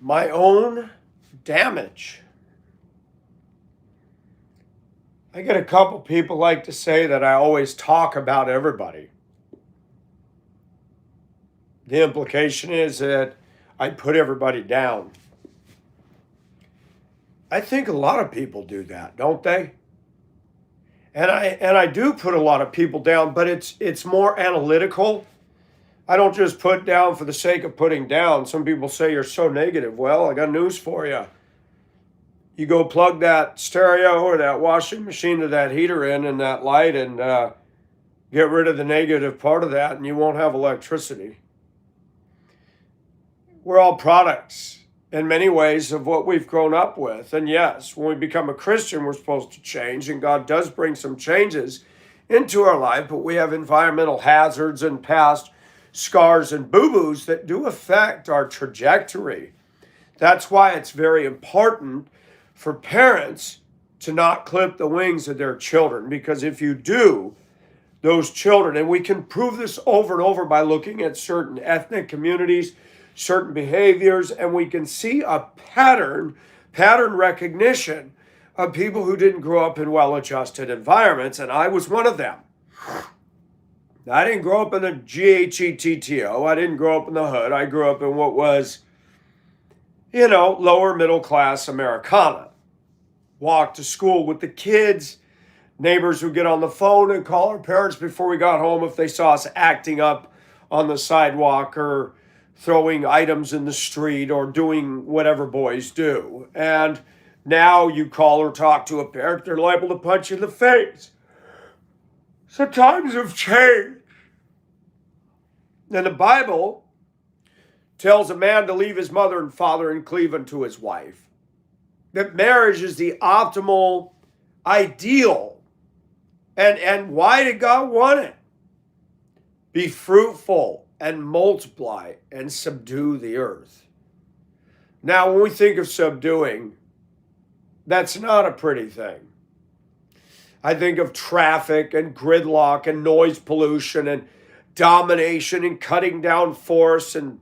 my own damage. I get a couple people like to say that I always talk about everybody. The implication is that I put everybody down. I think a lot of people do that, don't they? And I do put a lot of people down, but it's more analytical. I don't just put down for the sake of putting down. Some people say you're so negative. Well, I got news for you. You go plug that stereo or that washing machine or that heater in and that light and get rid of the negative part of that, and you won't have electricity. We're all products in many ways of what we've grown up with. And yes, when we become a Christian, we're supposed to change, and God does bring some changes into our life, but we have environmental hazards and past scars and boo-boos that do affect our trajectory. That's why it's very important for parents to not clip the wings of their children, because if you do, those children, and we can prove this over and over by looking at certain ethnic communities, certain behaviors, and we can see a pattern recognition of people who didn't grow up in well-adjusted environments, and I was one of them. I didn't grow up in the GHETTO. I didn't grow up in the hood. I grew up in what was, lower middle class Americana. Walked to school with the kids. Neighbors would get on the phone and call our parents before we got home if they saw us acting up on the sidewalk or throwing items in the street or doing whatever boys do. And now you call or talk to a parent, they're liable to punch you in the face. So times have changed. And the Bible tells a man to leave his mother and father and cleave unto his wife. That marriage is the optimal ideal. And why did God want it? Be fruitful and multiply and subdue the earth. Now, when we think of subduing, that's not a pretty thing. I think of traffic and gridlock and noise pollution and domination and cutting down forests and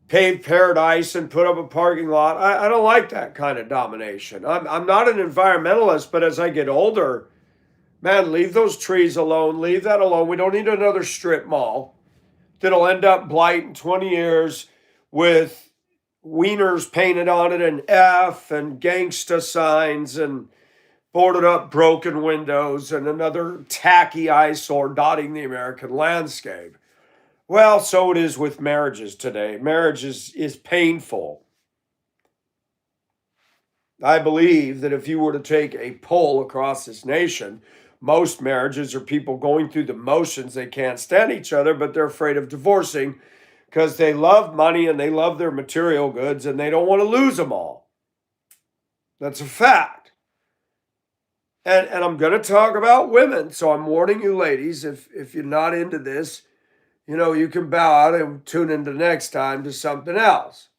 pave paradise and put up a parking lot. I don't like that kind of domination. I'm not an environmentalist, but as I get older, man, leave those trees alone. Leave that alone. We don't need another strip mall that'll end up blight in 20 years with wieners painted on it and F and gangsta signs and boarded up broken windows and another tacky eyesore dotting the American landscape. Well, so it is with marriages today. Marriage is painful. I believe that if you were to take a poll across this nation, most marriages are people going through the motions. They can't stand each other, but they're afraid of divorcing because they love money and they love their material goods and they don't want to lose them all. That's a fact. And I'm going to talk about women, so I'm warning you ladies, if you're not into this, you can bow out and tune into next time to something else.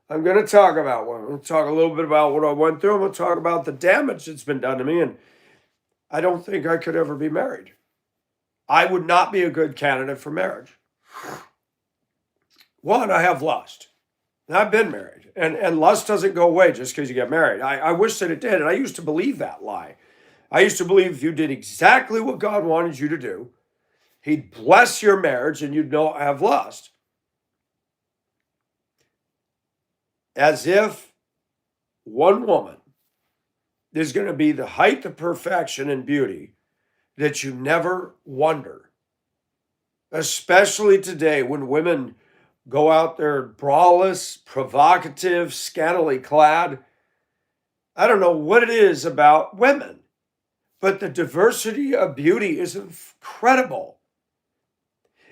I'm going to talk about women. I'm going to talk a little bit about what I went through. I'm going to talk about the damage that's been done to me, and I don't think I could ever be married. I would not be a good candidate for marriage. One, I have lust. And I've been married, and lust doesn't go away just because you get married. I wish that it did, and I used to believe that lie. I used to believe if you did exactly what God wanted you to do, He'd bless your marriage and you'd not have lust. As if one woman is going to be the height of perfection and beauty that you never wonder. Especially today when women go out there braless, provocative, scantily clad. I don't know what it is about women, but the diversity of beauty is incredible.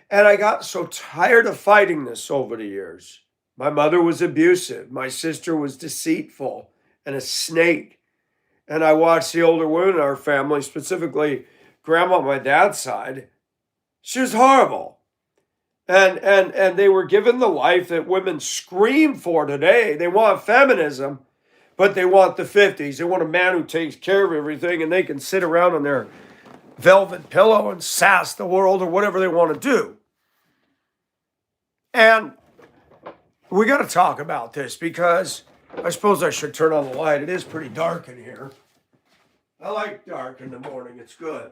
And I got so tired of fighting this over the years. My mother was abusive. My sister was deceitful and a snake. And I watched the older women in our family, specifically grandma on my dad's side. She was horrible. And they were given the life that women scream for today. They want feminism, but they want the 50s. They want a man who takes care of everything and they can sit around on their velvet pillow and sass the world or whatever they want to do. And We got to talk about this because I suppose I should turn on the light. It is pretty dark in here. I like dark in the morning. It's good.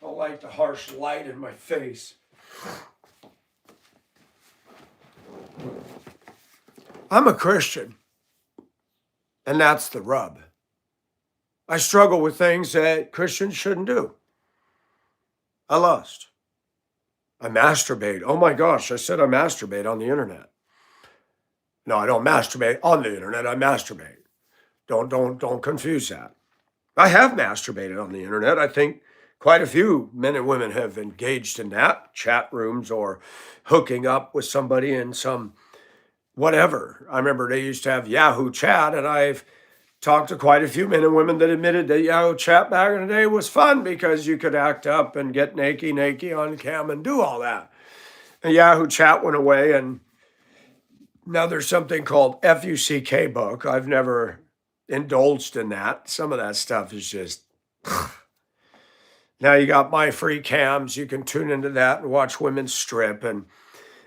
I don't like the harsh light in my face. I'm a Christian, and that's the rub. I struggle with things that Christians shouldn't do. I lust. I masturbate. Oh my gosh, I said I masturbate on the internet. No, I don't masturbate on the internet. I masturbate. Don't confuse that. I have masturbated on the internet. I think quite a few men and women have engaged in that, chat rooms or hooking up with somebody in some whatever. I remember they used to have Yahoo Chat, and I've talked to quite a few men and women that admitted that Yahoo Chat back in the day was fun because you could act up and get naked on cam and do all that. And Yahoo Chat went away, and now there's something called FUCK book. I've never indulged in that. Some of that stuff is just. Now you got My Free Cams. You can tune into that and watch women strip. And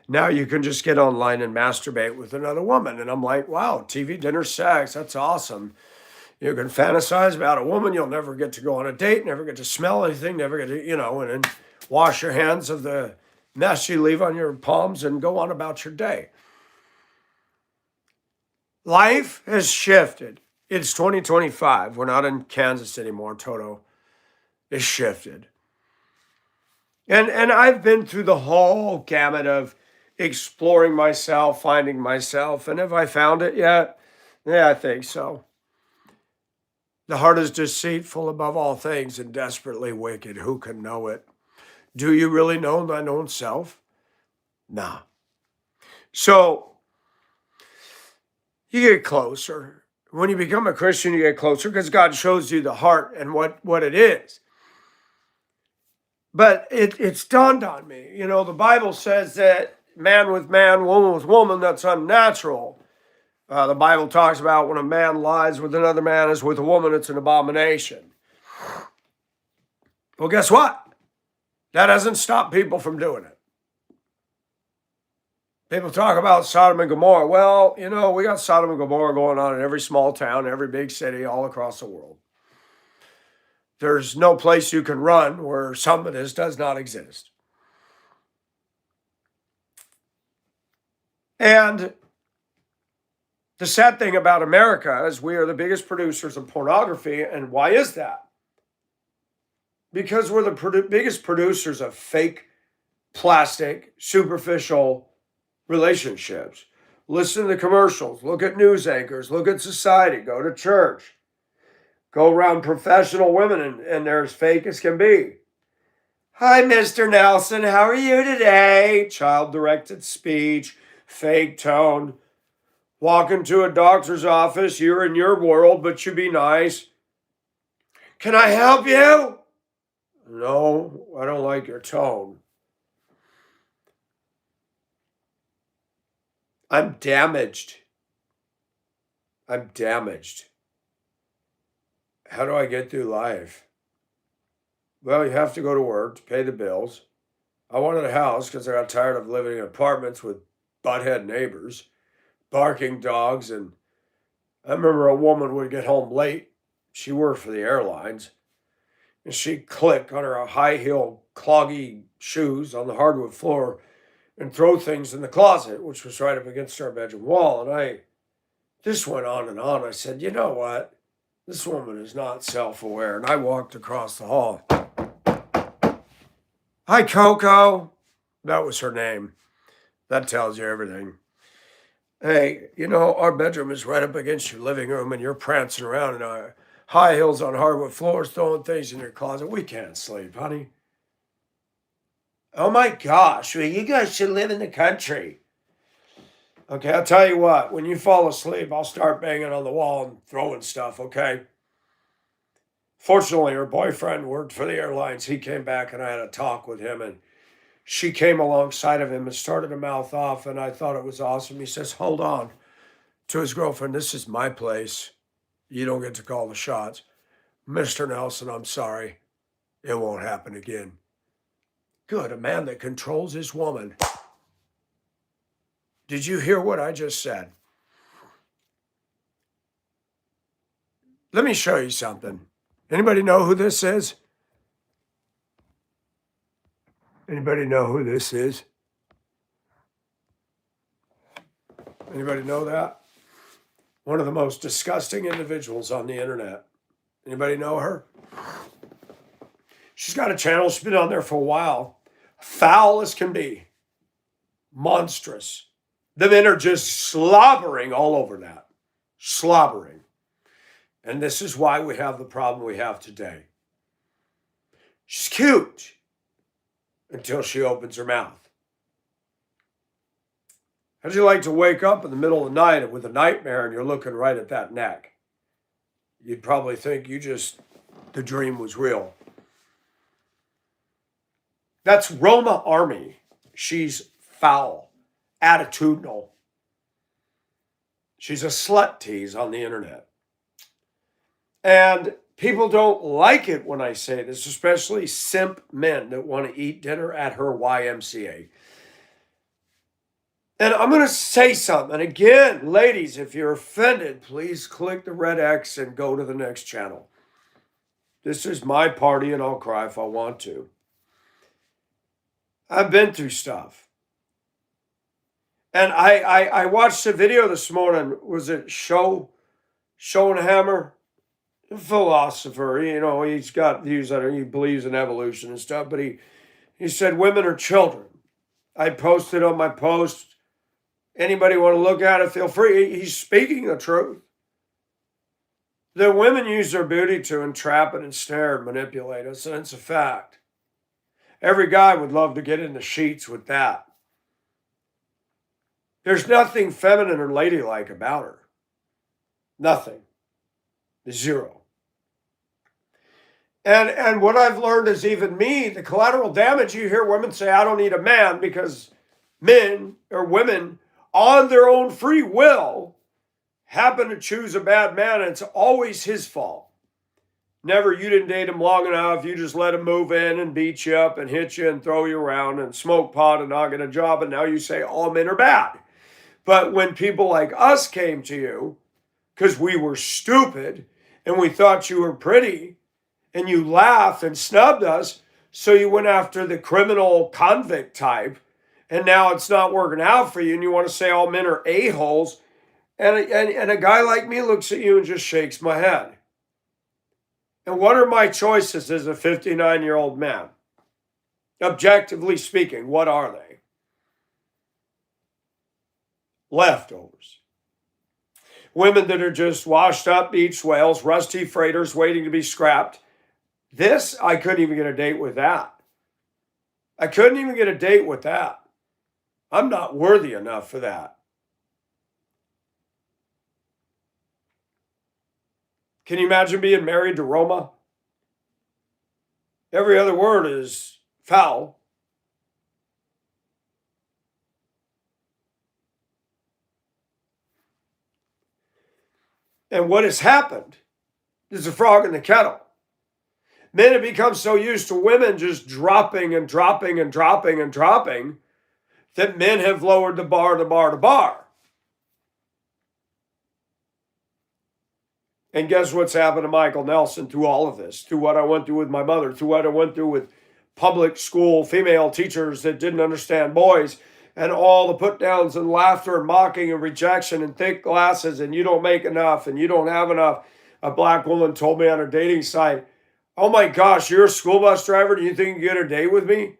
now you can just get online and masturbate with another woman. And I'm like, wow, TV dinner sex. That's awesome. You can fantasize about a woman. You'll never get to go on a date, never get to smell anything, never get to, and then wash your hands of the mess you leave on your palms and go on about your day. Life has shifted. It's 2025. We're not in Kansas anymore, Toto. It's shifted. And I've been through the whole gamut of exploring myself, finding myself. And have I found it yet? Yeah, I think so. The heart is deceitful above all things and desperately wicked. Who can know it? Do you really know thine own self? Nah. So you get closer. When you become a Christian, you get closer because God shows you the heart and what it is. But it's dawned on me. The Bible says that man with man, woman with woman, that's unnatural. The Bible talks about when a man lies with another man as with a woman, it's an abomination. Well, guess what? That doesn't stop people from doing it. People talk about Sodom and Gomorrah. Well, we got Sodom and Gomorrah going on in every small town, every big city, all across the world. There's no place you can run where some of this does not exist. And the sad thing about America is we are the biggest producers of pornography. And why is that? Because we're the biggest producers of fake, plastic, superficial relationships. Listen to the commercials. Look at news anchors. Look at society. Go to church. Go around professional women, and they're as fake as can be. Hi, Mr. Nelson. How are you today? Child-directed speech, fake tone. Walk into a doctor's office. You're in your world, but you be nice. Can I help you? No, I don't like your tone. I'm damaged. I'm damaged. How do I get through life? Well, you have to go to work to pay the bills. I wanted a house because I got tired of living in apartments with butthead neighbors, barking dogs, and I remember a woman would get home late. She worked for the airlines, and she'd click on her high-heel, cloggy shoes on the hardwood floor and throw things in the closet, which was right up against our bedroom wall. And this went on and on. I said, you know what? This woman is not self-aware. And I walked across the hall. Hi, Coco. That was her name. That tells you everything. Hey, our bedroom is right up against your living room, and you're prancing around in our high heels on hardwood floors, throwing things in your closet. We can't sleep, honey. Oh my gosh, well, you guys should live in the country. Okay, I'll tell you what, when you fall asleep, I'll start banging on the wall and throwing stuff, okay? Fortunately, her boyfriend worked for the airlines. He came back and I had a talk with him, and she came alongside of him and started to mouth off, and I thought it was awesome. He says, hold on, to his girlfriend, this is my place. You don't get to call the shots. Mr. Nelson, I'm sorry. It won't happen again. Good, a man that controls his woman. Did you hear what I just said? Let me show you something. Anybody know who this is? Anybody know who this is? Anybody know that? One of the most disgusting individuals on the internet. Anybody know her? She's got a channel. She's been on there for a while. Foul as can be. Monstrous. The men are just slobbering all over that. Slobbering. And this is why we have the problem we have today. She's cute until she opens her mouth. How'd you like to wake up in the middle of the night with a nightmare and you're looking right at that neck? You'd probably think the dream was real. That's Roma Army. She's foul, attitudinal. She's a slut tease on the internet. And people don't like it when I say this, especially simp men that want to eat dinner at her YMCA. And I'm going to say something. And again, ladies, if you're offended, please click the red X and go to the next channel. This is my party and I'll cry if I want to. I've been through stuff. And I watched a video this morning. Was it Schoenhammer? A philosopher. You know, he's got views on it. He believes in evolution and stuff. But he said women are children. I posted on my post. Anybody want to look at it, feel free. He's speaking the truth. The women use their beauty to entrap and ensnare and manipulate us, and it's a fact. Every guy would love to get in the sheets with that. There's nothing feminine or ladylike about her. Nothing. Zero. And what I've learned is even me, the collateral damage, you hear women say, I don't need a man, because men or women on their own free will happen to choose a bad man, and it's always his fault. Never, you didn't date him long enough, you just let him move in and beat you up and hit you and throw you around and smoke pot and not get a job, and now you say all men are bad. But when people like us came to you, because we were stupid and we thought you were pretty, and you laughed and snubbed us, so you went after the criminal convict type, and now it's not working out for you, and you want to say all men are a-holes, and a guy like me looks at you and just shakes my head. And what are my choices as a 59-year-old man? Objectively speaking, what are they? Leftovers. Women that are just washed up beach whales, rusty freighters waiting to be scrapped. This, I couldn't even get a date with that. I couldn't even get a date with that. I'm not worthy enough for that. Can you imagine being married to Roma? Every other word is foul. And what has happened is a frog in the kettle. Men have become so used to women just dropping and dropping and dropping and dropping that men have lowered the bar to bar to bar. And guess what's happened to Michael Nelson through all of this, through what I went through with my mother, through what I went through with public school female teachers that didn't understand boys, and all the put downs and laughter and mocking and rejection and thick glasses and you don't make enough and you don't have enough. A black woman told me on a dating site, oh my gosh, you're a school bus driver? Do you think you get a date with me?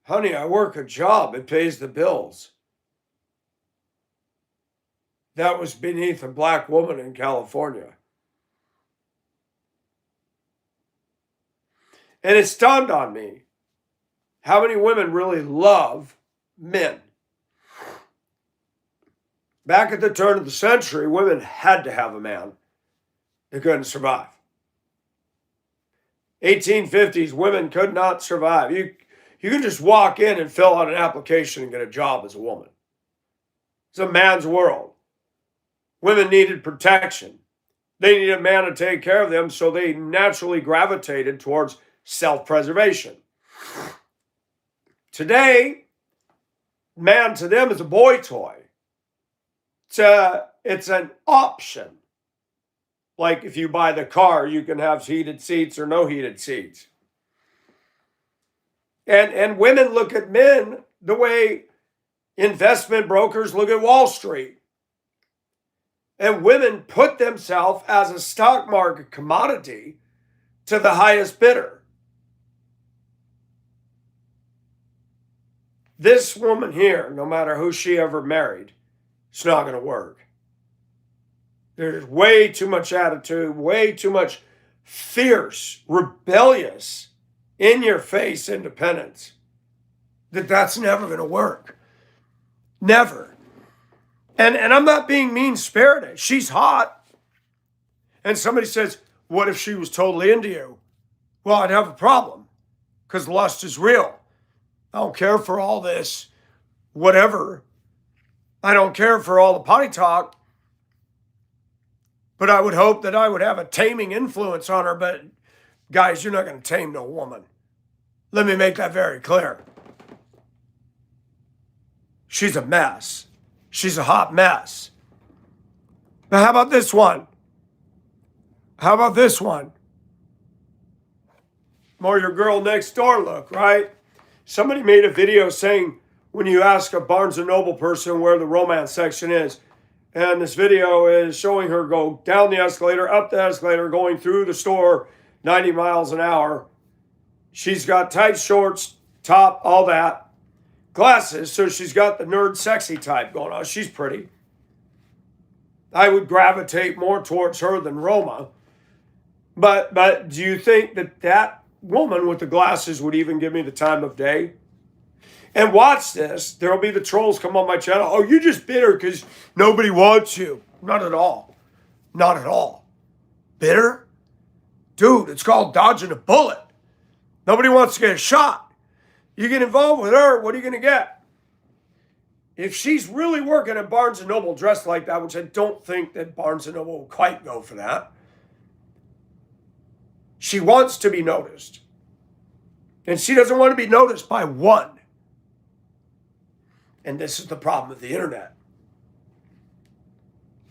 Honey, I work a job. It pays the bills. That was beneath a black woman in California. And it's dawned on me how many women really love men. Back at the turn of the century, women had to have a man. They couldn't survive. 1850s, women could not survive. You can just walk in and fill out an application and get a job as a woman. It's a man's world. Women needed protection. They needed a man to take care of them, so they naturally gravitated towards self-preservation. Today, man to them is a boy toy. It's an option. Like if you buy the car, you can have heated seats or no heated seats. And women look at men the way investment brokers look at Wall Street. And women put themselves as a stock market commodity to the highest bidder. This woman here, no matter who she ever married, it's not going to work. There's way too much attitude, way too much fierce, rebellious, in-your-face independence. That's never going to work. Never. And I'm not being mean-spirited. She's hot. And somebody says, what if she was totally into you? Well, I'd have a problem because lust is real. I don't care for all this, whatever. I don't care for all the potty talk. But I would hope that I would have a taming influence on her. But guys, you're not going to tame no woman. Let me make that very clear. She's a mess. She's a hot mess. Now, how about this one? How about this one? More your girl next door look, right? Somebody made a video saying when you ask a Barnes & Noble person where the romance section is, and this video is showing her go down the escalator, up the escalator, going through the store 90 miles an hour. She's got tight shorts, top, all that. Glasses, so she's got the nerd sexy type going on. She's pretty. I would gravitate more towards her than Roma. But do you think that woman with the glasses would even give me the time of day? And watch this. There'll be the trolls come on my channel. Oh, you just bitter because nobody wants you. Not at all. Not at all. Bitter? Dude, it's called dodging a bullet. Nobody wants to get a shot. You get involved with her, what are you going to get? If she's really working at Barnes & Noble dressed like that, which I don't think that Barnes & Noble will quite go for that, she wants to be noticed. And she doesn't want to be noticed by one. And this is the problem with the internet.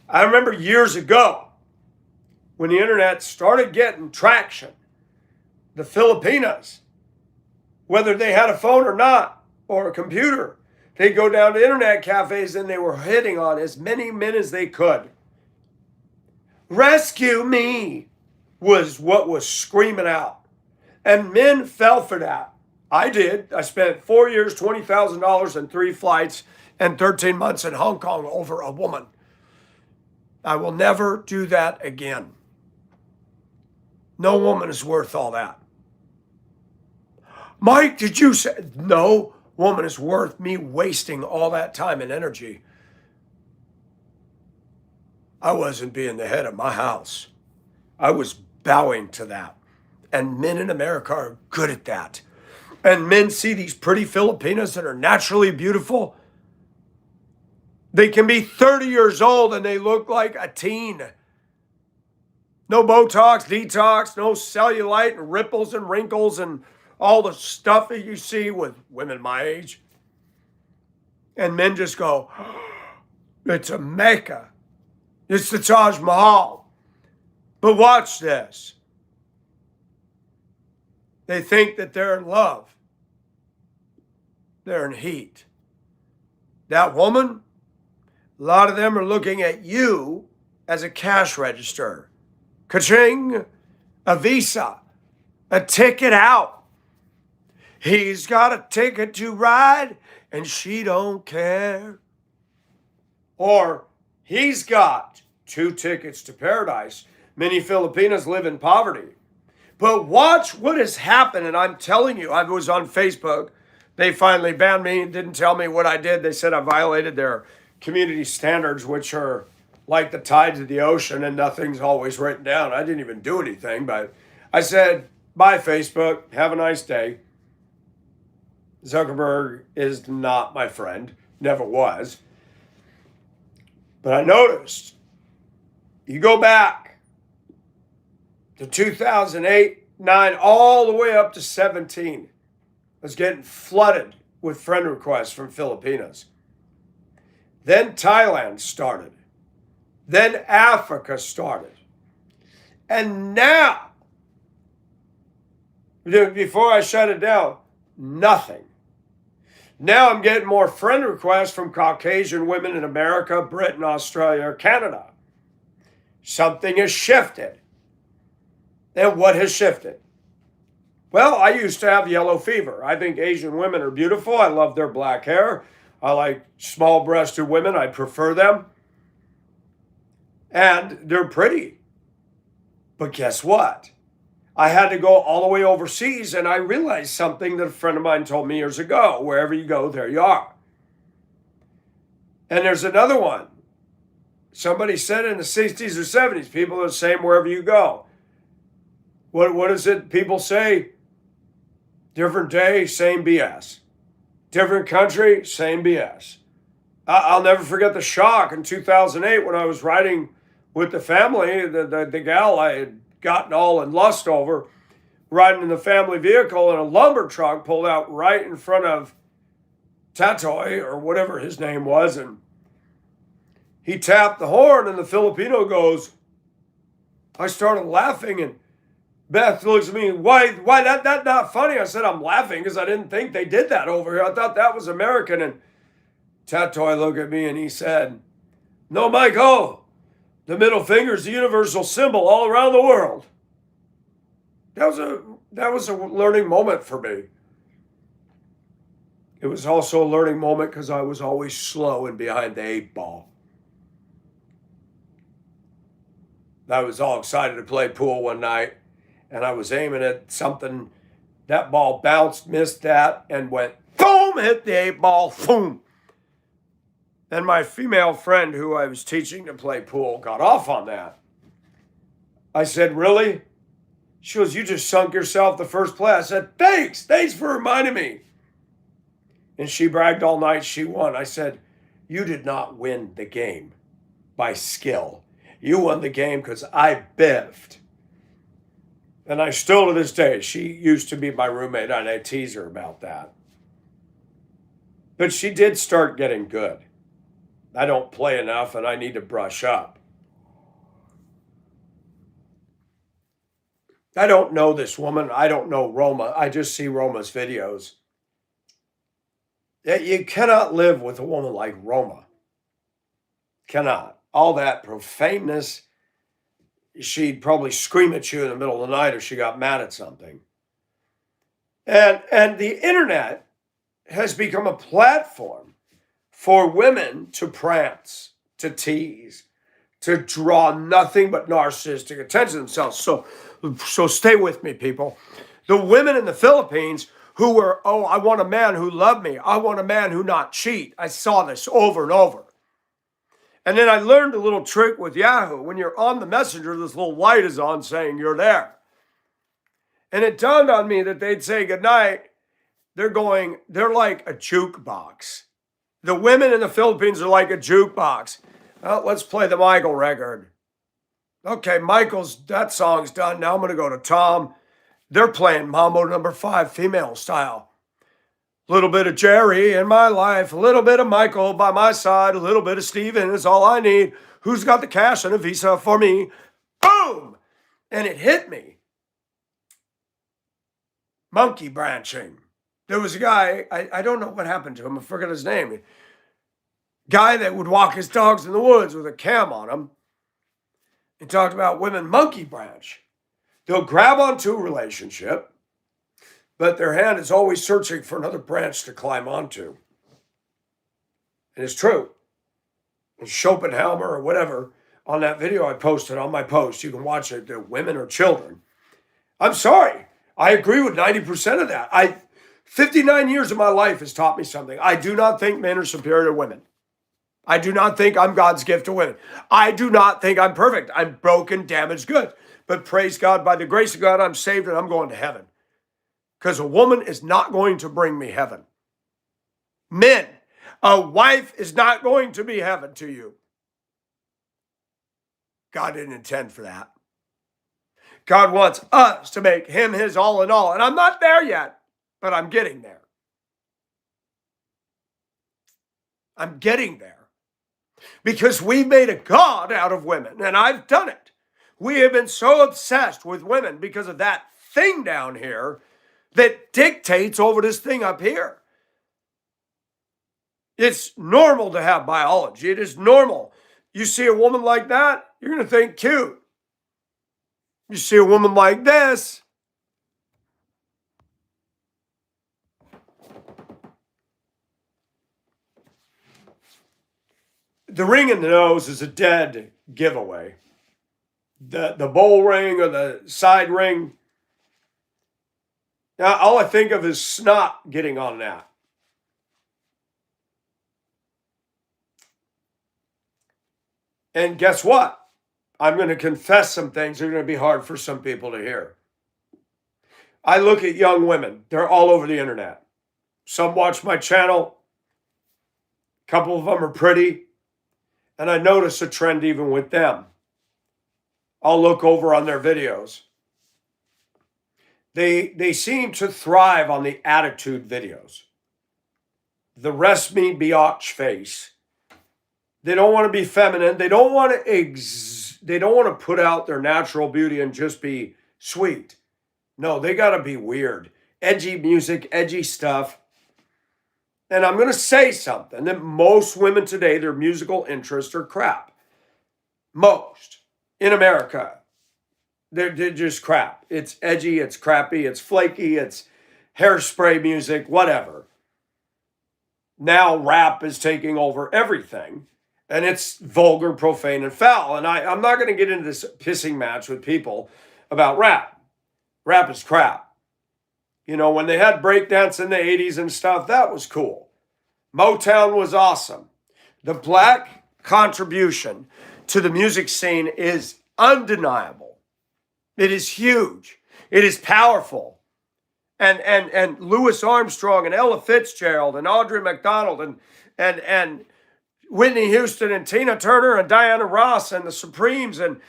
I remember years ago when the internet started getting traction, the Filipinas, whether they had a phone or not, or a computer, they'd go down to internet cafes and they were hitting on as many men as they could. Rescue me was what was screaming out. And men fell for that. I did. I spent 4 years, $20,000 and 3 flights and 13 months in Hong Kong over a woman. I will never do that again. No woman is worth all that. Mike, did you say? No woman is worth me wasting all that time and energy. I wasn't being the head of my house. I was bowing to that. And men in America are good at that. And men see these pretty Filipinas that are naturally beautiful. They can be 30 years old and they look like a teen. No Botox, detox, no cellulite and ripples and wrinkles and all the stuff that you see with women my age. And men just go, it's a Mecca. It's the Taj Mahal. But watch this. They think that they're in love. They're in heat. That woman, a lot of them are looking at you as a cash register. Ka-ching, a visa, a ticket out. He's got a ticket to ride and she don't care. Or he's got 2 tickets to paradise. Many Filipinos live in poverty. But watch what has happened, and I'm telling you, I was on Facebook. They finally banned me and didn't tell me what I did. They said I violated their community standards, which are like the tides of the ocean and nothing's always written down. I didn't even do anything, but I said, bye, Facebook. Have a nice day. Zuckerberg is not my friend. Never was. But I noticed, you go back to 2008, 9, all the way up to 17. Was getting flooded with friend requests from Filipinos. Then Thailand started. Then Africa started. And now, before I shut it down, nothing. Now I'm getting more friend requests from Caucasian women in America, Britain, Australia, or Canada. Something has shifted. And what has shifted? Well, I used to have yellow fever. I think Asian women are beautiful. I love their black hair. I like small-breasted women. I prefer them. And they're pretty. But guess what? I had to go all the way overseas, and I realized something that a friend of mine told me years ago. Wherever you go, there you are. And there's another one. Somebody said in the 60s or 70s, people are the same wherever you go. What is it people say? Different day, same BS. Different country, same BS. I'll never forget the shock in 2008 when I was riding with the family, the gal I had gotten all in lust over, riding in the family vehicle, and a lumber truck pulled out right in front of Tatoy, or whatever his name was, and he tapped the horn, and the Filipino goes, I started laughing, and Beth looks at me, why that not funny? I said, I'm laughing because I didn't think they did that over here. I thought that was American. And Tatoy looked at me and he said, no, Michael, the middle finger is the universal symbol all around the world. That was a learning moment for me. It was also a learning moment because I was always slow and behind the 8-ball. I was all excited to play pool one night, and I was aiming at something. That ball bounced, missed that, and went boom, hit the 8-ball, boom. And my female friend who I was teaching to play pool got off on that. I said, really? She goes, you just sunk yourself the first play. I said, thanks for reminding me. And she bragged all night she won. I said, you did not win the game by skill. You won the game because I biffed. And I still, to this day, she used to be my roommate, and I tease her about that. But she did start getting good. I don't play enough, and I need to brush up. I don't know this woman. I don't know Roma. I just see Roma's videos. You cannot live with a woman like Roma. Cannot. All that profaneness. She'd probably scream at you in the middle of the night if she got mad at something. And the internet has become a platform for women to prance, to tease, to draw nothing but narcissistic attention to themselves. So stay with me, people. The women in the Philippines who were, I want a man who loved me. I want a man who not cheat. I saw this over and over. And then I learned a little trick with Yahoo. When you're on the messenger, this little light is on saying you're there. And it dawned on me that they'd say goodnight. They're like a jukebox. The women in the Philippines are like a jukebox. Well, let's play the Michael record. Okay, that song's done. Now I'm going to go to Tom. They're playing Mambo number 5, female style. A little bit of Jerry in my life, a little bit of Michael by my side, a little bit of Steven is all I need. Who's got the cash and a visa for me? Boom! And it hit me. Monkey branching. There was a guy, I don't know what happened to him, I forget his name. Guy that would walk his dogs in the woods with a cam on him. He talked about women monkey branch. They'll grab onto a relationship, but their hand is always searching for another branch to climb onto. And it's true. And Schopenhauer or whatever, on that video I posted on my post, you can watch it, the women or children. I'm sorry. I agree with 90% of that. 59 years of my life has taught me something. I do not think men are superior to women. I do not think I'm God's gift to women. I do not think I'm perfect. I'm broken, damaged, good. But praise God, by the grace of God, I'm saved and I'm going to heaven. Because a woman is not going to bring me heaven. Men, a wife is not going to be heaven to you. God didn't intend for that. God wants us to make him his all in all. And I'm not there yet, but I'm getting there. I'm getting there. Because we made a god out of women, and I've done it. We have been so obsessed with women because of that thing down here that dictates over this thing up here. It's normal to have biology. It is normal. You see a woman like that, you're going to think cute. You see a woman like this, the ring in the nose is a dead giveaway. The bowl ring or the side ring, now all I think of is snot getting on that. And guess what? I'm going to confess some things that are going to be hard for some people to hear. I look at young women. They're all over the internet. Some watch my channel. A couple of them are pretty. And I notice a trend even with them. I'll look over on their videos. They seem to thrive on the attitude videos. The rest me biatch face. They don't want to be feminine. They don't want to put out their natural beauty and just be sweet. No, they got to be weird. Edgy music, edgy stuff. And I'm going to say something that most women today, their musical interests are crap. Most in America. They're just crap. It's edgy, it's crappy, it's flaky, it's hairspray music, whatever. Now rap is taking over everything. And it's vulgar, profane, and foul. And I'm not going to get into this pissing match with people about rap. Rap is crap. You know, when they had breakdance in the 80s and stuff, that was cool. Motown was awesome. The black contribution to the music scene is undeniable. It is huge. It is powerful. And Louis Armstrong and Ella Fitzgerald and Audrey McDonald and Whitney Houston and Tina Turner and Diana Ross and the Supremes and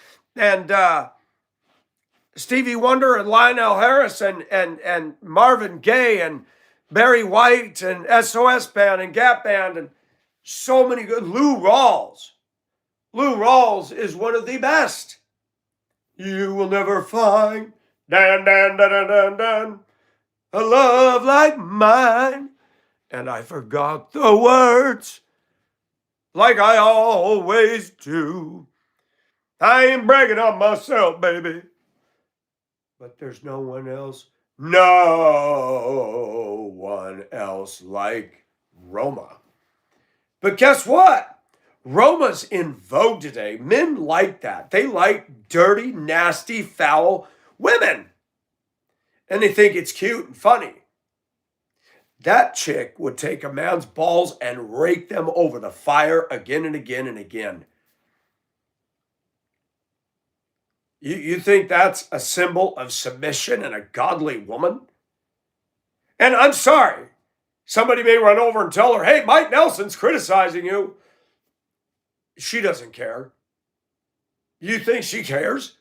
Stevie Wonder and Lionel Harris and Marvin Gaye and Barry White and SOS Band and Gap Band and so many good. Lou Rawls. Lou Rawls is one of the best. You will never find dan, dan, dan, dan, dan, dan, a love like mine. And I forgot the words like I always do. I ain't bragging on myself, baby. But there's no one else. No one else like Roma. But guess what? Roma's in vogue today. Men like that. They like dirty, nasty, foul women. And they think it's cute and funny. That chick would take a man's balls and rake them over the fire again and again and again. You think that's a symbol of submission and a godly woman? And I'm sorry. Somebody may run over and tell her, hey, Mike Nelson's criticizing you. She doesn't care. You think she cares?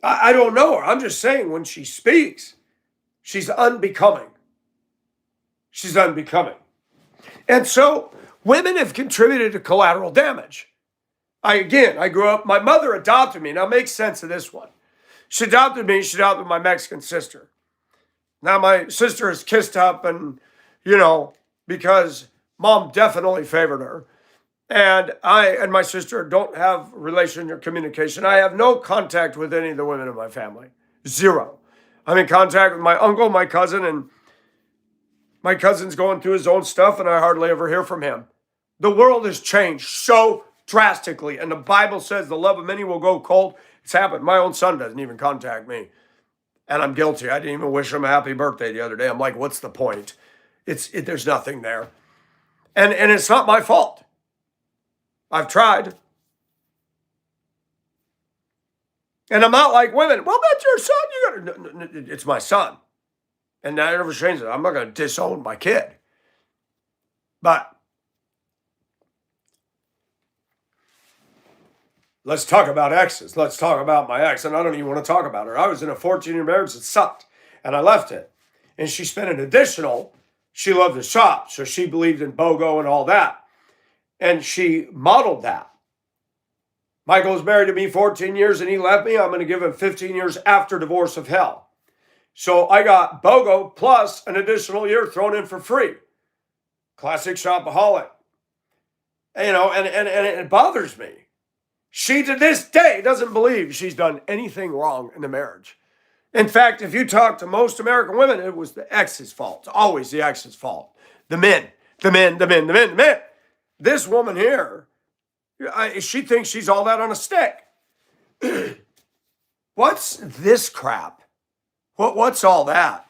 I don't know her. I'm just saying when she speaks, she's unbecoming. She's unbecoming. And so women have contributed to collateral damage. I grew up, my mother adopted me. Now make sense of this one. She adopted me, she adopted my Mexican sister. Now my sister is kissed up and, because mom definitely favored her. And I and my sister don't have relation or communication. I have no contact with any of the women in my family. Zero. I'm in contact with my uncle, my cousin, and my cousin's going through his own stuff, and I hardly ever hear from him. The world has changed so drastically, and the Bible says the love of many will go cold. It's happened. My own son doesn't even contact me, and I'm guilty. I didn't even wish him a happy birthday the other day. I'm like, what's the point? There's nothing there, and it's not my fault. I've tried. And I'm not like women. Well, that's your son. No, it's my son. And I never changed it. I'm not going to disown my kid. But let's talk about exes. Let's talk about my ex. And I don't even want to talk about her. I was in a 14-year marriage that sucked. And I left it. And she spent an additional she loved to shop, so she believed in BOGO and all that. And she modeled that. Michael was married to me 14 years and he left me. I'm going to give him 15 years after divorce of hell. So I got BOGO plus an additional year thrown in for free. Classic shopaholic. And it bothers me. She, to this day, doesn't believe she's done anything wrong in the marriage. In fact, if you talk to most American women, it was the ex's fault. It's always the ex's fault. The men. This woman here, she thinks she's all that on a stick. What's this crap? What's all that?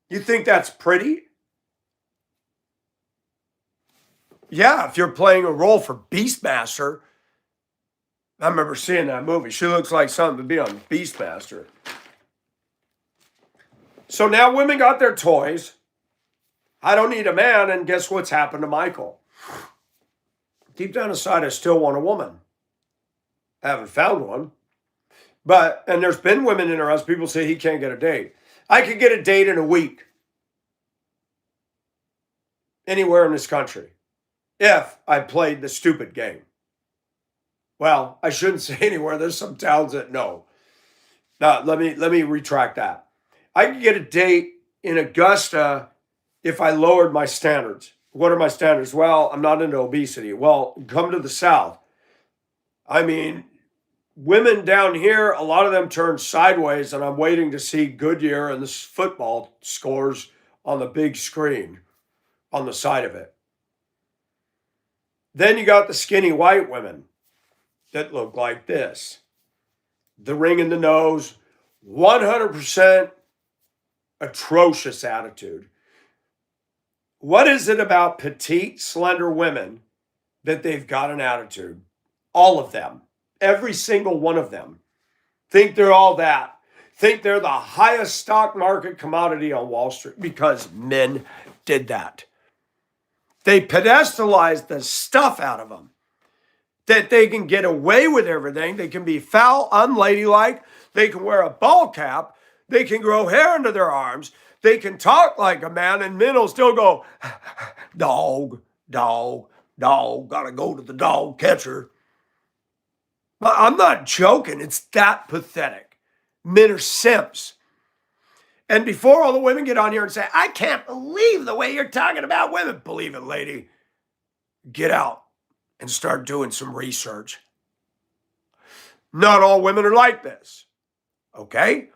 You think that's pretty? Yeah, if you're playing a role for Beastmaster. I remember seeing that movie. She looks like something to be on Beastmaster. So now women got their toys. I don't need a man, and guess what's happened to Michael? Deep down inside, I still want a woman. I haven't found one. And there's been women in her house, people say he can't get a date. I could get a date in a week. Anywhere in this country. If I played the stupid game. Well, I shouldn't say anywhere. There's some towns that no. Now, let me retract that. I could get a date in Augusta if I lowered my standards. What are my standards? Well, I'm not into obesity. Well, come to the South. I mean, women down here, a lot of them turn sideways, and I'm waiting to see Goodyear and this football scores on the big screen on the side of it. Then you got the skinny white women that look like this. The ring in the nose, 100% atrocious attitude. What is it about petite, slender women that they've got an attitude? All of them. Every single one of them. Think they're all that. Think they're the highest stock market commodity on Wall Street because men did that. They pedestalized the stuff out of them. That they can get away with everything. They can be foul, unladylike. They can wear a ball cap. They can grow hair under their arms. They can talk like a man, and men will still go, dog, gotta go to the dog catcher. But I'm not joking. It's that pathetic. Men are simps. And before all the women get on here and say, I can't believe the way you're talking about women. Believe it, lady. Get out and start doing some research. Not all women are like this. Okay?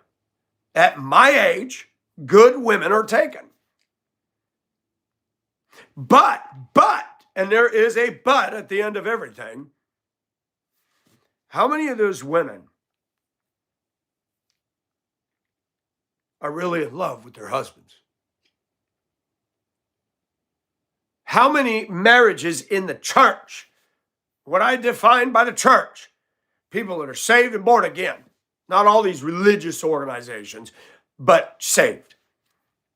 At my age, good women are taken. But, and there is a but at the end of everything. How many of those women are really in love with their husbands? How many marriages in the church, what I define by the church, people that are saved and born again, not all these religious organizations, but saved,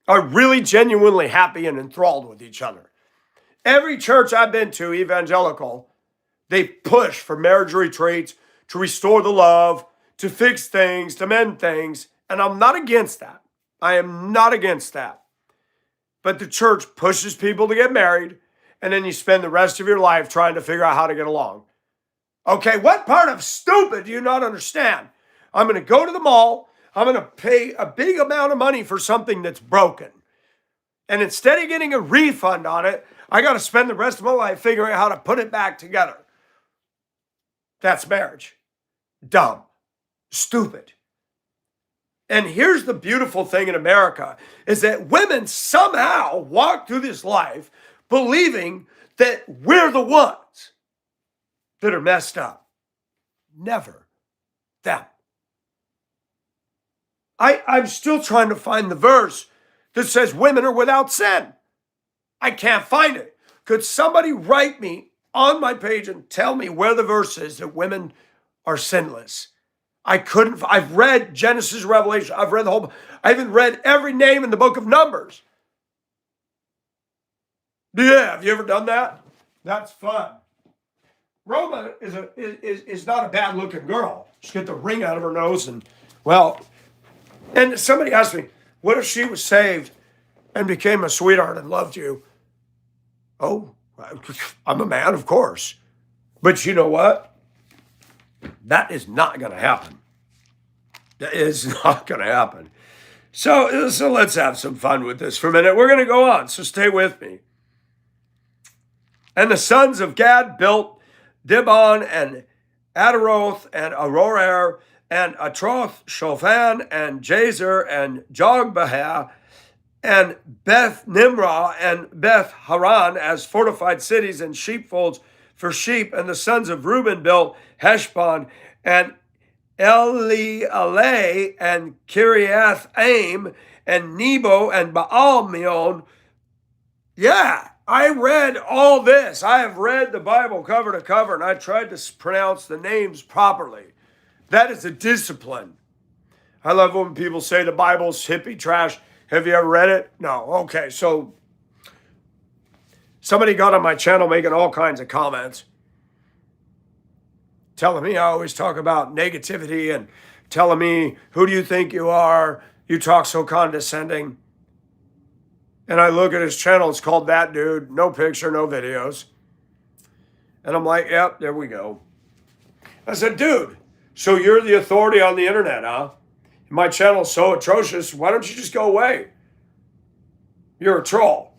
are really genuinely happy and enthralled with each other. Every church I've been to, evangelical, they push for marriage retreats, to restore the love, to fix things, to mend things. And I'm not against that. I am not against that. But the church pushes people to get married, and then you spend the rest of your life trying to figure out how to get along. Okay, what part of stupid do you not understand? I'm going to go to the mall. I'm going to pay a big amount of money for something that's broken. And instead of getting a refund on it, I got to spend the rest of my life figuring out how to put it back together. That's marriage. Dumb. Stupid. And here's the beautiful thing in America is that women somehow walk through this life believing that we're the ones that are messed up. Never them. I'm still trying to find the verse that says women are without sin. I can't find it. Could somebody write me on my page and tell me where the verse is that women are sinless? I couldn't. I've read Genesis, Revelation. I've read the whole. I even read every name in the book of Numbers. Yeah, have you ever done that? That's fun. Roma is not a bad looking girl. She get the ring out of her nose and somebody asked me, what if she was saved and became a sweetheart and loved you, oh, I'm a man, of course. But you know what? That is not going to happen. That is not going to happen. So let's have some fun with this for a minute. We're going to go on, so stay with me. And the sons of Gad built Dibon and Adaroth and Aroer and Atroth Shophan and Jazer and Jogbehah and Beth Nimrah and Beth Haran as fortified cities and sheepfolds for sheep. And the sons of Reuben built Heshbon and Elealeh and Kiriath Aim and Nebo and Baal Meon. Yeah, I read all this. I have read the Bible cover to cover, and I tried to pronounce the names properly. That is a discipline. I love when people say the Bible's hippie trash. Have you ever read it? No. Okay, so somebody got on my channel making all kinds of comments, telling me I always talk about negativity and telling me, who do you think you are? You talk so condescending. And I look at his channel, it's called That Dude, no picture, no videos. And I'm like, yep, there we go. I said, dude, so you're the authority on the internet, huh? My channel's so atrocious, why don't you just go away? You're a troll.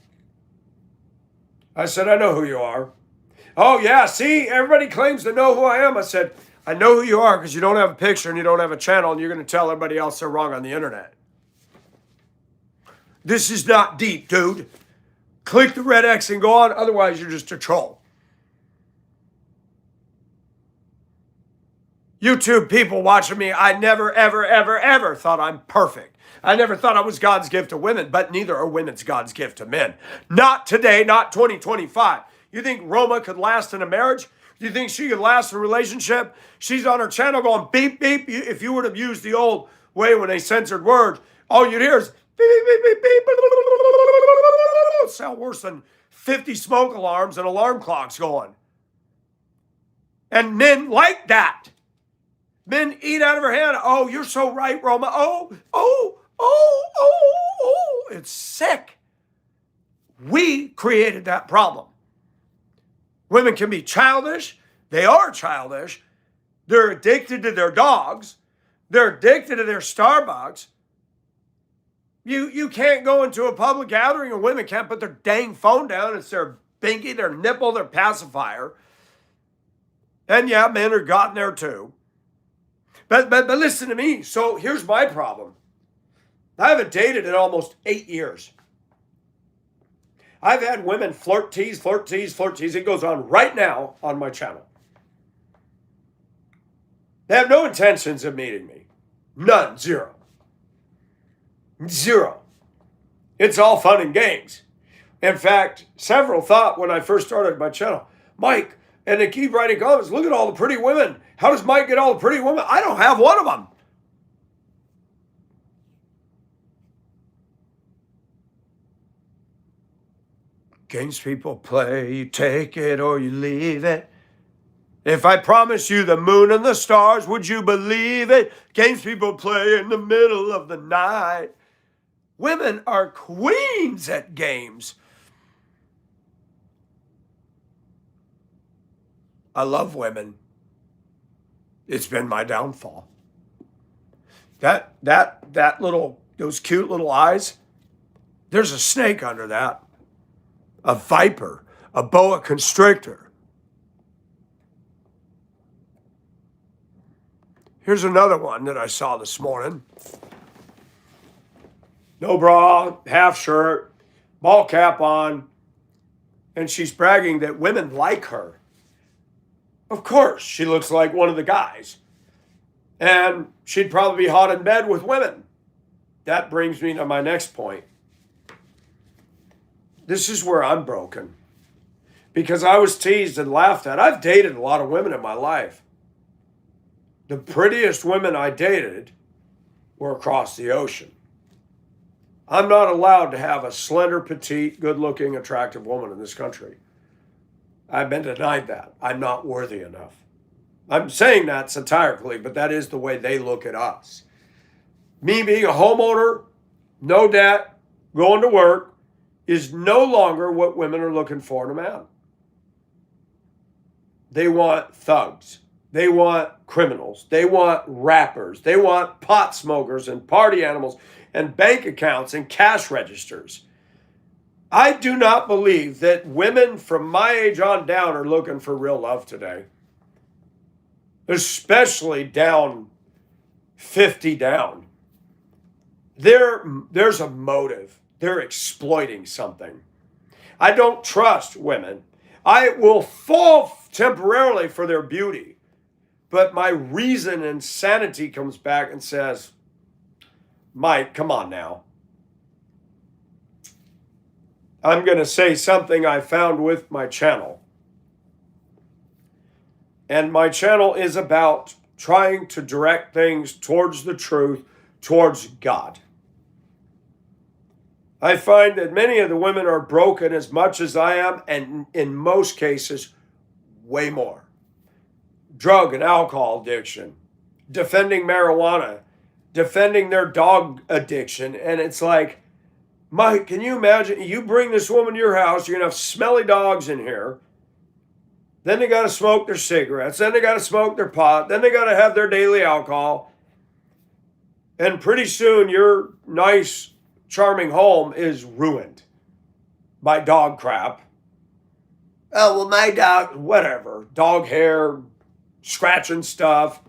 I said, I know who you are. Oh, yeah, see, everybody claims to know who I am. I said, I know who you are because you don't have a picture and you don't have a channel and you're going to tell everybody else they're wrong on the internet. This is not deep, dude. Click the red X and go on. Otherwise, you're just a troll. YouTube people watching me, I never, ever, ever, ever thought I'm perfect. I never thought I was God's gift to women, but neither are women's God's gift to men. Not today, not 2025. You think Roma could last in a marriage? Do you think she could last in a relationship? She's on her channel going beep, beep. If you would have used the old way when they censored words, all you'd hear is beep, beep, beep, beep, beep. It sounds worse than 50 smoke alarms and alarm clocks going. And men like that. Men eat out of her hand. Oh, you're so right, Roma. Oh. It's sick. We created that problem. Women can be childish. They are childish. They're addicted to their dogs. They're addicted to their Starbucks. You can't go into a public gathering and women can't put their dang phone down. It's their binky, their nipple, their pacifier. And yeah, men are gotten there too. But listen to me. So here's my problem. I haven't dated in almost 8 years. I've had women flirt, tease. It goes on right now on my channel. They have no intentions of meeting me. None. Zero. It's all fun and games. In fact, several thought when I first started my channel, Mike, and they keep writing comments, look at all the pretty women. How does Mike get all the pretty women? I don't have one of them. Games people play, you take it or you leave it. If I promise you the moon and the stars, would you believe it? Games people play in the middle of the night. Women are queens at games. I love women. It's been my downfall. That little, those cute little eyes, there's a snake under that. A viper, a boa constrictor. Here's another one that I saw this morning. No bra, half shirt, ball cap on, and she's bragging that women like her. Of course, she looks like one of the guys. And she'd probably be hot in bed with women. That brings me to my next point. This is where I'm broken. Because I was teased and laughed at. I've dated a lot of women in my life. The prettiest women I dated were across the ocean. I'm not allowed to have a slender, petite, good-looking, attractive woman in this country. I've been denied that. I'm not worthy enough. I'm saying that satirically, but that is the way they look at us. Me being a homeowner, no debt, going to work is no longer what women are looking for in a man. They want thugs. They want criminals. They want rappers. They want pot smokers and party animals and bank accounts and cash registers. I do not believe that women from my age on down are looking for real love today, especially down 50 down. There's a motive. They're exploiting something. I don't trust women. I will fall temporarily for their beauty, but my reason and sanity comes back and says, Mike, come on now. I'm going to say something I found with my channel. And my channel is about trying to direct things towards the truth, towards God. I find that many of the women are broken as much as I am, and in most cases, way more. Drug and alcohol addiction, defending marijuana, defending their dog addiction. And it's like, Mike, can you imagine? You bring this woman to your house, you're going to have smelly dogs in here. Then they got to smoke their cigarettes. Then they got to smoke their pot. Then they got to have their daily alcohol. And pretty soon your nice, charming home is ruined by dog crap. Oh, well, my dog, whatever. Dog hair, scratching stuff,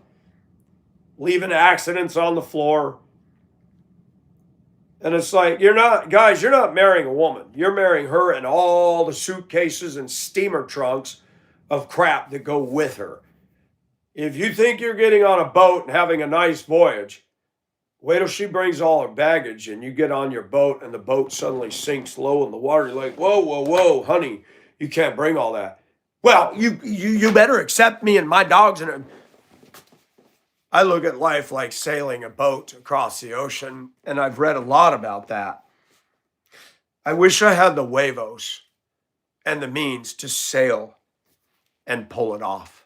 leaving accidents on the floor. And it's like, you're not marrying a woman. You're marrying her and all the suitcases and steamer trunks of crap that go with her. If you think you're getting on a boat and having a nice voyage, wait till she brings all her baggage and you get on your boat and the boat suddenly sinks low in the water. You're like, whoa, whoa, whoa, honey, you can't bring all that. Well, you better accept me and my dogs. And I look at life like sailing a boat across the ocean, and I've read a lot about that. I wish I had the huevos and the means to sail and pull it off.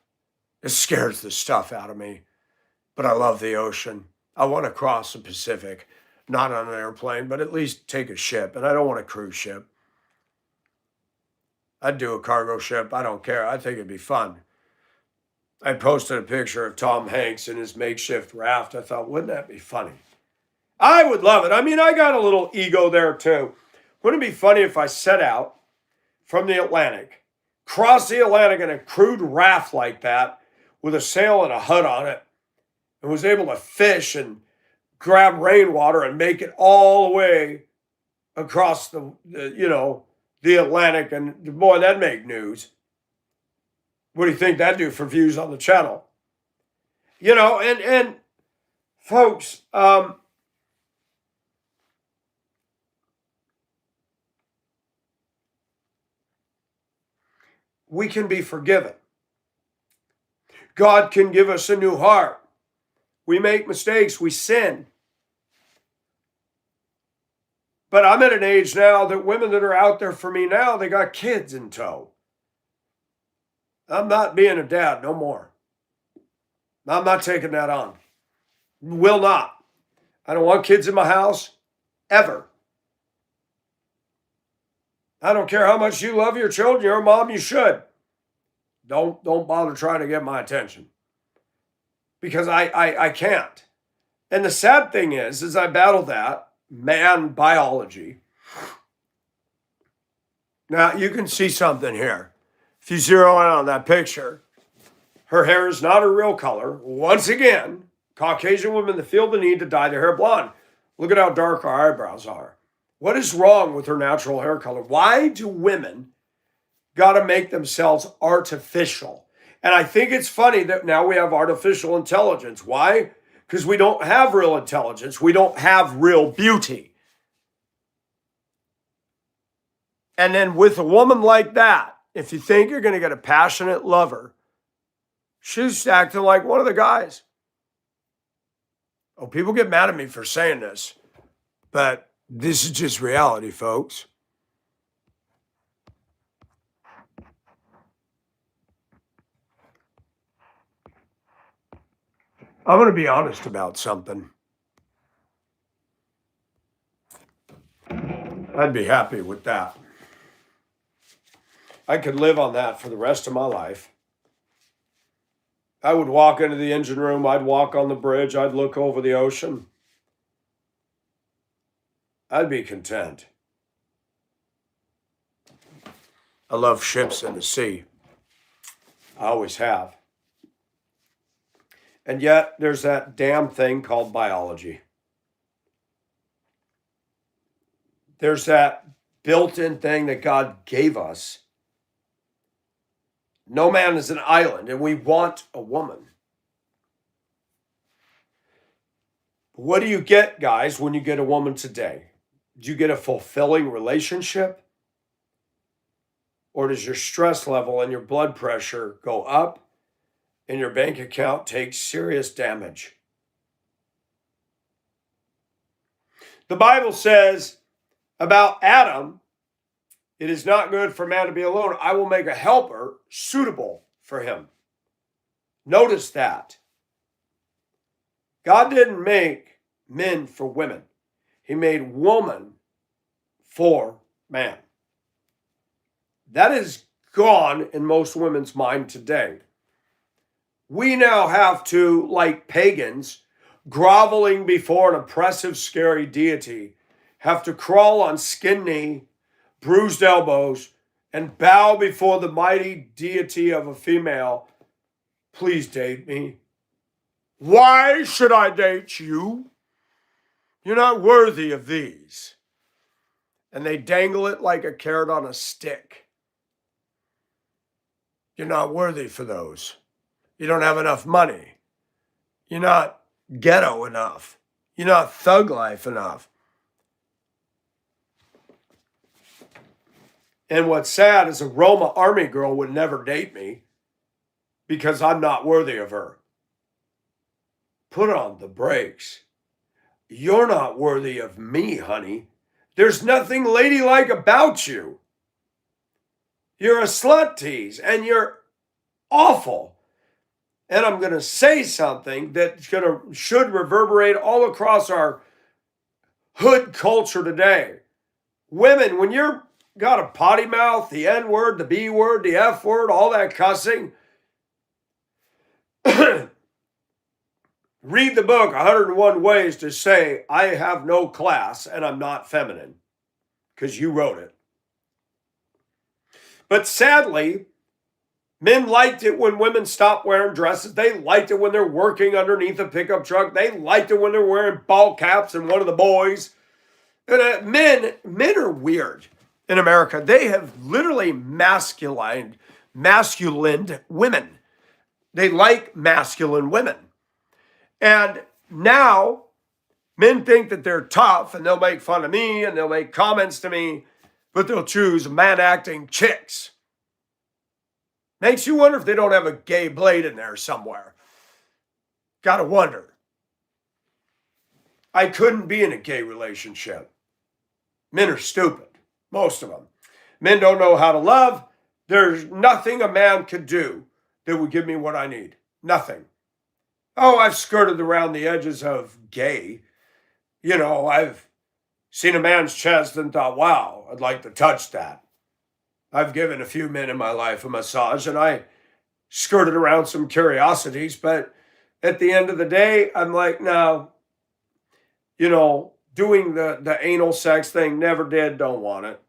It scares the stuff out of me, but I love the ocean. I want to cross the Pacific, not on an airplane, but at least take a ship, and I don't want a cruise ship. I'd do a cargo ship. I don't care. I think it'd be fun. I posted a picture of Tom Hanks in his makeshift raft. I thought, wouldn't that be funny? I would love it. I mean, I got a little ego there too. Wouldn't it be funny if I set out from the Atlantic, crossed the Atlantic in a crude raft like that with a sail and a HUD on it, and was able to fish and grab rainwater and make it all the way across the Atlantic, and boy, that'd make news. What do you think that'd do for views on the channel? And folks, we can be forgiven. God can give us a new heart. We make mistakes, we sin. But I'm at an age now that women that are out there for me now, they got kids in tow. I'm not being a dad no more. I'm not taking that on. Will not. I don't want kids in my house, ever. I don't care how much you love your children. You're a mom, you should. Don't bother trying to get my attention. Because I can't. And the sad thing is I battle that man biology. Now, you can see something here. If you zero in on that picture, her hair is not her real color. Once again, Caucasian women that feel the need to dye their hair blonde. Look at how dark her eyebrows are. What is wrong with her natural hair color? Why do women got to make themselves artificial? And I think it's funny that now we have artificial intelligence. Why? Because we don't have real intelligence. We don't have real beauty. And then with a woman like that, if you think you're going to get a passionate lover, she's acting like one of the guys. Oh, people get mad at me for saying this, but this is just reality, folks. I'm going to be honest about something. I'd be happy with that. I could live on that for the rest of my life. I would walk into the engine room, I'd walk on the bridge, I'd look over the ocean. I'd be content. I love ships in the sea. I always have. And yet, there's that damn thing called biology. There's that built-in thing that God gave us. No man is an island, and we want a woman. What do you get, guys, when you get a woman today? Do you get a fulfilling relationship? Or does your stress level and your blood pressure go up and your bank account takes serious damage? The Bible says about Adam, it is not good for man to be alone. I will make a helper suitable for him. Notice that. God didn't make men for women. He made woman for man. That is gone in most women's mind today. We now have to, like pagans, groveling before an oppressive, scary deity, have to crawl on skin knee, bruised elbows, and bow before the mighty deity of a female. Please date me. Why should I date you? You're not worthy of these. And they dangle it like a carrot on a stick. You're not worthy for those. You don't have enough money. You're not ghetto enough. You're not thug life enough. And what's sad is a Roma army girl would never date me because I'm not worthy of her. Put on the brakes. You're not worthy of me, honey. There's nothing ladylike about you. You're a slut tease and you're awful. And I'm going to say something that should reverberate all across our hood culture today. Women, when you're got a potty mouth, the N word, the B word, the F word, all that cussing, read the book 101 Ways to Say I Have No Class and I'm Not Feminine, because you wrote it. But sadly, men liked it when women stopped wearing dresses. They liked it when they're working underneath a pickup truck. They liked it when they're wearing ball caps and one of the boys. And, men are weird in America. They have literally masculined women. They like masculine women. And now men think that they're tough and they'll make fun of me and they'll make comments to me, but they'll choose man-acting chicks. Makes you wonder if they don't have a gay blade in there somewhere. Gotta wonder. I couldn't be in a gay relationship. Men are stupid, most of them. Men don't know how to love. There's nothing a man could do that would give me what I need. Nothing. Oh, I've skirted around the edges of gay. You know, I've seen a man's chest and thought, wow, I'd like to touch that. I've given a few men in my life a massage and I skirted around some curiosities, but at the end of the day, I'm like, no, you know, doing the anal sex thing, never did, don't want it.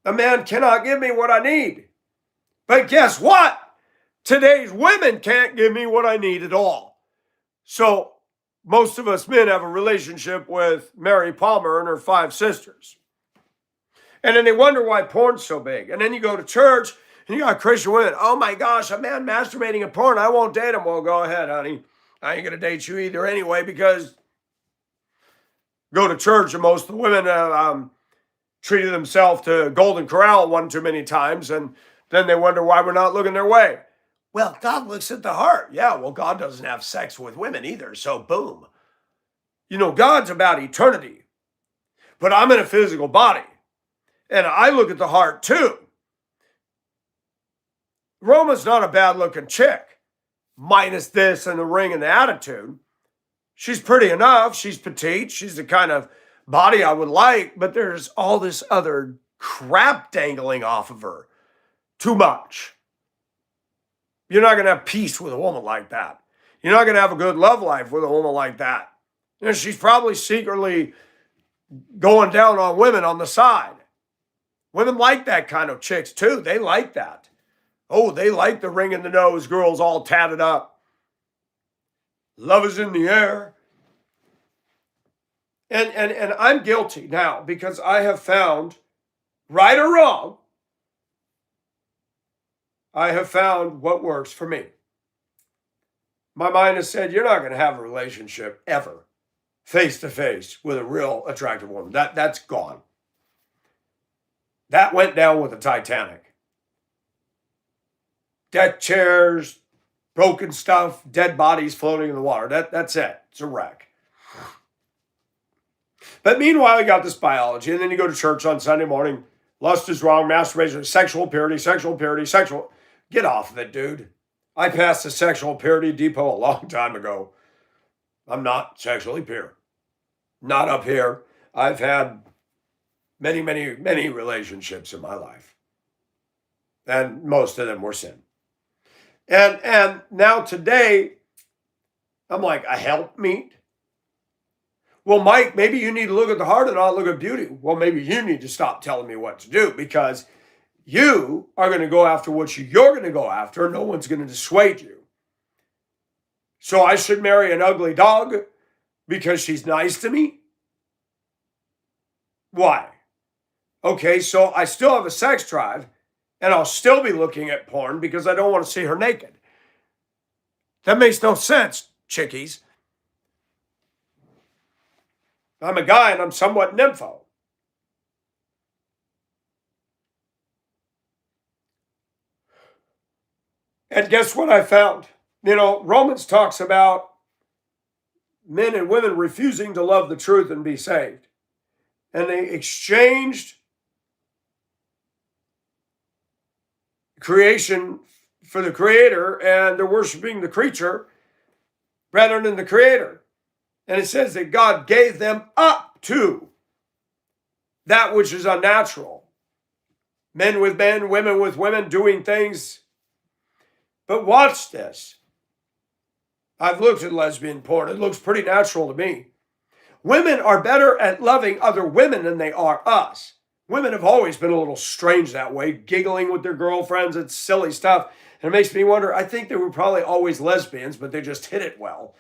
A man cannot give me what I need. But guess what? Today's women can't give me what I need at all. So most of us men have a relationship with Mary Palmer and her 5 sisters. And then they wonder why porn's so big. And then you go to church and you got Christian women. Oh my gosh, a man masturbating in porn. I won't date him. Well, go ahead, honey. I ain't going to date you either anyway, because go to church and most of the women treated themselves to Golden Corral one too many times. And then they wonder why we're not looking their way. Well, God looks at the heart. Yeah, well, God doesn't have sex with women either. So boom. You know, God's about eternity. But I'm in a physical body. And I look at the heart too. Roma's not a bad looking chick, minus this and the ring and the attitude. She's pretty enough. She's petite. She's the kind of body I would like, but there's all this other crap dangling off of her. Too much. You're not going to have peace with a woman like that. You're not going to have a good love life with a woman like that. And she's probably secretly going down on women on the side. Women like that kind of chicks too. They like that. Oh, they like the ring in the nose girls all tatted up. Love is in the air. And I'm guilty now because I have found, right or wrong, I have found what works for me. My mind has said, you're not going to have a relationship ever face to face with a real attractive woman. That's gone. That went down with the Titanic. Deck chairs, broken stuff, dead bodies floating in the water. That's it. It's a wreck. But meanwhile, you got this biology, and then you go to church on Sunday morning. Lust is wrong, masturbation, sexual purity, sexual purity, sexual. Get off of it, dude. I passed the sexual purity depot a long time ago. I'm not sexually pure. Not up here. I've had many, many, many relationships in my life. And most of them were sin. And now today, I'm like, a helpmeet? Well, Mike, maybe you need to look at the heart and not look at beauty. Well, maybe you need to stop telling me what to do because you are going to go after what you're going to go after. No one's going to dissuade you. So I should marry an ugly dog because she's nice to me? Why? Okay, so I still have a sex drive and I'll still be looking at porn because I don't want to see her naked. That makes no sense, chickies. I'm a guy and I'm somewhat nympho. And guess what I found? You know, Romans talks about men and women refusing to love the truth and be saved. And they exchanged creation for the creator and they're worshiping the creature rather than the creator. And it says that God gave them up to that which is unnatural. Men with men, women with women doing things. But watch this. I've looked at lesbian porn. It looks pretty natural to me. Women are better at loving other women than they are us. Women have always been a little strange that way, giggling with their girlfriends. It's silly stuff. And it makes me wonder, I think they were probably always lesbians, but they just hit it well.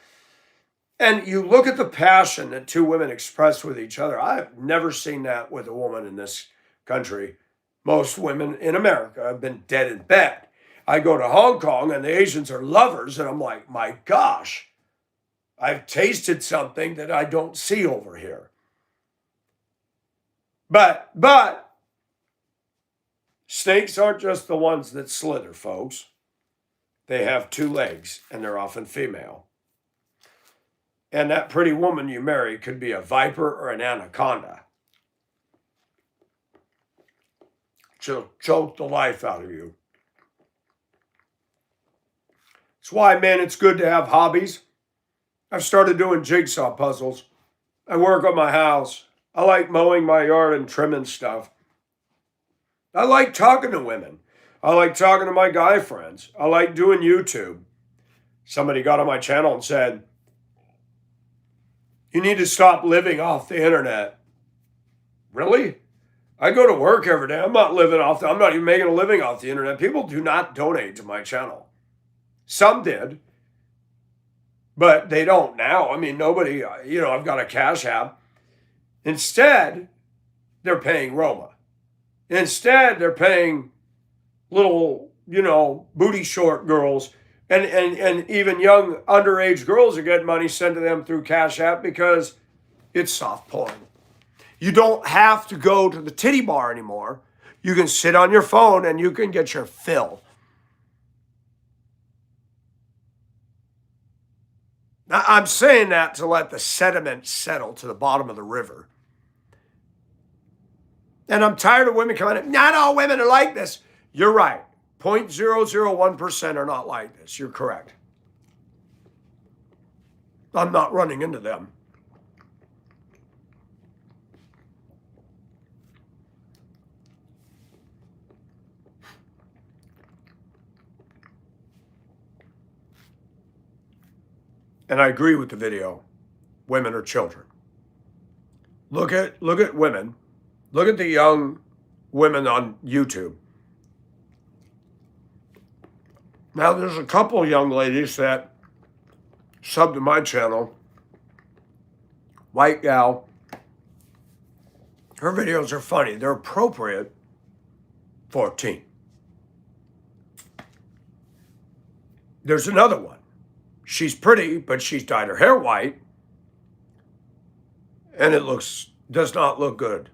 And you look at the passion that two women express with each other. I've never seen that with a woman in this country. Most women in America have been dead in bed. I go to Hong Kong and the Asians are lovers, and I'm like, my gosh, I've tasted something that I don't see over here. But snakes aren't just the ones that slither, folks. They have two legs, and they're often female. And that pretty woman you marry could be a viper or an anaconda. She'll choke the life out of you. That's why, man, it's good to have hobbies. I've started doing jigsaw puzzles. I work on my house. I like mowing my yard and trimming stuff. I like talking to women. I like talking to my guy friends. I like doing YouTube. Somebody got on my channel and said, you need to stop living off the internet. Really? I go to work every day. I'm not even making a living off the internet. People do not donate to my channel. Some did, but they don't now. I mean, nobody, I've got a Cash App. Instead, they're paying Roma. Instead, they're paying little, booty short girls. And even young underage girls are getting money sent to them through Cash App because it's soft porn. You don't have to go to the titty bar anymore. You can sit on your phone and you can get your fill. Now, I'm saying that to let the sediment settle to the bottom of the river. And I'm tired of women coming in. Not all women are like this. You're right. 0.001% are not like this. You're correct. I'm not running into them. And I agree with the video. Women are children. Look at women. Look at the young women on YouTube. Now, there's a couple young ladies that sub to my channel. White gal. Her videos are funny. They're appropriate for a teen. There's another one. She's pretty, but she's dyed her hair white. And it does not look good.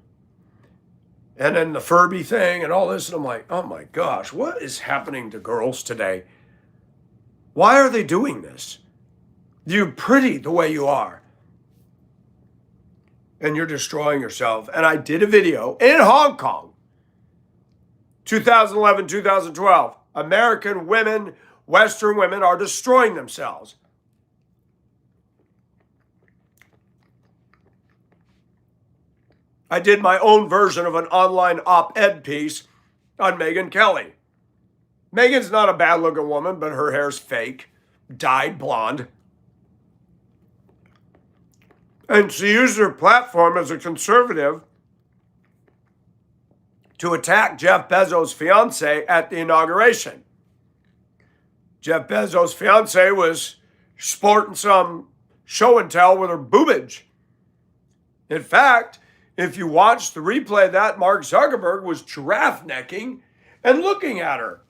And then the Furby thing and all this. And I'm like, oh my gosh, what is happening to girls today? Why are they doing this? You're pretty the way you are. And you're destroying yourself. And I did a video in Hong Kong, 2011, 2012. American women, Western women are destroying themselves. I did my own version of an online op-ed piece on Megyn Kelly. Megan's not a bad-looking woman, but her hair's fake, dyed blonde. And she used her platform as a conservative to attack Jeff Bezos' fiance at the inauguration. Jeff Bezos' fiance was sporting some show and tell with her boobage. In fact, if you watch the replay of that, Mark Zuckerberg was giraffe necking and looking at her.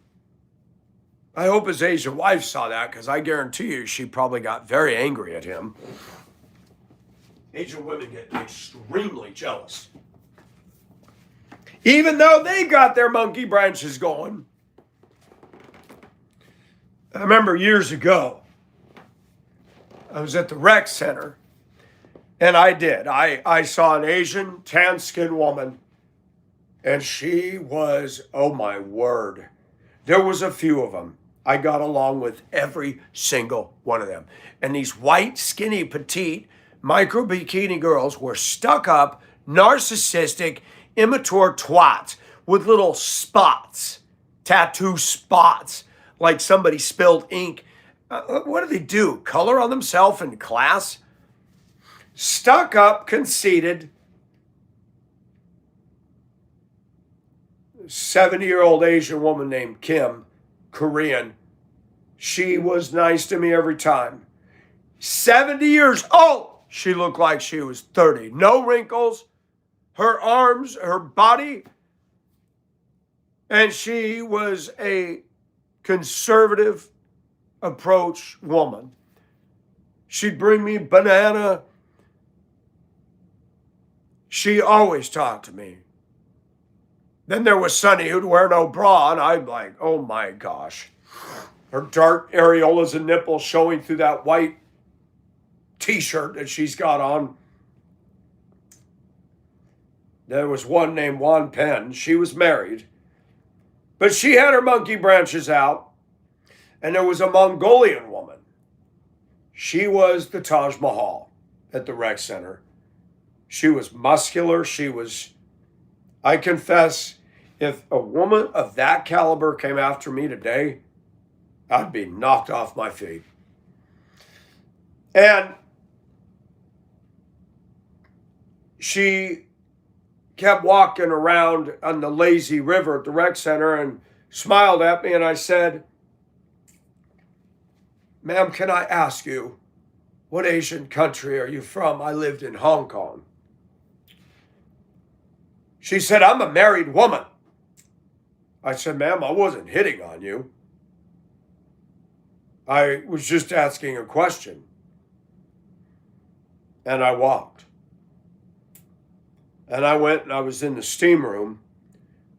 I hope his Asian wife saw that, because I guarantee you she probably got very angry at him. Asian women get extremely jealous. Even though they got their monkey branches going. I remember years ago, I was at the rec center, and I saw an Asian tan-skinned woman, and she was, oh my word. There was a few of them. I got along with every single one of them. And these white, skinny, petite, micro bikini girls were stuck up, narcissistic, immature twats with little spots, tattoo spots, like somebody spilled ink. What do they do? Color on themselves in class? Stuck up, conceited, 70-year-old Asian woman named Kim, Korean. She was nice to me every time. 70 years old. She looked like she was 30. No wrinkles. Her arms, her body. And she was a conservative approach woman. She'd bring me banana. She always talked to me. Then there was Sunny, who'd wear no bra, and I'm like, oh my gosh. Her dark areolas and nipples showing through that white t-shirt that she's got on. There was one named Juan Penn. She was married, but she had her monkey branches out. And there was a Mongolian woman. She was the Taj Mahal at the rec center. She was muscular. I confess, if a woman of that caliber came after me today, I'd be knocked off my feet. And she kept walking around on the lazy river at the rec center and smiled at me, and I said, ma'am, can I ask you, what Asian country are you from? I lived in Hong Kong. She said, I'm a married woman. I said, ma'am, I wasn't hitting on you. I was just asking a question. And I walked. And I went and I was in the steam room.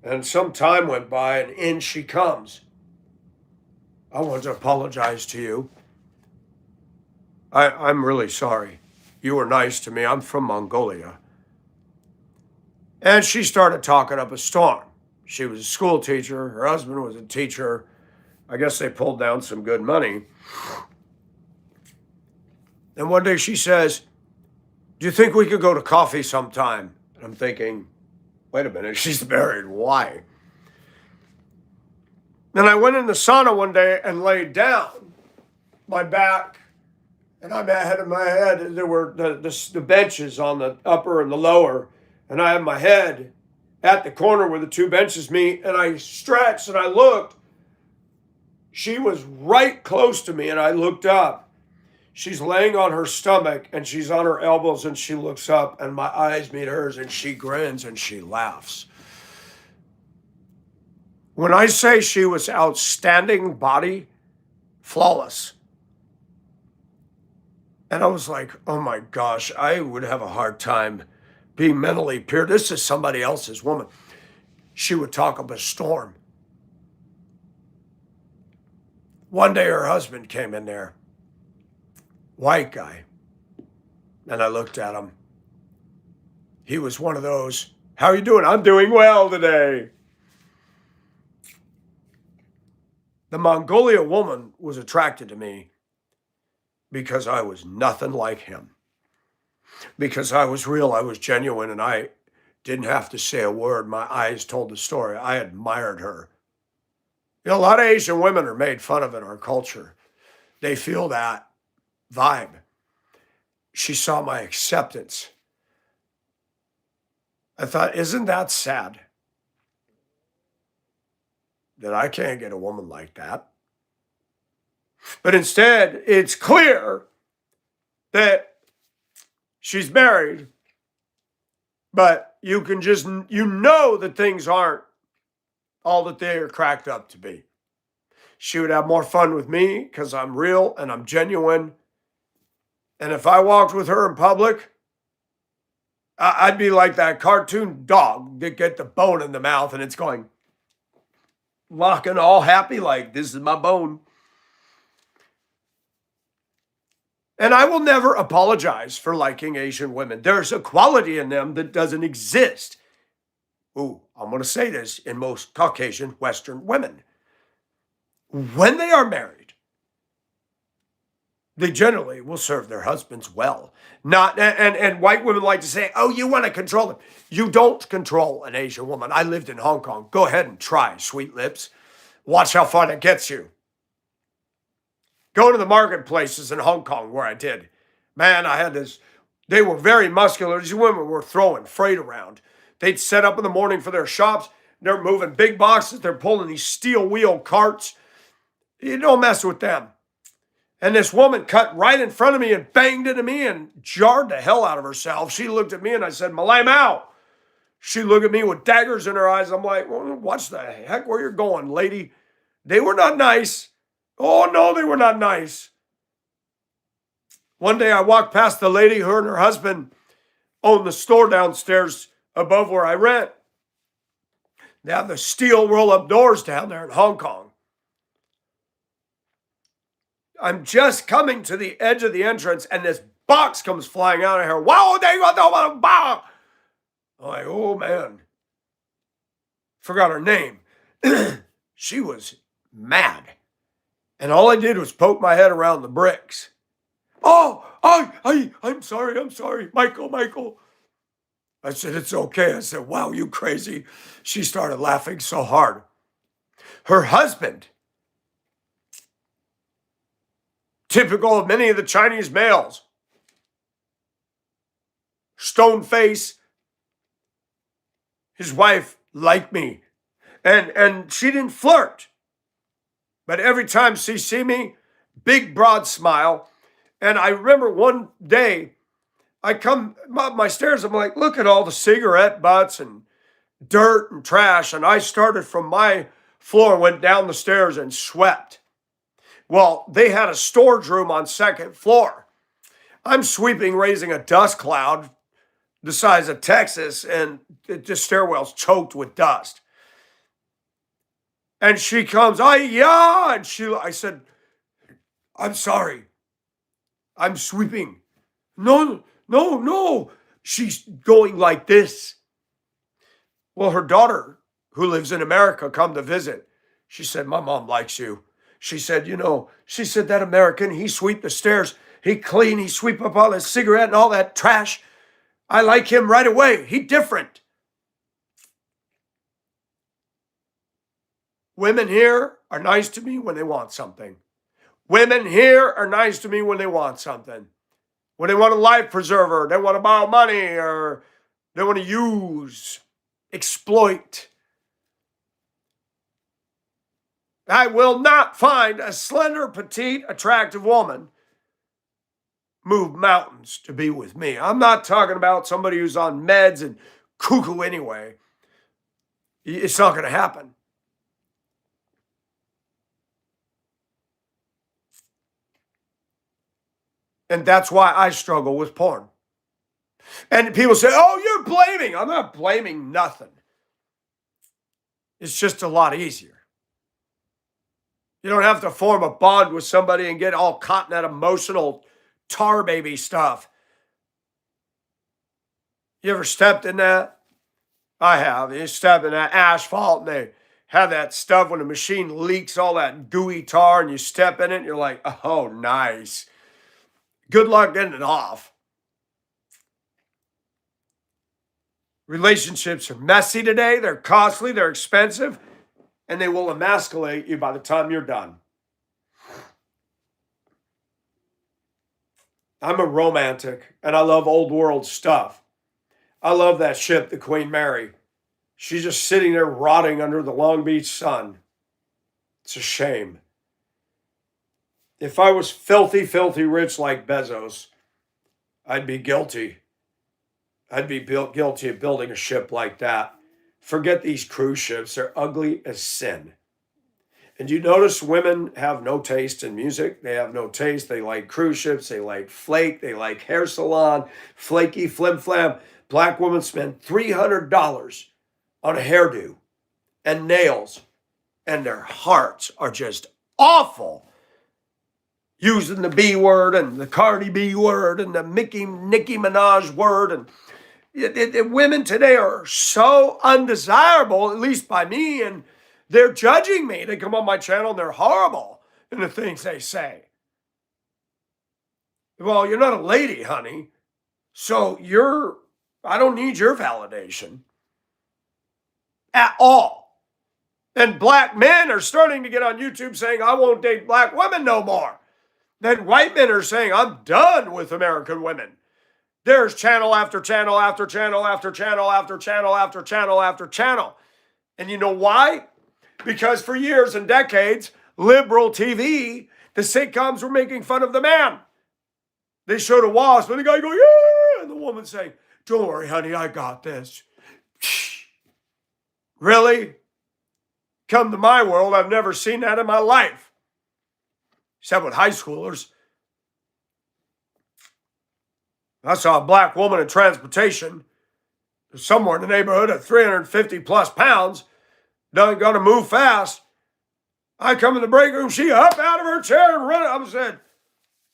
And some time went by and in she comes. I want to apologize to you. I'm really sorry. You were nice to me. I'm from Mongolia. And she started talking up a storm. She was a school teacher. Her husband was a teacher. I guess they pulled down some good money. And one day she says, do you think we could go to coffee sometime? And I'm thinking, wait a minute, she's married. Why? Then I went in the sauna one day and laid down. My back And I'm ahead of my head. There were the benches on the upper and the lower. And I had my head at the corner where the two benches meet. And I stretched and I looked. She was right close to me. And I looked up. She's laying on her stomach and she's on her elbows and she looks up and my eyes meet hers and she grins and she laughs. When I say she was outstanding body, flawless. And I was like, oh my gosh, I would have a hard time being mentally pure. This is somebody else's woman. She would talk of a storm. One day her husband came in there, white guy. And I looked at him. He was one of those, how are you doing? I'm doing well today. The Mongolia woman was attracted to me because I was nothing like him. Because I was real, I was genuine, and I didn't have to say a word. My eyes told the story. I admired her. You know, a lot of Asian women are made fun of in our culture. They feel that vibe. She saw my acceptance. I thought, isn't that sad? That I can't get a woman like that. But instead, it's clear that she's married, but you can just, you know that things aren't all that they are cracked up to be. She would have more fun with me because I'm real and I'm genuine. And if I walked with her in public, I'd be like that cartoon dog that get the bone in the mouth and it's going, locking all happy like, this is my bone. And I will never apologize for liking Asian women. There's a quality in them that doesn't exist. Ooh, I'm going to say this in most Caucasian Western women. When they are married, they generally will serve their husbands well. Not and white women like to say, oh, you want to control them. You don't control an Asian woman. I lived in Hong Kong. Go ahead and try, sweet lips. Watch how far that gets you. Go to the marketplaces in Hong Kong where I did. Man, I had this, they were very muscular. These women were throwing freight around. They'd set up in the morning for their shops. They're moving big boxes. They're pulling these steel wheel carts. You don't mess with them. And this woman cut right in front of me and banged into me and jarred the hell out of herself. She looked at me and I said, Malay Mao. She looked at me with daggers in her eyes. I'm like, well, watch the heck where you're going, lady. They were not nice. Oh, no, they were not nice. One day I walked past the lady, her and her husband owned the store downstairs above where I rent. They have the steel roll-up doors down there in Hong Kong. I'm just coming to the edge of the entrance and this box comes flying out of here. Wow, they got the box. I'm like, oh man. Forgot her name. She was mad. And all I did was poke my head around the bricks. Oh, I'm sorry. Michael. I said, it's okay. I said, wow, you crazy. She started laughing so hard. Her husband, typical of many of the Chinese males, stone face. His wife liked me. And she didn't flirt. But every time she see me, big broad smile. And I remember one day, I come up my stairs, I'm like, look at all the cigarette butts and dirt and trash. And I started from my floor, went down the stairs and swept. Well, they had a storage room on second floor. I'm sweeping, raising a dust cloud the size of Texas, and the stairwell's choked with dust. And she comes, and I said, I'm sorry. I'm sweeping. No. She's going like this. Well, her daughter, who lives in America, come to visit. She said, my mom likes you. She said, that American, he sweep the stairs. He clean, he sweep up all that cigarette and all that trash. I like him right away. He different. Women here are nice to me when they want something. Women here are nice to me when they want something. When they want a life preserver, they want to borrow money, or they want to use, exploit. I will not find a slender, petite, attractive woman move mountains to be with me. I'm not talking about somebody who's on meds and cuckoo anyway. It's not going to happen. And that's why I struggle with porn. And people say, oh, you're blaming. I'm not blaming nothing. It's just a lot easier. You don't have to form a bond with somebody and get all caught in that emotional tar baby stuff. You ever stepped in that? I have. You step in that asphalt and they have that stuff when the machine leaks all that gooey tar and you step in it and you're like, oh, nice. Good luck getting it off. Relationships are messy today. They're costly. They're expensive. And they will emasculate you by the time you're done. I'm a romantic and I love old world stuff. I love that ship, the Queen Mary. She's just sitting there rotting under the Long Beach sun. It's a shame. If I was filthy, filthy rich like Bezos, I'd be guilty. I'd be guilty of building a ship like that. Forget these cruise ships. They're ugly as sin. And you notice women have no taste in music. They have no taste. They like cruise ships. They like flake. They like hair salon, flaky, flim flam. Black women spend $300 on a hairdo and nails, and their hearts are just awful. Using the B word and the Cardi B word and the Nicki Minaj word. And women today are so undesirable, at least by me, and they're judging me. They come on my channel and they're horrible in the things they say. Well, you're not a lady, honey. So I don't need your validation at all. And black men are starting to get on YouTube saying, I won't date black women no more. Then white men are saying, I'm done with American women. There's channel after channel after channel after channel after channel after channel after channel. And you know why? Because for years and decades, liberal TV, the sitcoms were making fun of the man. They showed a wasp and the guy go, yeah, and the woman saying, don't worry, honey, I got this. Really? Come to my world, I've never seen that in my life. Except with high schoolers. I saw a black woman in transportation, somewhere in the neighborhood of 350 plus pounds, done going to move fast. I come in the break room, she up out of her chair and run. I said,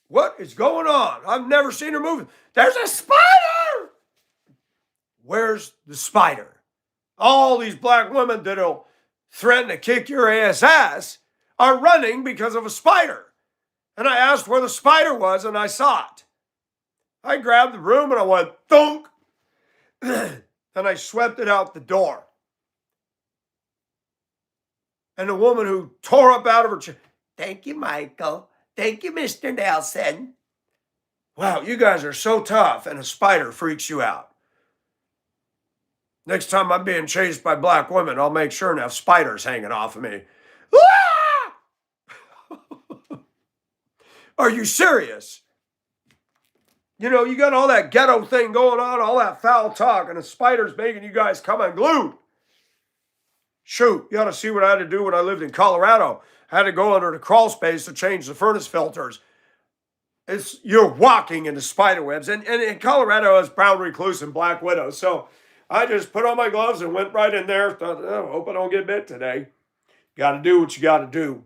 what is going on? I've never seen her moving. There's a spider. Where's the spider? All these black women that'll threaten to kick your ass are running because of a spider. And I asked where the spider was, and I saw it. I grabbed the broom and I went, thunk. And I swept it out the door. And the woman who tore up out of her chair, thank you, Michael. Thank you, Mr. Nelson. Wow, you guys are so tough, and a spider freaks you out. Next time I'm being chased by black women, I'll make sure and have spiders hanging off of me. Are you serious? You know, you got all that ghetto thing going on, all that foul talk, and a spider's making you guys come unglued. Shoot, you ought to see what I had to do when I lived in Colorado. I had to go under the crawl space to change the furnace filters. You're walking into spider webs. And in Colorado, it's brown recluse and black widow. So I just put on my gloves and went right in there. Thought, oh, hope I don't get bit today. Got to do what you got to do.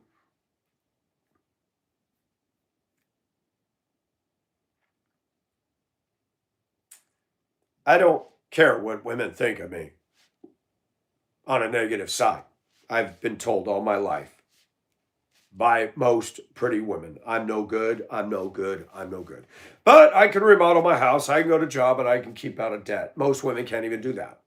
I don't care what women think of me on a negative side. I've been told all my life by most pretty women, I'm no good, I'm no good, I'm no good. But I can remodel my house, I can go to job, and I can keep out of debt. Most women can't even do that.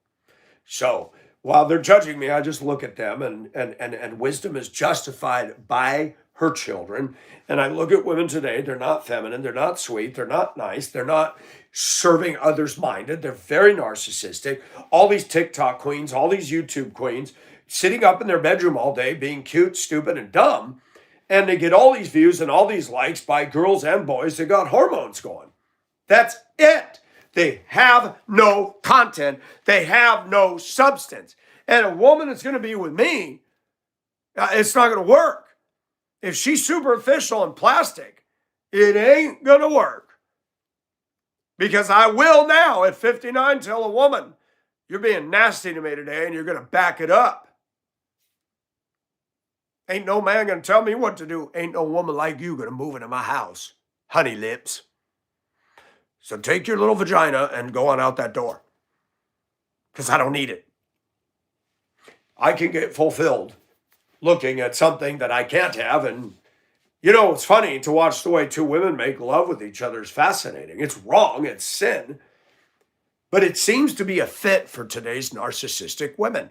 So while they're judging me, I just look at them, and wisdom is justified by her children. And I look at women today, they're not feminine, they're not sweet, they're not nice, they're not serving others minded, they're very narcissistic. All these TikTok queens, all these YouTube queens, sitting up in their bedroom all day being cute, stupid, and dumb. And they get all these views and all these likes by girls and boys that got hormones going. That's it. They have no content. They have no substance. And a woman that's going to be with me, it's not going to work. If she's superficial and plastic, it ain't going to work. Because I will now at 59 tell a woman, you're being nasty to me today and you're going to back it up. Ain't no man going to tell me what to do. Ain't no woman like you going to move into my house. Honey lips. So take your little vagina and go on out that door. Because I don't need it. I can get fulfilled looking at something that I can't have. And, you know, it's funny to watch the way two women make love with each other is fascinating. It's wrong. It's sin. But it seems to be a fit for today's narcissistic women.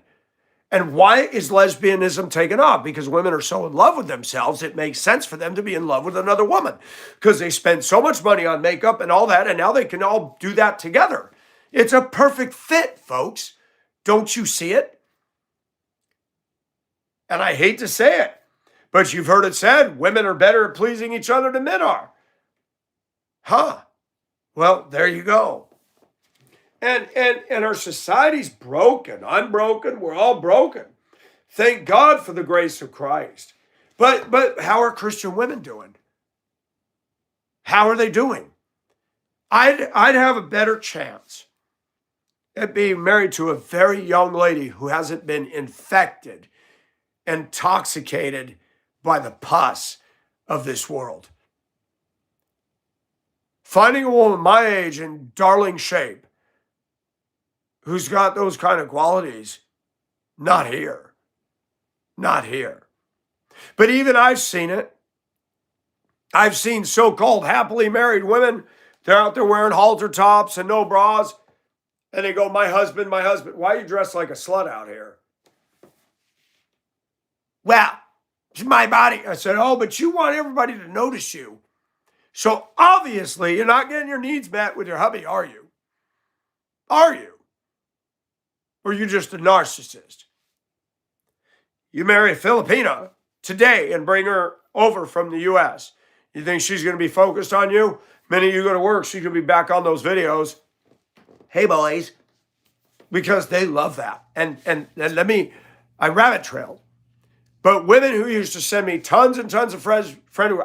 And why is lesbianism taken off? Because women are so in love with themselves, it makes sense for them to be in love with another woman because they spend so much money on makeup and all that, and now they can all do that together. It's a perfect fit, folks. Don't you see it? And I hate to say it, but you've heard it said, women are better at pleasing each other than men are. Huh. Well, there you go. And our society's broken. I'm broken. We're all broken. Thank God for the grace of Christ. But how are Christian women doing? How are they doing? I'd have a better chance at being married to a very young lady who hasn't been infected, intoxicated by the pus of this world. Finding a woman my age in darling shape who's got those kind of qualities, not here. Not here. But even I've seen it. I've seen so-called happily married women, they're out there wearing halter tops and no bras, and they go, my husband, why are you dressed like a slut out here? Well, it's my body. I said, oh, but you want everybody to notice you. So obviously you're not getting your needs met with your hubby, are you? Are you? Or are you just a narcissist? You marry a Filipina today and bring her over from the U.S. You think she's going to be focused on you? The minute you go to work, she's going to be back on those videos. Hey, boys. Because they love that. And I rabbit trailed. But women who used to send me tons and tons of friends,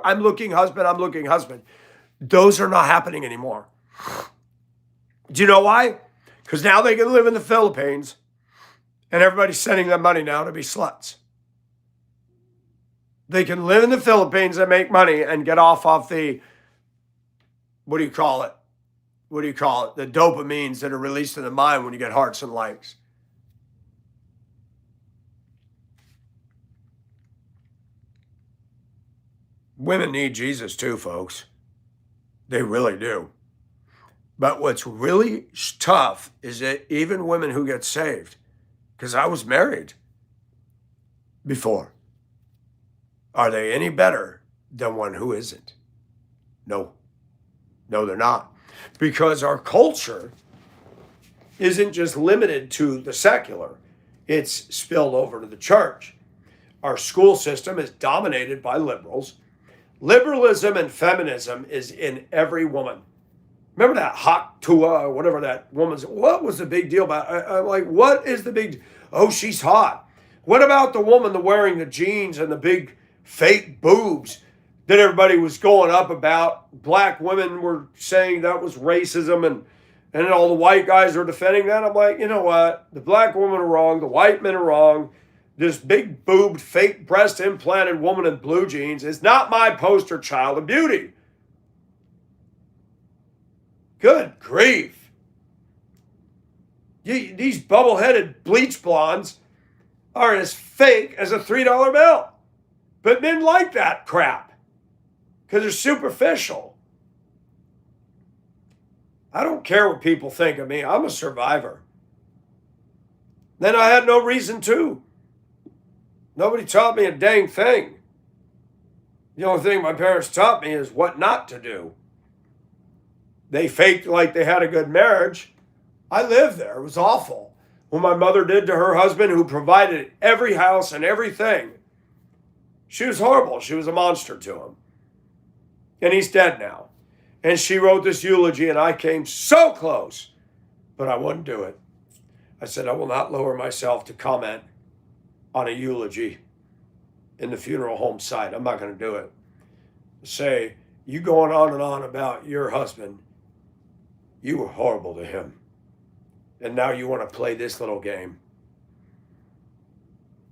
I'm looking husband. Those are not happening anymore. Do you know why? Because now they can live in the Philippines and everybody's sending them money now to be sluts. They can live in the Philippines and make money and get off the, what do you call it? The dopamines that are released in the mind when you get hearts and likes. Women need Jesus too, folks. They really do. But what's really tough is that even women who get saved, because I was married before, are they any better than one who isn't? No. No, they're not. Because our culture isn't just limited to the secular. It's spilled over to the church. Our school system is dominated by liberals. Liberalism and feminism is in every woman. Remember that hot Tua or whatever that woman's, what was the big deal about? I'm like, what is the big, oh, she's hot. What about the woman wearing the jeans and the big fake boobs that everybody was going up about? Black women were saying that was racism and all the white guys were defending that. I'm like, you know what? The black women are wrong. The white men are wrong. This big boobed, fake breast implanted woman in blue jeans is not my poster child of beauty. Good grief. These bubble-headed bleach blondes are as fake as a $3 bill. But men like that crap because they're superficial. I don't care what people think of me. I'm a survivor. Then I had no reason to. Nobody taught me a dang thing. The only thing my parents taught me is what not to do. They faked like they had a good marriage. I lived there. It was awful. What my mother did to her husband, who provided every house and everything. She was horrible. She was a monster to him. And he's dead now. And she wrote this eulogy, and I came so close, but I wouldn't do it. I said, I will not lower myself to comment on a eulogy in the funeral home site. I'm not going to do it. Say, you going on and on about your husband, you were horrible to him. And now you want to play this little game.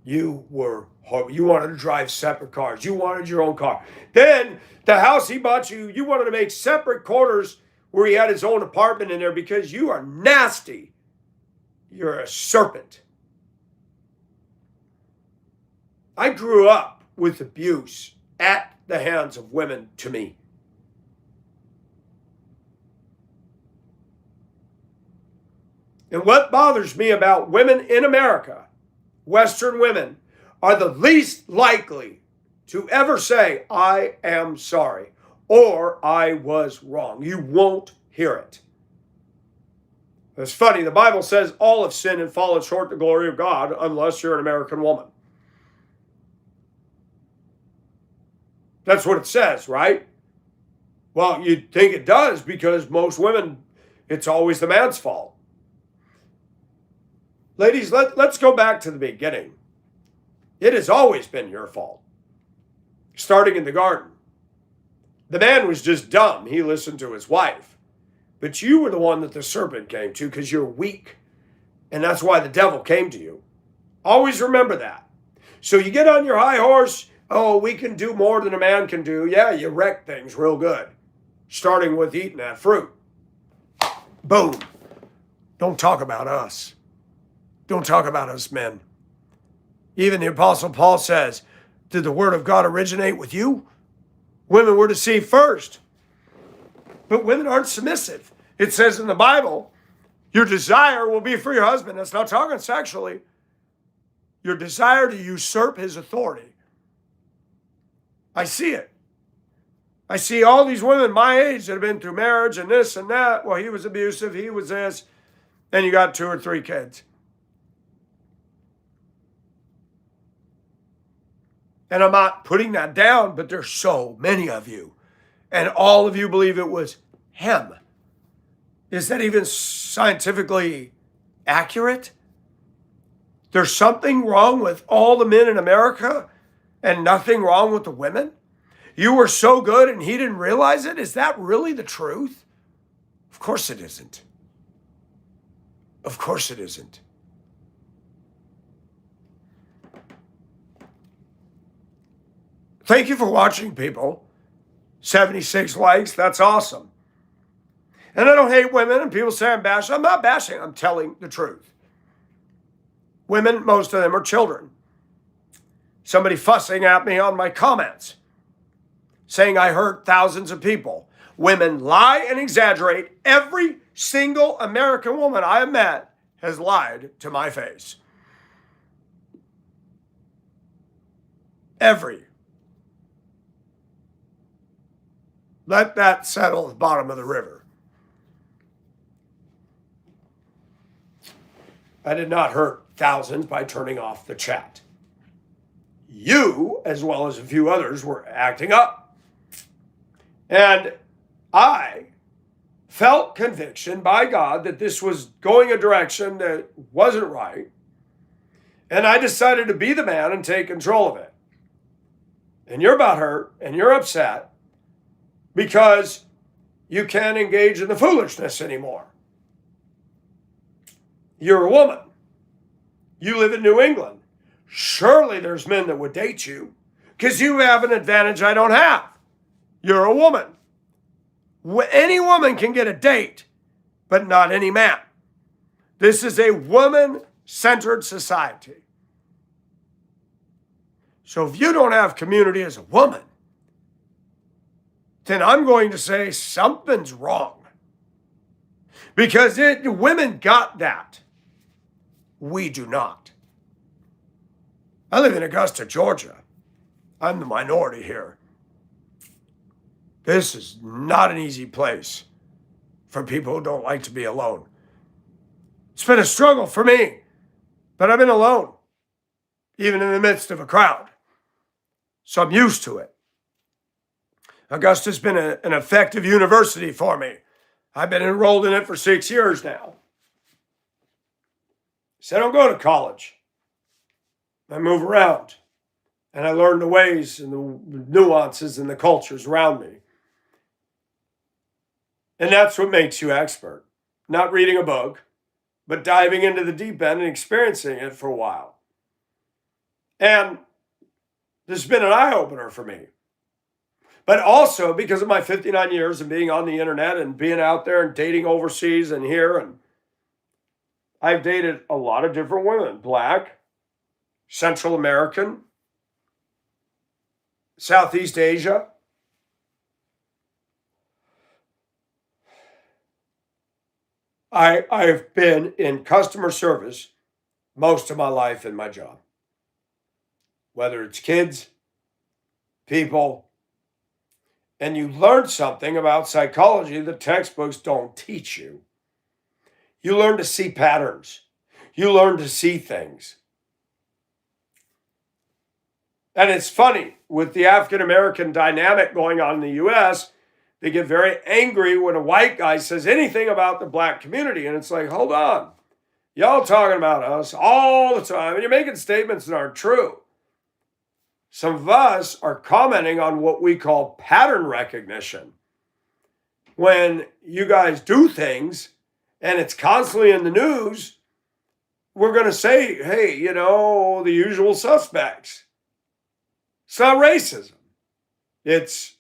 You were horrible. You wanted to drive separate cars. You wanted your own car. Then the house he bought you, you wanted to make separate quarters where he had his own apartment in there because you are nasty. You're a serpent. I grew up with abuse at the hands of women to me. And what bothers me about women in America, Western women, are the least likely to ever say, I am sorry, or I was wrong. You won't hear it. It's funny, the Bible says all have sinned and fallen short of the glory of God unless you're an American woman. That's what it says, right? Well, you'd think it does because most women, it's always the man's fault. Ladies, let's go back to the beginning. It has always been your fault. Starting in the garden. The man was just dumb. He listened to his wife. But you were the one that the serpent came to because you're weak. And that's why the devil came to you. Always remember that. So you get on your high horse. Oh, we can do more than a man can do. Yeah, you wreck things real good. Starting with eating that fruit. Boom. Don't talk about us. Don't talk about us men. Even the Apostle Paul says, did the word of God originate with you? Women were deceived first. But women aren't submissive. It says in the Bible, your desire will be for your husband. That's not talking sexually. Your desire to usurp his authority. I see it. I see all these women my age that have been through marriage and this and that. Well, he was abusive, he was this. And you got 2 or 3 kids. And I'm not putting that down, but there's so many of you. And all of you believe it was him. Is that even scientifically accurate? There's something wrong with all the men in America and nothing wrong with the women? You were so good and he didn't realize it? Is that really the truth? Of course it isn't. Of course it isn't. Thank you for watching, people. 76 likes, that's awesome. And I don't hate women, and people say I'm bashing. I'm not bashing, I'm telling the truth. Women, most of them are children. Somebody fussing at me on my comments, saying I hurt thousands of people. Women lie and exaggerate. Every single American woman I have met has lied to my face. Every. Let that settle at the bottom of the river. I did not hurt thousands by turning off the chat. You, as well as a few others, were acting up. And I felt conviction by God that this was going a direction that wasn't right. And I decided to be the man and take control of it. And you're butthurt and you're upset because you can't engage in the foolishness anymore. You're a woman. You live in New England. Surely there's men that would date you because you have an advantage I don't have. You're a woman. Any woman can get a date, but not any man. This is a woman-centered society. So if you don't have community as a woman, then I'm going to say something's wrong. Because women got that. We do not. I live in Augusta, Georgia. I'm the minority here. This is not an easy place for people who don't like to be alone. It's been a struggle for me, but I've been alone, even in the midst of a crowd. So I'm used to it. Augusta's been an effective university for me. I've been enrolled in it for 6 years now. So I don't go to college. I move around, and I learn the ways and the nuances and the cultures around me. And that's what makes you expert. Not reading a book, but diving into the deep end and experiencing it for a while. And this has been an eye-opener for me. But also because of my 59 years of being on the internet and being out there and dating overseas and here, and I've dated a lot of different women, Black, Central American, Southeast Asia. I've been in customer service most of my life in my job. Whether it's kids, people, and you learn something about psychology the textbooks don't teach you. You learn to see patterns. You learn to see things. And it's funny, with the African American dynamic going on in the US, they get very angry when a white guy says anything about the Black community. And it's like, hold on. Y'all talking about us all the time, and you're making statements that aren't true. Some of us are commenting on what we call pattern recognition. When you guys do things and it's constantly in the news, we're going to say, hey, the usual suspects. It's not racism. It's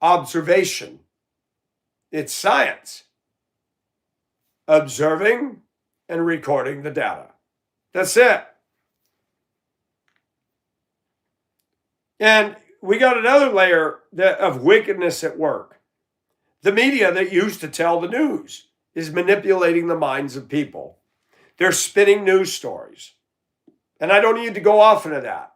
observation. It's science. Observing and recording the data. That's it. And we got another layer of wickedness at work. The media that used to tell the news is manipulating the minds of people. They're spinning news stories. And I don't need to go off into that.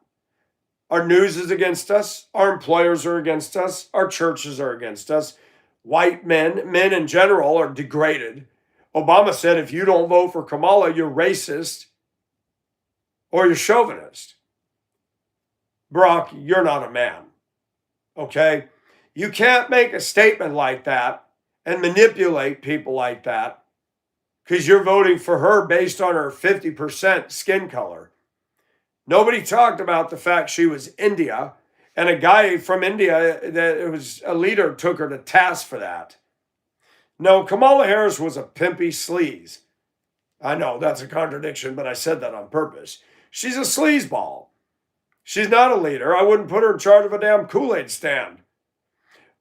Our news is against us. Our employers are against us. Our churches are against us. White men in general, are degraded. Obama said, if you don't vote for Kamala, you're racist or you're chauvinist. Brock, you're not a man, okay? You can't make a statement like that and manipulate people like that because you're voting for her based on her 50% skin color. Nobody talked about the fact she was India, and a guy from India that was a leader took her to task for that. No, Kamala Harris was a pimpy sleaze. I know that's a contradiction, but I said that on purpose. She's a sleazeball. She's not a leader. I wouldn't put her in charge of a damn Kool-Aid stand.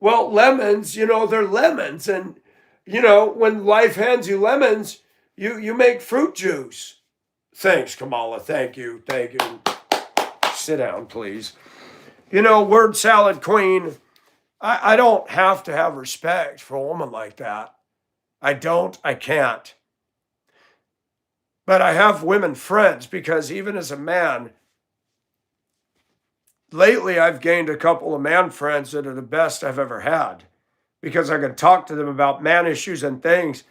Well, lemons, they're lemons. And, when life hands you lemons, you make fruit juice. Thanks, Kamala. Thank you. Thank you. Sit down, please. Word salad queen. I don't have to have respect for a woman like that. I don't. I can't. But I have women friends because even as a man, lately I've gained a couple of man friends that are the best I've ever had because I can talk to them about man issues and things.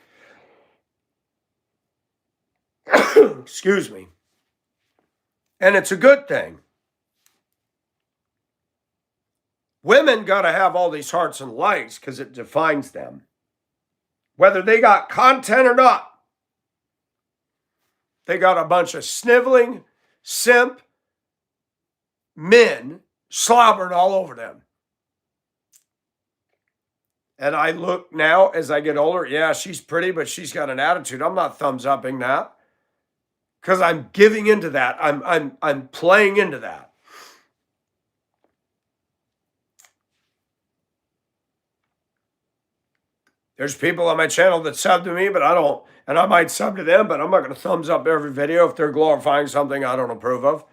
Excuse me. And it's a good thing. Women got to have all these hearts and likes because it defines them. Whether they got content or not. They got a bunch of sniveling, simp men slobbered all over them. And I look now as I get older, yeah, she's pretty, but she's got an attitude. I'm not thumbs upping that because I'm giving into that. I'm playing into that. There's people on my channel that sub to me, but I don't, and I might sub to them, but I'm not going to thumbs up every video if they're glorifying something I don't approve of.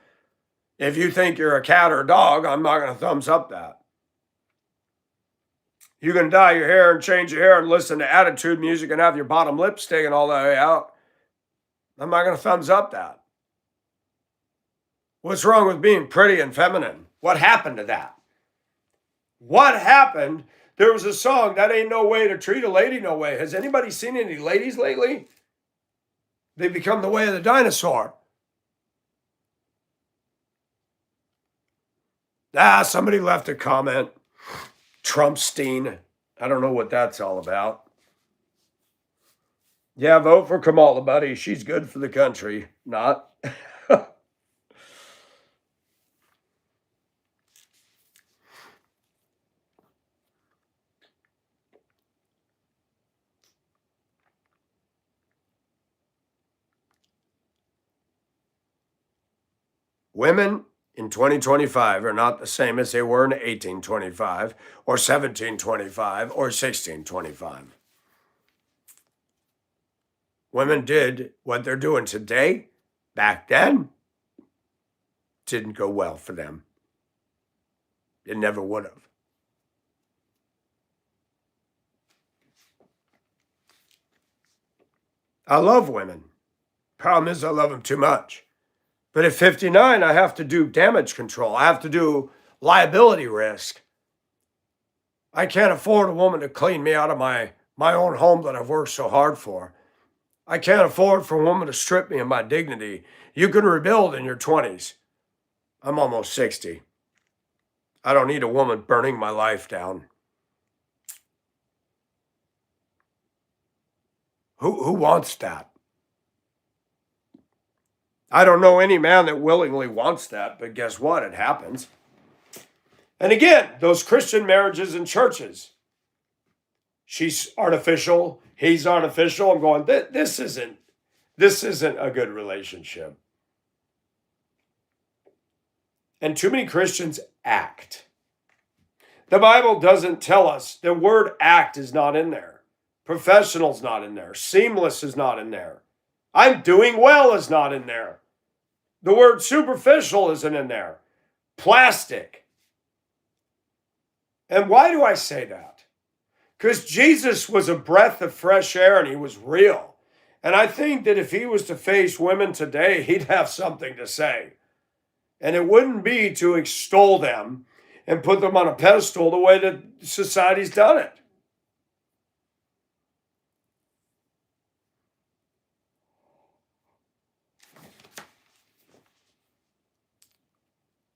If you think you're a cat or a dog, I'm not going to thumbs up that. You can dye your hair and change your hair and listen to attitude music and have your bottom lip sticking all the way out. I'm not going to thumbs up that. What's wrong with being pretty and feminine? What happened to that? What happened There was a song, "That Ain't No Way to Treat a Lady No Way." Has anybody seen any ladies lately? They become the way of the dinosaur. Somebody left a comment. Trumpstein. I don't know what that's all about. Yeah, vote for Kamala, buddy. She's good for the country. Not. Women in 2025 are not the same as they were in 1825 or 1725 or 1625. Women did what they're doing today. Back then, didn't go well for them. It never would have. I love women. Problem is, I love them too much. But at 59, I have to do damage control. I have to do liability risk. I can't afford a woman to clean me out of my own home that I've worked so hard for. I can't afford for a woman to strip me of my dignity. You can rebuild in your 20s. I'm almost 60. I don't need a woman burning my life down. Who wants that? I don't know any man that willingly wants that, but guess what? It happens. And again, those Christian marriages and churches. She's artificial, he's artificial. I'm going, this isn't a good relationship. And too many Christians act. The Bible doesn't tell us. The word act is not in there. Professional's not in there. Seamless is not in there. I'm doing well is not in there. The word superficial isn't in there. Plastic. And why do I say that? Because Jesus was a breath of fresh air and he was real. And I think that if he was to face women today, he'd have something to say. And it wouldn't be to extol them and put them on a pedestal the way that society's done it.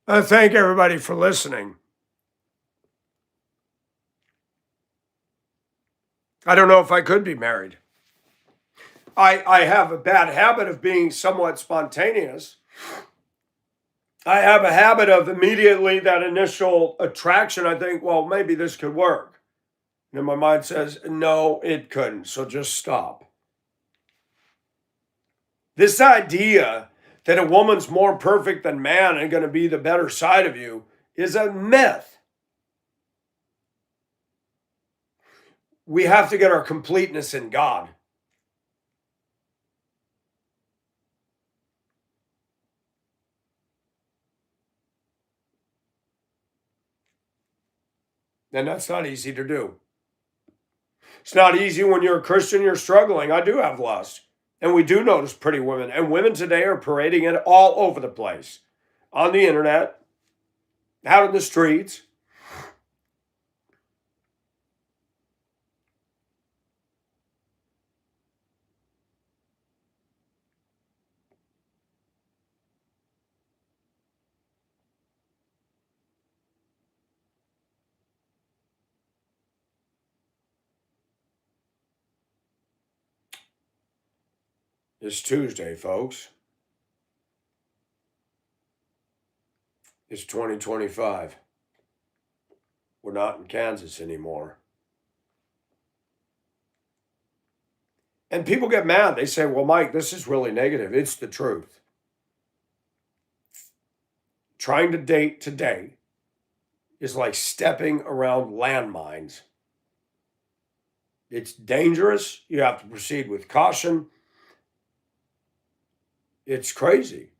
I thank everybody for listening. I don't know if I could be married. I have a bad habit of being somewhat spontaneous. I have a habit of immediately that initial attraction, I think, well, maybe this could work. And then my mind says, no, it couldn't. So just stop. This idea that a woman's more perfect than man and going to be the better side of you is a myth. We have to get our completeness in God. And that's not easy to do. It's not easy when you're a Christian, you're struggling. I do have lust. And we do notice pretty women. And women today are parading it all over the place. On the internet, out in the streets. It's Tuesday, folks. It's 2025. We're not in Kansas anymore. And people get mad. They say, well, Mike, this is really negative. It's the truth. Trying to date today is like stepping around landmines. It's dangerous. You have to proceed with caution. It's crazy.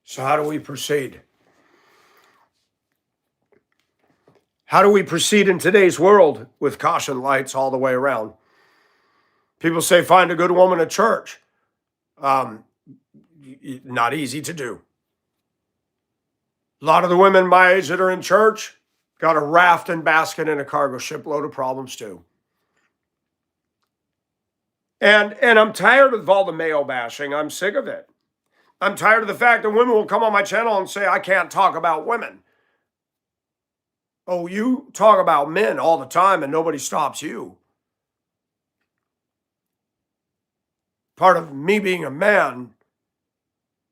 So how do we proceed? How do we proceed in today's world with caution lights all the way around? People say, find a good woman at church. Not easy to do. A lot of the women my age that are in church got a raft and basket and a cargo ship load of problems too. And I'm tired of all the male bashing. I'm sick of it. I'm tired of the fact that women will come on my channel and say, I can't talk about women. Oh, you talk about men all the time and nobody stops you. Part of me being a man,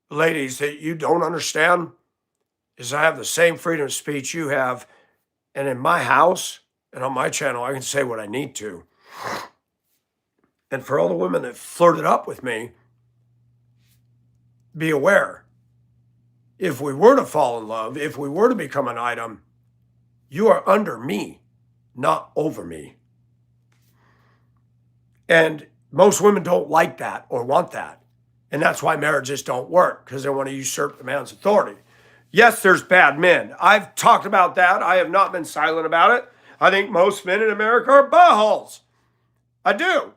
ladies, that you don't understand is I have the same freedom of speech you have. And in my house and on my channel, I can say what I need to. And for all the women that flirted up with me, be aware. If we were to fall in love, if we were to become an item, you are under me, not over me. And most women don't like that or want that. And that's why marriages don't work, because they want to usurp the man's authority. Yes, there's bad men. I've talked about that. I have not been silent about it. I think most men in America are buttholes. I do.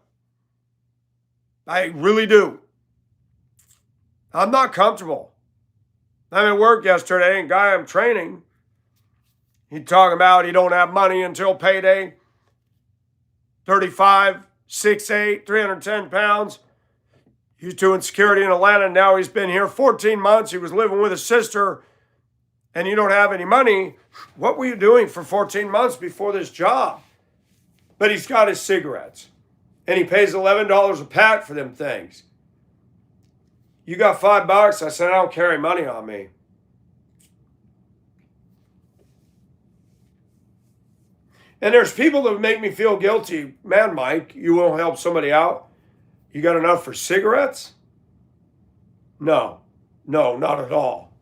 I really do. I'm not comfortable. I'm at work yesterday, and guy I'm training, he talking about he don't have money until payday. 35, 6'8", 310 pounds. He was doing security in Atlanta. Now he's been here 14 months. He was living with his sister, and you don't have any money. What were you doing for 14 months before this job? But he's got his cigarettes, and he pays $11 a pack for them things. You got $5? I said, I don't carry money on me. And there's people that make me feel guilty. Man, Mike, you won't help somebody out? You got enough for cigarettes? No, not at all.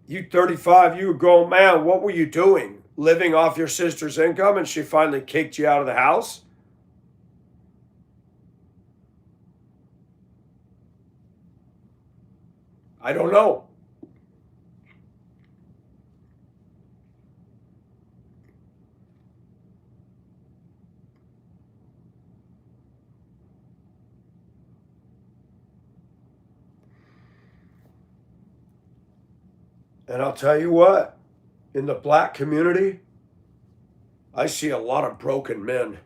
You 35, you a grown man, what were you doing? Living off your sister's income and she finally kicked you out of the house? I don't know. And I'll tell you what, in the black community, I see a lot of broken men.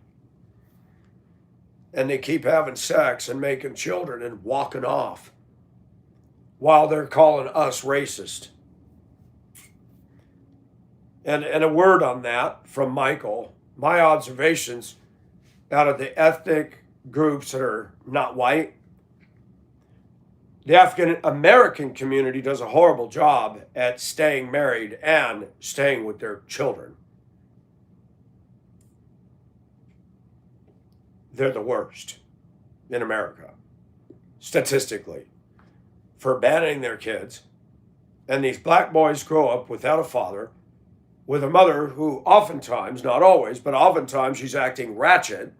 And they keep having sex and making children and walking off while they're calling us racist. And a word on that from Michael, my observations out of the ethnic groups that are not white, the African American community does a horrible job at staying married and staying with their children. They're the worst in America, statistically, for abandoning their kids. And these black boys grow up without a father, with a mother who oftentimes, not always, but oftentimes she's acting ratchet,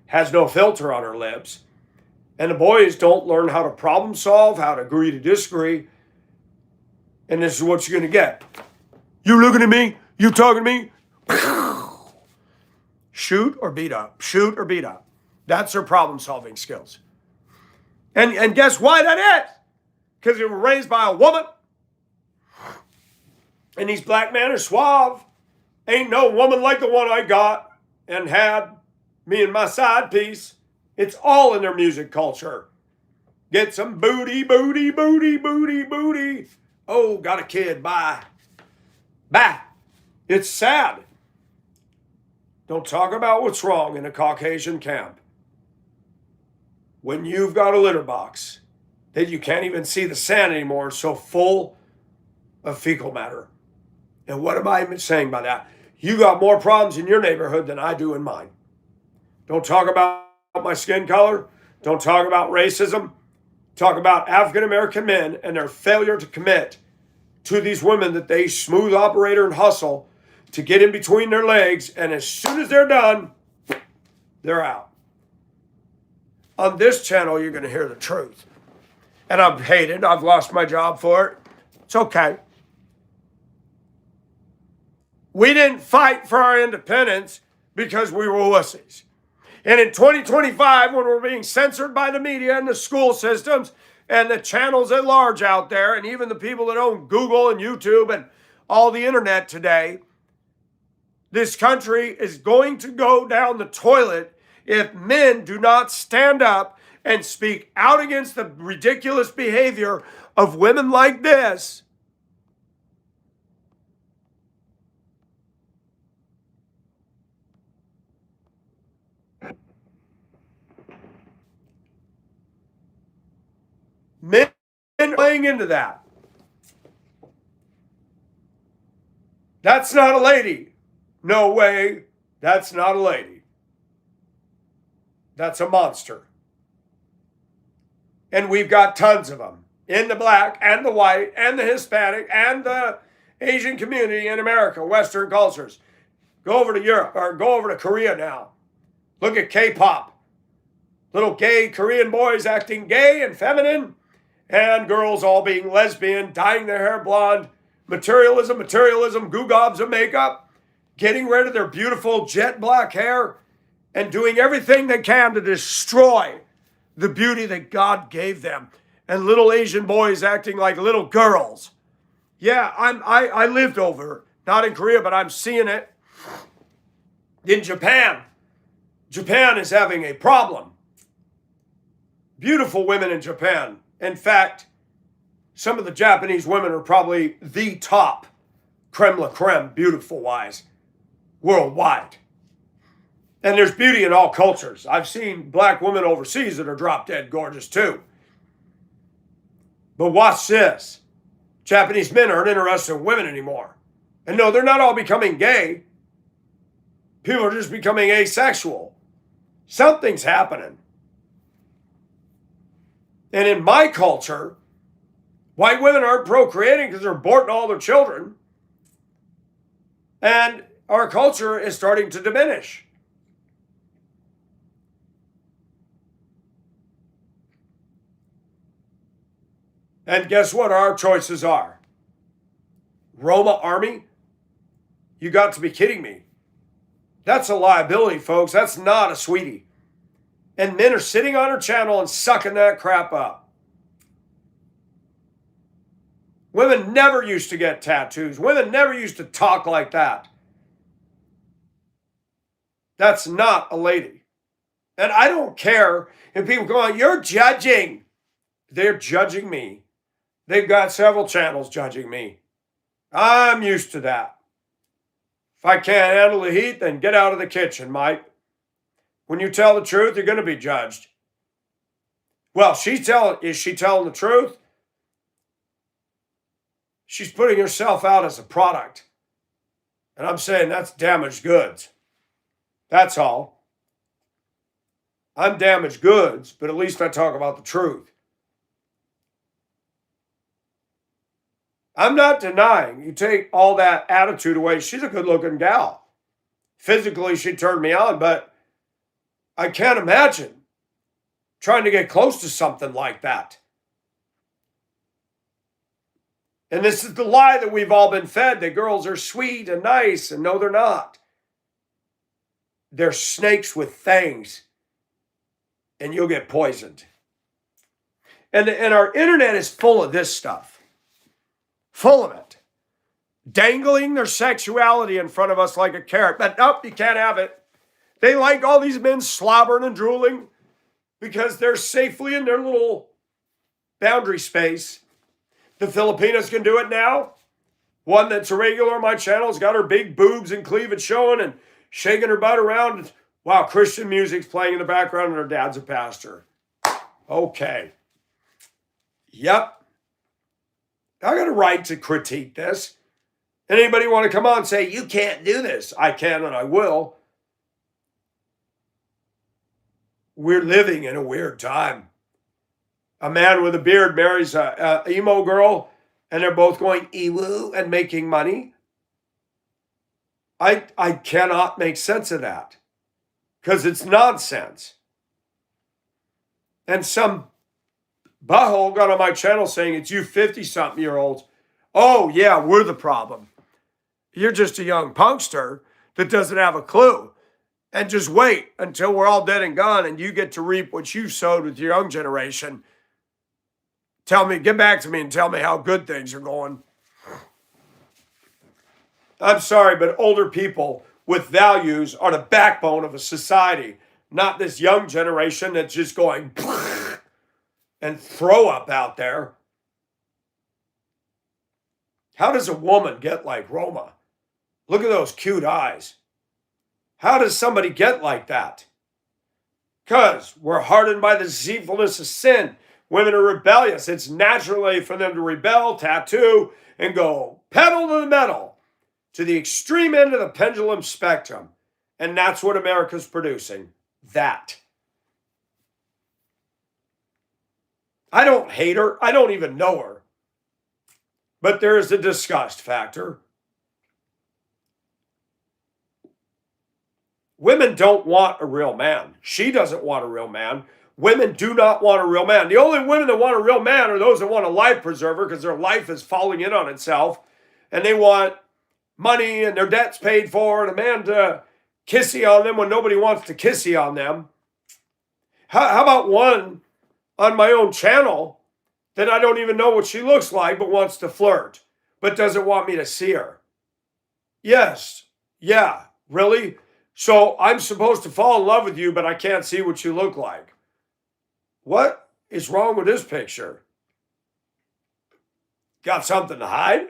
has no filter on her lips. And the boys don't learn how to problem solve, how to agree to disagree. And this is what you're going to get. You looking at me? You talking to me? Shoot or beat up. Shoot or beat up. That's their problem solving skills. And guess why that is? Because they were raised by a woman. And these black men are suave. Ain't no woman like the one I got and had, me and my side piece. It's all in their music culture. Get some booty, booty, booty, booty, booty. Oh, got a kid, bye. Bye. It's sad. Don't talk about what's wrong in a Caucasian camp. When you've got a litter box that you can't even see the sand anymore, it's so full of fecal matter. And what am I saying by that? You got more problems in your neighborhood than I do in mine. Don't talk about my skin color. Don't talk about racism. Talk about African American men and their failure to commit to these women that they smooth operator and hustle to get in between their legs. And as soon as they're done, they're out. On this channel, you're going to hear the truth. and I've hated. I've lost my job for it. It's okay. We didn't fight for our independence because we were wussies. And in 2025, when we're being censored by the media and the school systems and the channels at large out there, and even the people that own Google and YouTube and all the internet today, this country is going to go down the toilet if men do not stand up and speak out against the ridiculous behavior of women like this. Men playing into that. That's not a lady. No way. That's not a lady. That's a monster. And we've got tons of them in the black and the white and the Hispanic and the Asian community in America, Western cultures. Go over to Europe or go over to Korea now. Look at K-pop. Little gay Korean boys acting gay and feminine, and girls all being lesbian, dyeing their hair blonde, materialism, goo gobs of makeup, getting rid of their beautiful jet black hair, and doing everything they can to destroy the beauty that God gave them. And little Asian boys acting like little girls. Yeah, I lived over, not in Korea, but I'm seeing it in Japan. Japan is having a problem. Beautiful women in Japan. In fact, some of the Japanese women are probably the top creme la creme, beautiful wise, worldwide. And there's beauty in all cultures. I've seen black women overseas that are drop dead gorgeous too. But watch this. Japanese men aren't interested in women anymore. And no, they're not all becoming gay. People are just becoming asexual. Something's happening. And in my culture, white women aren't procreating because they're aborting all their children. And our culture is starting to diminish. And guess what our choices are? Roma Army? You got to be kidding me. That's a liability, folks. That's not a sweetie. And men are sitting on her channel and sucking that crap up. Women never used to get tattoos. Women never used to talk like that. That's not a lady. And I don't care if people go on, you're judging. They're judging me. They've got several channels judging me. I'm used to that. If I can't handle the heat, then get out of the kitchen, Mike. When you tell the truth, you're going to be judged. Well, is she telling the truth? She's putting herself out as a product. And I'm saying that's damaged goods. That's all. I'm damaged goods, but at least I talk about the truth. I'm not denying, you take all that attitude away, she's a good-looking gal. Physically, she turned me on, but I can't imagine trying to get close to something like that. And this is the lie that we've all been fed, that girls are sweet and nice, and no, they're not. They're snakes with fangs, and you'll get poisoned. And our internet is full of this stuff. Full of it. Dangling their sexuality in front of us like a carrot. But nope, you can't have it. They like all these men slobbering and drooling because they're safely in their little boundary space. The Filipinas can do it now. One that's a regular on my channel has got her big boobs and cleavage showing and shaking her butt around while Christian music's playing in the background and her dad's a pastor. Okay. Yep. I got a right to critique this. And anybody want to come on and say, you can't do this? I can and I will. We're living in a weird time. A man with a beard marries a emo girl and they're both going ewu and making money. I cannot make sense of that because it's nonsense. And some Butthole got on my channel saying it's you 50-something-year-olds. Oh, yeah, we're the problem. You're just a young punkster that doesn't have a clue. And just wait until we're all dead and gone and you get to reap what you sowed with your young generation. Get back to me and tell me how good things are going. I'm sorry, but older people with values are the backbone of a society, not this young generation that's just going and throw up out there. How does a woman get like Roma? Look at those cute eyes. How does somebody get like that? Because we're hardened by the deceitfulness of sin. Women are rebellious. It's naturally for them to rebel, tattoo, and go pedal to the metal, to the extreme end of the pendulum spectrum. And that's what America's producing. That. I don't hate her. I don't even know her. But there is a disgust factor. Women don't want a real man. She doesn't want a real man. Women do not want a real man. The only women that want a real man are those that want a life preserver because their life is falling in on itself. And they want money and their debts paid for and a man to kissy on them when nobody wants to kissy on them. How about one on my own channel that I don't even know what she looks like but wants to flirt, but doesn't want me to see her? Yes. Yeah. Really? So I'm supposed to fall in love with you, but I can't see what you look like. What is wrong with this picture? Got something to hide?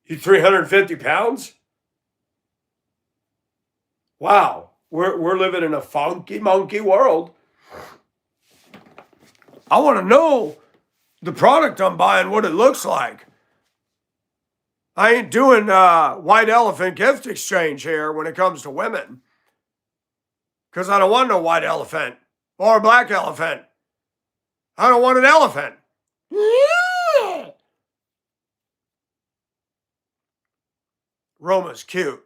You 350 pounds? Wow, we're living in a funky monkey world. I want to know the product I'm buying, what it looks like. I ain't doing white elephant gift exchange here when it comes to women. Because I don't want no white elephant or a black elephant. I don't want an elephant. Roma's cute.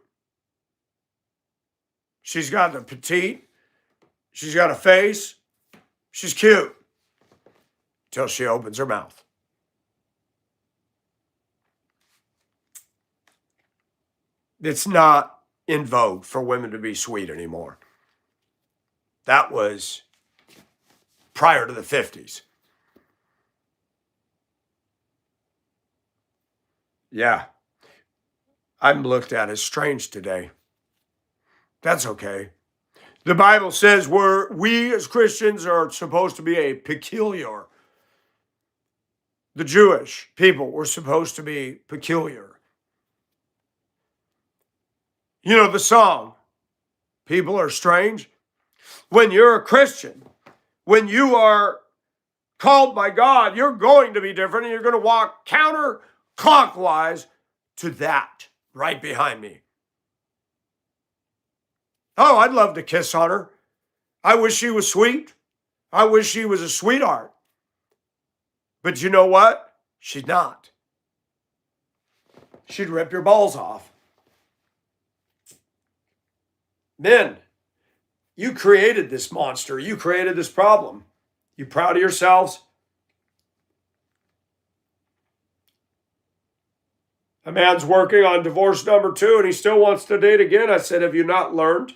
She's got the petite. She's got a face. She's cute. Till she opens her mouth. It's not in vogue for women to be sweet anymore. That was prior to the 50s. Yeah. I'm looked at as strange today. That's okay. The Bible says we as Christians are supposed to be a peculiar. The Jewish people were supposed to be peculiar. You know the song, people are strange. When you're a Christian, when you are called by God, you're going to be different and you're going to walk counterclockwise to that right behind me. Oh, I'd love to kiss on her. I wish she was sweet. I wish she was a sweetheart. But you know what? She's not. She'd rip your balls off. Men, you created this monster. You created this problem. You proud of yourselves? A man's working on divorce number 2 and he still wants to date again. I said, have you not learned?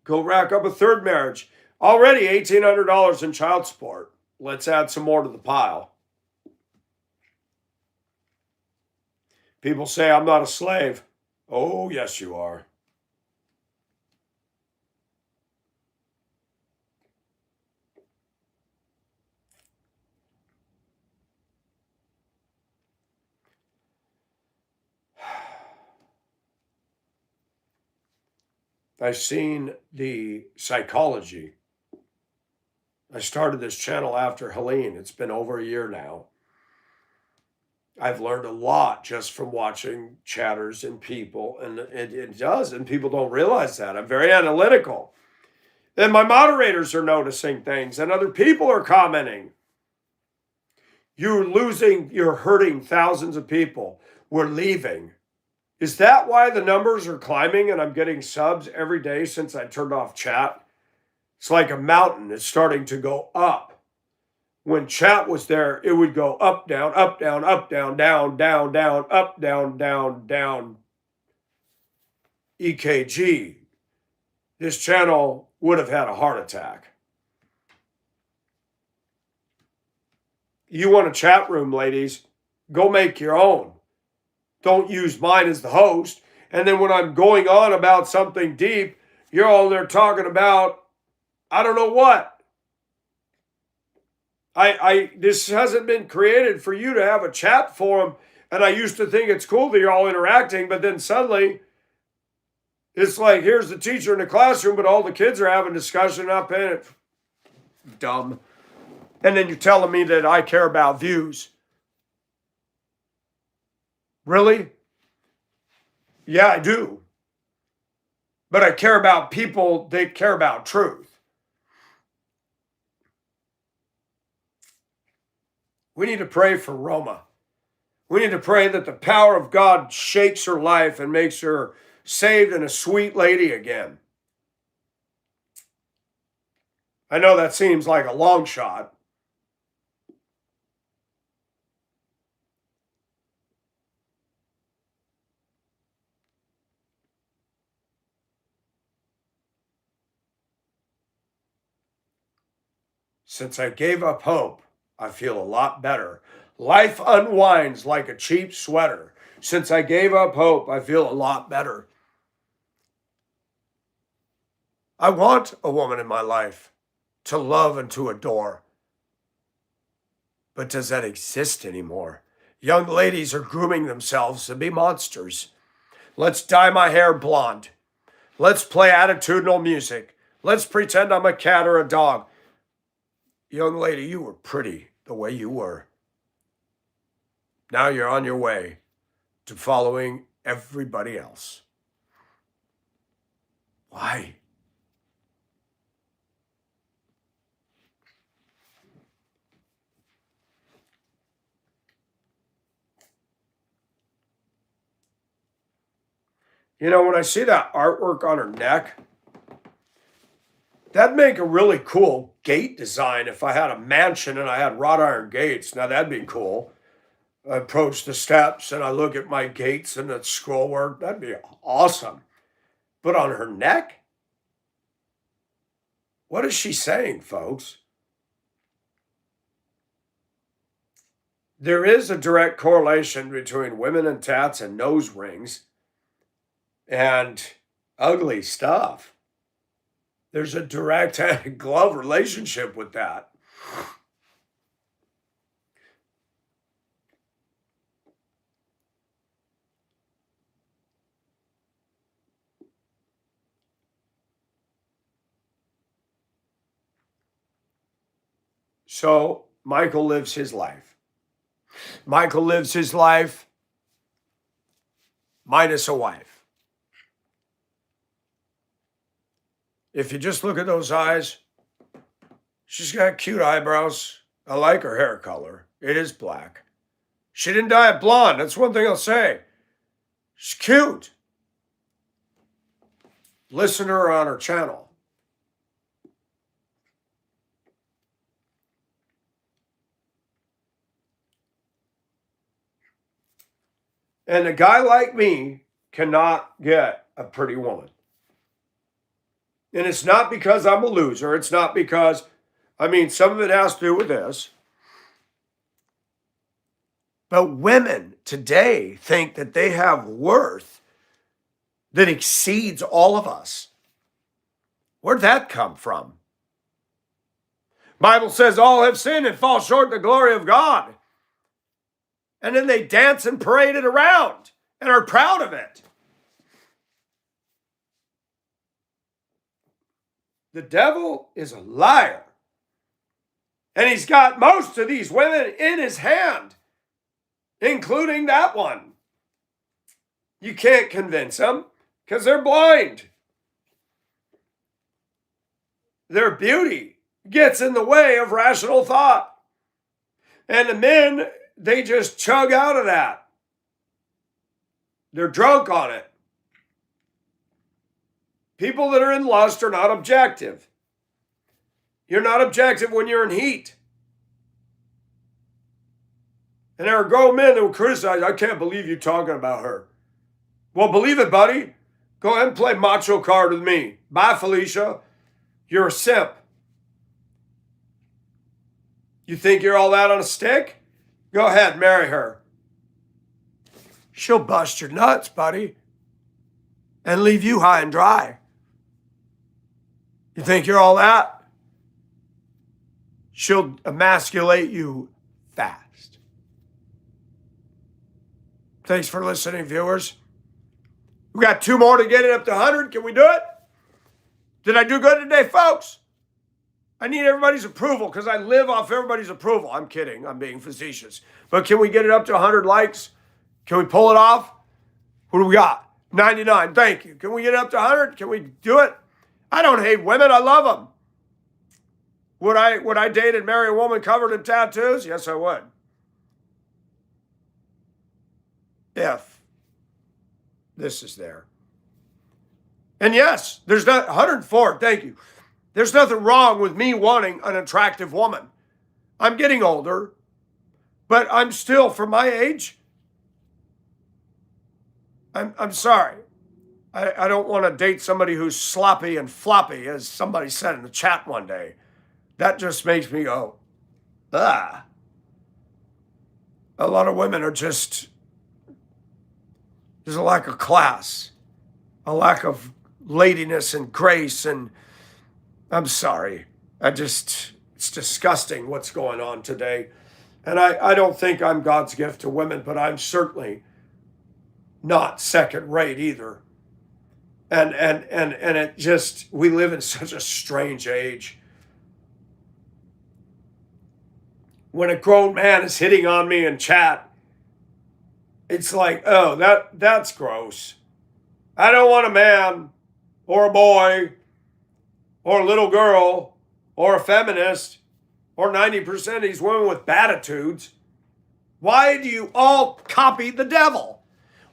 Go rack up a third marriage. Already $1,800 in child support. Let's add some more to the pile. People say I'm not a slave. Oh, yes, you are. I've seen the psychology. I started this channel after Helene. It's been over a year now. I've learned a lot just from watching chatters and people, and it does, and people don't realize that. I'm very analytical. And my moderators are noticing things, and other people are commenting. You're hurting thousands of people. We're leaving. Is that why the numbers are climbing and I'm getting subs every day since I turned off chat? It's like a mountain. It's starting to go up. when chat was there, it would go up, down, up, down, up, down, down, down, down, up, down, down, down, EKG. This channel would have had a heart attack. You want a chat room, ladies? Go make your own. Don't use mine as the host. And then when I'm going on about something deep, you're all there talking about, I don't know what. This hasn't been created for you to have a chat forum. And I used to think it's cool that you're all interacting, but then suddenly it's like, here's the teacher in the classroom, but all the kids are having discussion, not paying it. Dumb. And then you're telling me that I care about views. Really? Yeah, I do. But I care about people that care about truth. We need to pray for Roma. We need to pray that the power of God shakes her life and makes her saved and a sweet lady again. I know that seems like a long shot. Since I gave up hope, I feel a lot better. Life unwinds like a cheap sweater. Since I gave up hope, I feel a lot better. I want a woman in my life to love and to adore. But does that exist anymore? Young ladies are grooming themselves to be monsters. Let's dye my hair blonde. Let's play attitudinal music. Let's pretend I'm a cat or a dog. Young lady, you were pretty the way you were. Now you're on your way to following everybody else. Why? You know, when I see that artwork on her neck, that'd make a really cool gate design if I had a mansion and I had wrought iron gates. Now that'd be cool. I approach the steps and I look at my gates and the scroll work. That'd be awesome. But on her neck? What is she saying, folks? There is a direct correlation between women and tats and nose rings and ugly stuff. There's a direct hand and glove relationship with that. So Michael lives his life. Michael lives his life minus a wife. If you just look at those eyes, she's got cute eyebrows. I like her hair color. It is black. She didn't dye it blonde. That's one thing I'll say. She's cute. Listen to her on her channel. And a guy like me cannot get a pretty woman. And it's not because I'm a loser. It's not because, some of it has to do with this. But women today think that they have worth that exceeds all of us. Where'd that come from? Bible says all have sinned and fall short of the glory of God. And then they dance and parade it around and are proud of it. The devil is a liar. And he's got most of these women in his hand, including that one. You can't convince them because they're blind. Their beauty gets in the way of rational thought. And the men, they just chug out of that. They're drunk on it. People that are in lust are not objective. You're not objective when you're in heat. And there are grown men that will criticize, I can't believe you talking about her. Well, believe it, buddy. Go ahead and play macho card with me. Bye, Felicia. You're a simp. You think you're all that on a stick? Go ahead, marry her. She'll bust your nuts, buddy, and leave you high and dry. You think you're all that? She'll emasculate you fast. Thanks for listening, viewers. We got 2 more to get it up to 100. Can we do it? Did I do good today, folks? I need everybody's approval because I live off everybody's approval. I'm kidding. I'm being facetious. But can we get it up to 100 likes? Can we pull it off? What do we got? 99. Thank you. Can we get it up to 100? Can we do it? I don't hate women. I love them. Would I date and marry a woman covered in tattoos? Yes, I would. If this is there. And yes, there's not 104. Thank you. There's nothing wrong with me wanting an attractive woman. I'm getting older, but I'm still, for my age, I'm sorry. I don't want to date somebody who's sloppy and floppy, as somebody said in the chat one day. That just makes me go, ah. A lot of women are just, there's a lack of class, a lack of ladiness and grace, and I'm sorry. It's disgusting what's going on today. And I don't think I'm God's gift to women, but I'm certainly not second rate either. And it just, we live in such a strange age. When a grown man is hitting on me in chat, it's like, oh, that's gross. I don't want a man or a boy or a little girl or a feminist or 90% of these women with attitudes. Why do you all copy the devil?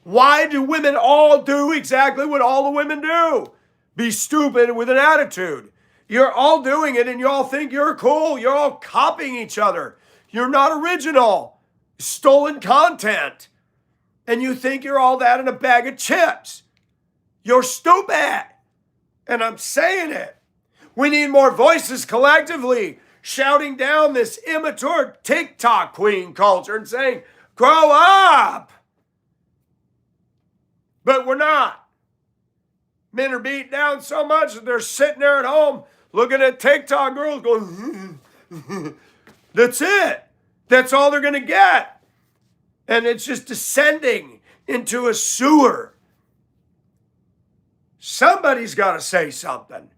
Why do women all do exactly what all the women do? Be stupid with an attitude. You're all doing it and you all think you're cool. You're all copying each other. You're not original. Stolen content. And you think you're all that in a bag of chips. You're stupid. And I'm saying it. We need more voices collectively shouting down this immature TikTok queen culture and saying, grow up. But we're not. Men are beat down so much that they're sitting there at home looking at TikTok girls going, that's it. That's all they're going to get. And it's just descending into a sewer. Somebody's got to say something.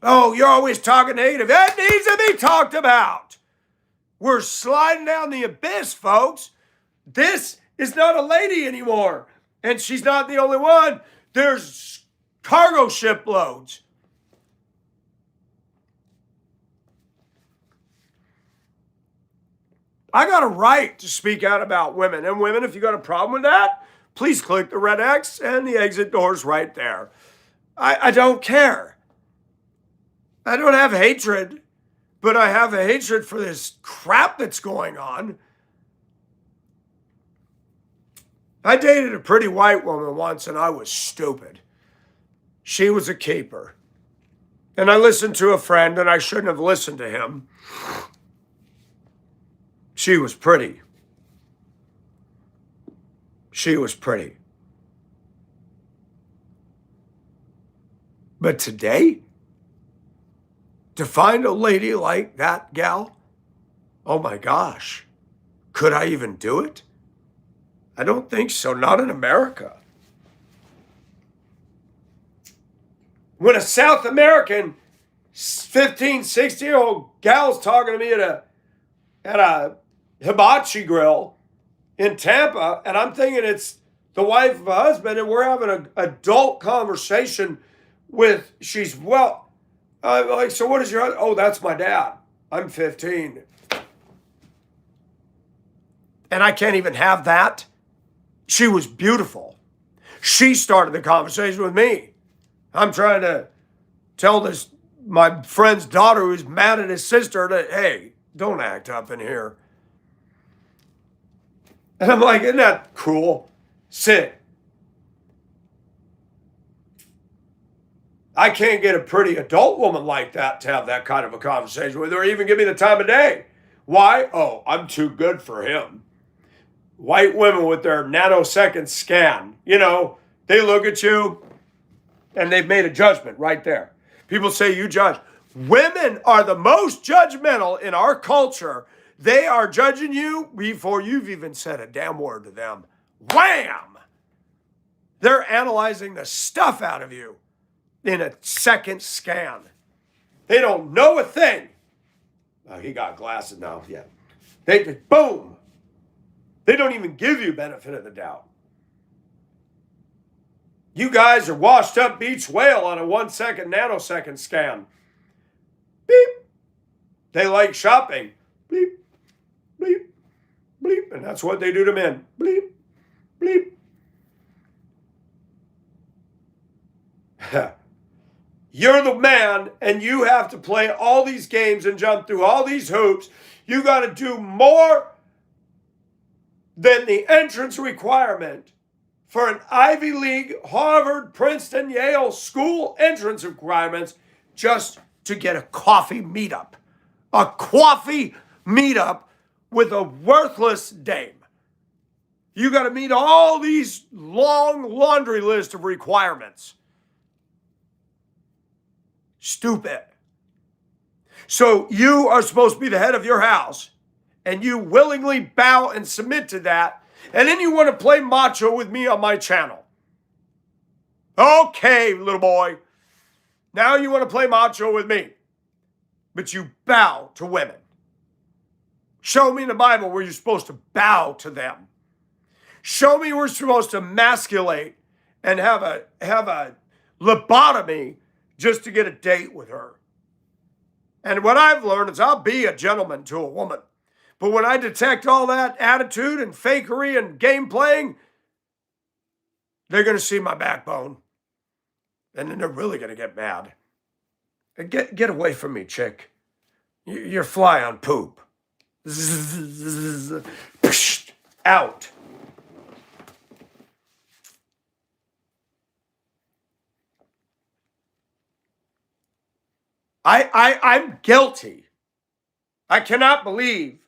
Oh, you're always talking negative. That needs to be talked about. We're sliding down the abyss, folks. This is not a lady anymore. And she's not the only one. There's cargo ship loads. I got a right to speak out about women. And women, if you got a problem with that, please click the red X and the exit door's right there. I don't care. I don't have hatred, but I have a hatred for this crap that's going on. I dated a pretty white woman once and I was stupid. She was a keeper. And I listened to a friend and I shouldn't have listened to him. She was pretty. She was pretty. But today, to find a lady like that gal, oh my gosh, could I even do it? I don't think so, not in America. When a South American 15, 16-year-old gal's talking to me at a hibachi grill in Tampa, and I'm thinking it's the wife of a husband, and we're having an adult conversation with, she's, well, like, so what is your husband? Oh, that's my dad. I'm 15. And I can't even have that. She was beautiful. She started the conversation with me. I'm trying to tell my friend's daughter who's mad at his sister that, hey, don't act up in here. And I'm like, isn't that cruel? Sit. I can't get a pretty adult woman like that to have that kind of a conversation with her or even give me the time of day. Why? Oh, I'm too good for him. White women with their nanosecond scan, they look at you and they've made a judgment right there. People say you judge. Women are the most judgmental in our culture. They are judging you before you've even said a damn word to them. Wham! They're analyzing the stuff out of you in a second scan. They don't know a thing. Oh, he got glasses now. Yeah. They just, boom. They don't even give you benefit of the doubt. You guys are washed up beach whale on a 1 second nanosecond scan. Beep. They like shopping. Bleep, bleep, bleep. And that's what they do to men. Bleep, bleep. You're the man and you have to play all these games and jump through all these hoops. You got to do more than the entrance requirement for an Ivy League, Harvard, Princeton, Yale school entrance requirements just to get a coffee meetup. A coffee meetup with a worthless dame. You got to meet all these long laundry list of requirements. Stupid. So you are supposed to be the head of your house and you willingly bow and submit to that. And then you want to play macho with me on my channel. Okay, little boy. Now you want to play macho with me. But you bow to women. Show me in the Bible where you're supposed to bow to them. Show me where we're supposed to emasculate and have a lobotomy just to get a date with her. And what I've learned is I'll be a gentleman to a woman. But when I detect all that attitude and fakery and game playing, they're going to see my backbone. And then they're really going to get mad. And get away from me, chick. You're fly on poop. Out. I'm guilty. I cannot believe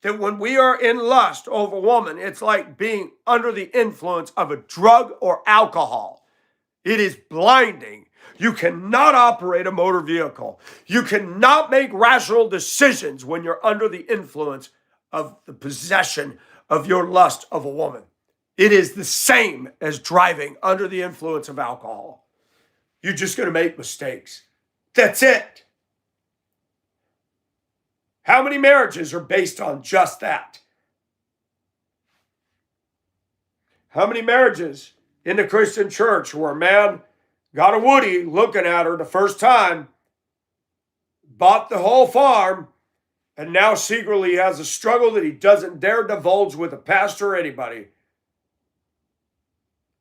that when we are in lust over a woman, it's like being under the influence of a drug or alcohol. It is blinding. You cannot operate a motor vehicle. You cannot make rational decisions when you're under the influence of the possession of your lust of a woman. It is the same as driving under the influence of alcohol. You're just going to make mistakes. That's it. How many marriages are based on just that? How many marriages in the Christian church where a man got a Woody looking at her the first time, bought the whole farm, and now secretly has a struggle that he doesn't dare divulge with a pastor or anybody.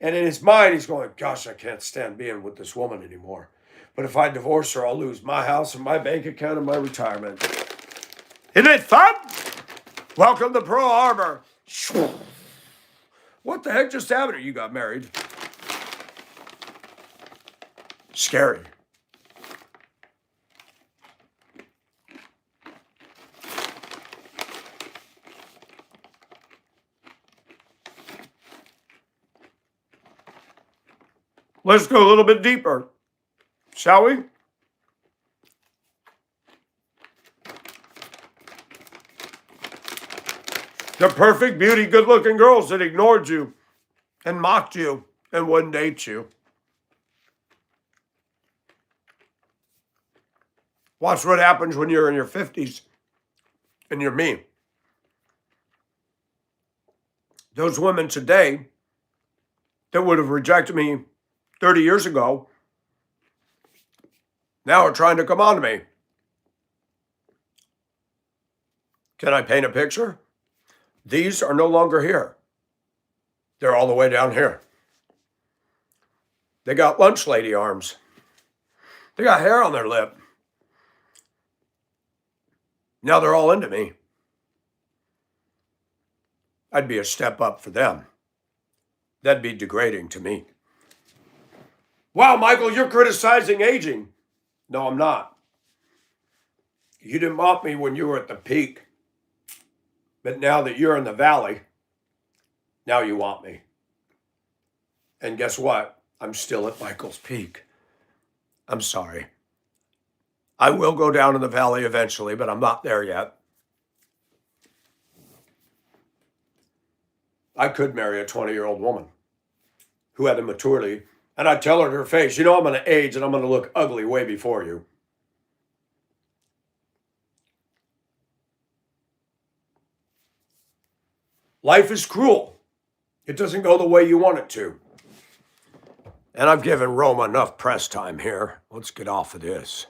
And in his mind, he's going, gosh, I can't stand being with this woman anymore. But if I divorce her, I'll lose my house and my bank account and my retirement. Isn't it fun? Welcome to Pearl Harbor. What the heck just happened? You got married. Scary. Let's go a little bit deeper, shall we? The perfect beauty, good-looking girls that ignored you and mocked you and wouldn't date you. Watch what happens when you're in your 50s and you're me. Those women today that would have rejected me 30 years ago now are trying to come on to me. Can I paint a picture? These are no longer here. They're all the way down here. They got lunch lady arms. They got hair on their lip. Now they're all into me. I'd be a step up for them. That'd be degrading to me. Wow, Michael, you're criticizing aging. No, I'm not. You didn't want me when you were at the peak. But now that you're in the valley, now you want me. And guess what? I'm still at Michael's peak. I'm sorry. I will go down in the valley eventually, but I'm not there yet. I could marry a 20-year-old woman who had a maturity, and I'd tell her to her face, you know, I'm going to age and I'm going to look ugly way before you. Life is cruel. It doesn't go the way you want it to. And I've given Roma enough press time here. Let's get off of this.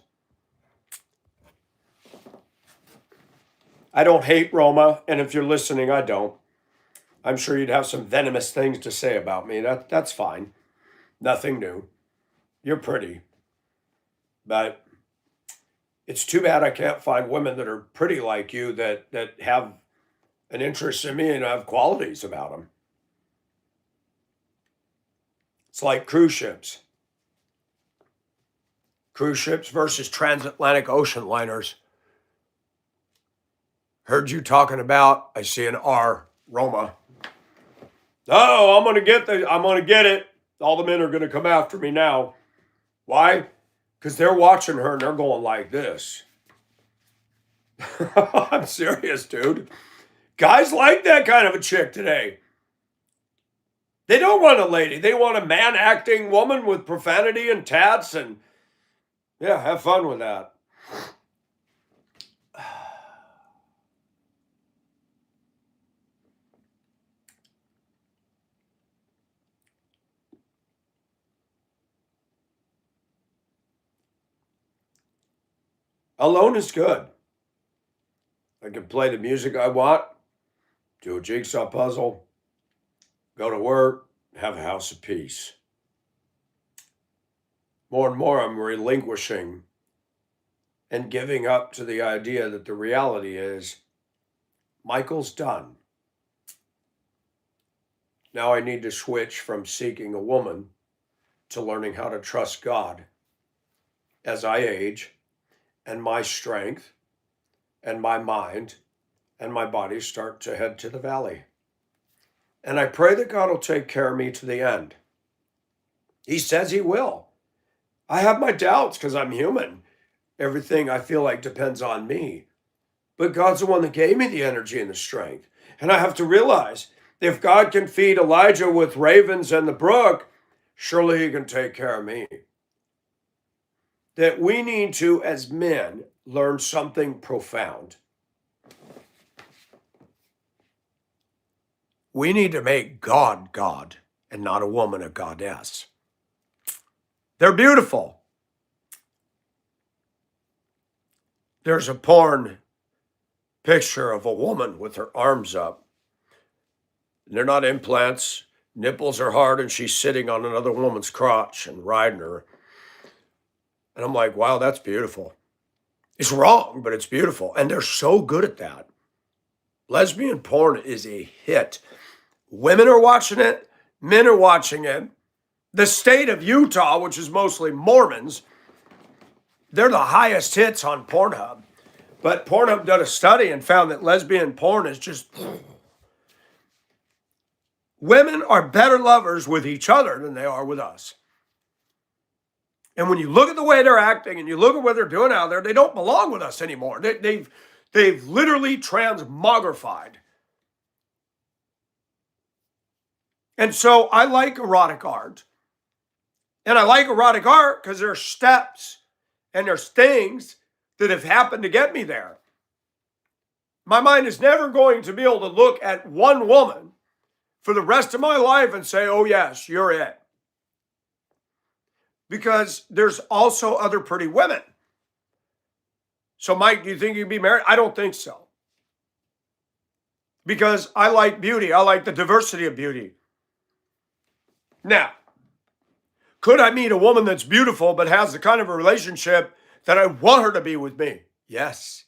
I don't hate Roma, and if you're listening, I don't. I'm sure you'd have some venomous things to say about me. That's fine. Nothing new. You're pretty. But it's too bad I can't find women that are pretty like you that have an interest in me and have qualities about them. It's like cruise ships. Cruise ships versus transatlantic ocean liners. Heard you talking about, I see an R, Roma. Oh, I'm going to get it. All the men are going to come after me now. Why? Because they're watching her and they're going like this. I'm serious, dude. Guys like that kind of a chick today. They don't want a lady. They want a man-acting woman with profanity and tats and, yeah, have fun with that. Alone is good. I can play the music I want, do a jigsaw puzzle, go to work, have a house of peace. More and more, I'm relinquishing and giving up to the idea that the reality is Michael's done. Now I need to switch from seeking a woman to learning how to trust God as I age and my strength and my mind and my body start to head to the valley. And I pray that God will take care of me to the end. He says he will. I have my doubts because I'm human. Everything I feel like depends on me. But God's the one that gave me the energy and the strength. And I have to realize, if God can feed Elijah with ravens and the brook, surely he can take care of me. That we need to, as men, learn something profound. We need to make God God and not a woman a goddess. They're beautiful. There's a porn picture of a woman with her arms up. They're not implants. Nipples are hard, and she's sitting on another woman's crotch and riding her. And I'm like, wow, that's beautiful. It's wrong, but it's beautiful. And they're so good at that. Lesbian porn is a hit. Women are watching it. Men are watching it. The state of Utah, which is mostly Mormons, they're the highest hits on Pornhub. But Pornhub did a study and found that lesbian porn is just... Women are better lovers with each other than they are with us. And when you look at the way they're acting and you look at what they're doing out there, they don't belong with us anymore. They've literally transmogrified. And so I like erotic art. And I like erotic art because there's steps and there's things that have happened to get me there. My mind is never going to be able to look at one woman for the rest of my life and say, oh yes, you're it. Because there's also other pretty women. So Mike, do you think you'd be married? I don't think so. Because I like beauty. I like the diversity of beauty. Now, could I meet a woman that's beautiful but has the kind of a relationship that I want her to be with me? Yes.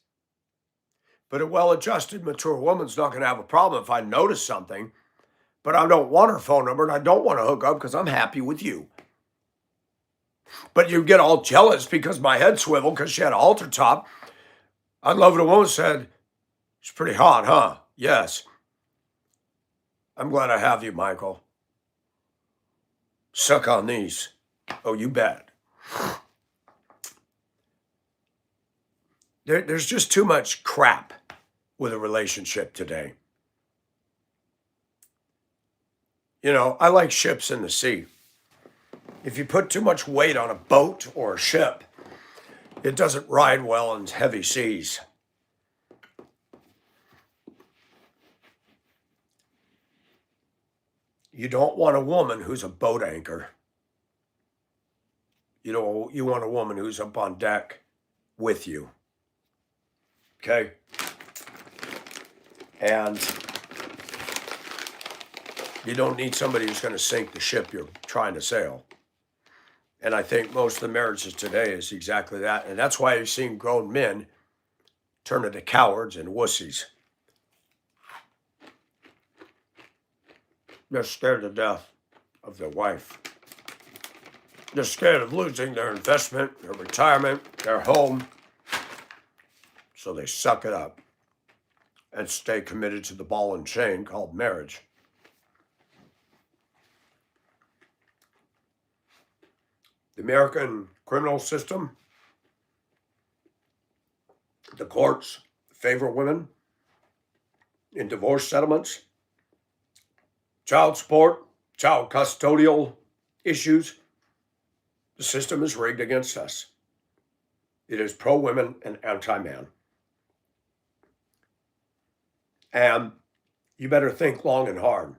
But a well-adjusted, mature woman's not going to have a problem if I notice something, but I don't want her phone number and I don't want to hook up because I'm happy with you. But you get all jealous because my head swiveled because she had a halter top. I'd love it if a woman said, "It's pretty hot, huh?" Yes. I'm glad I have you, Michael. Suck on these. Oh, you bet. There's just too much crap with a relationship today. You know, I like ships in the sea. If you put too much weight on a boat or a ship, it doesn't ride well in heavy seas. You don't want a woman who's a boat anchor. You want a woman who's up on deck with you. Okay? And you don't need somebody who's going to sink the ship you're trying to sail. And I think most of the marriages today is exactly that. And that's why you're seeing grown men turn into cowards and wussies. They're scared to death of their wife. They're scared of losing their investment, their retirement, their home. So they suck it up and stay committed to the ball and chain called marriage. The American criminal system, the courts favor women in divorce settlements, child support, child custodial issues. The system is rigged against us. It is pro-women and anti-man. And you better think long and hard.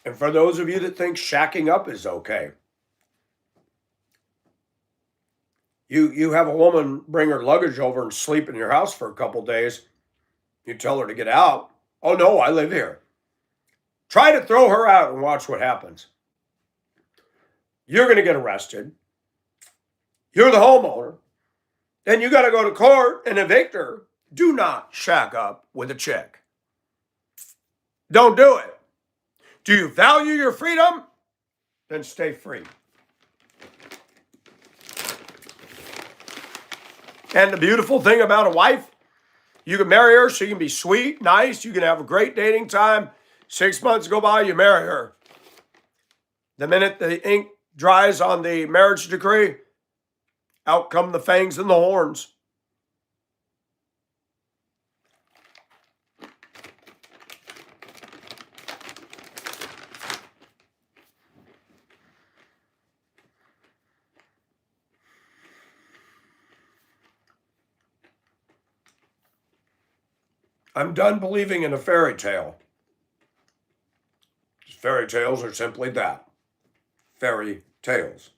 And for those of you that think shacking up is okay, you have a woman bring her luggage over and sleep in your house for a couple days. You tell her to get out. Oh, no, I live here. Try to throw her out and watch what happens. You're going to get arrested. You're the homeowner. Then you got to go to court and evict her. Do not shack up with a chick. Don't do it. Do you value your freedom? Then stay free. And the beautiful thing about a wife, you can marry her, she can be sweet, nice, you can have a great dating time. 6 months go by, you marry her. The minute the ink dries on the marriage decree, out come the fangs and the horns. I'm done believing in a fairy tale. Fairy tales are simply that. Fairy tales.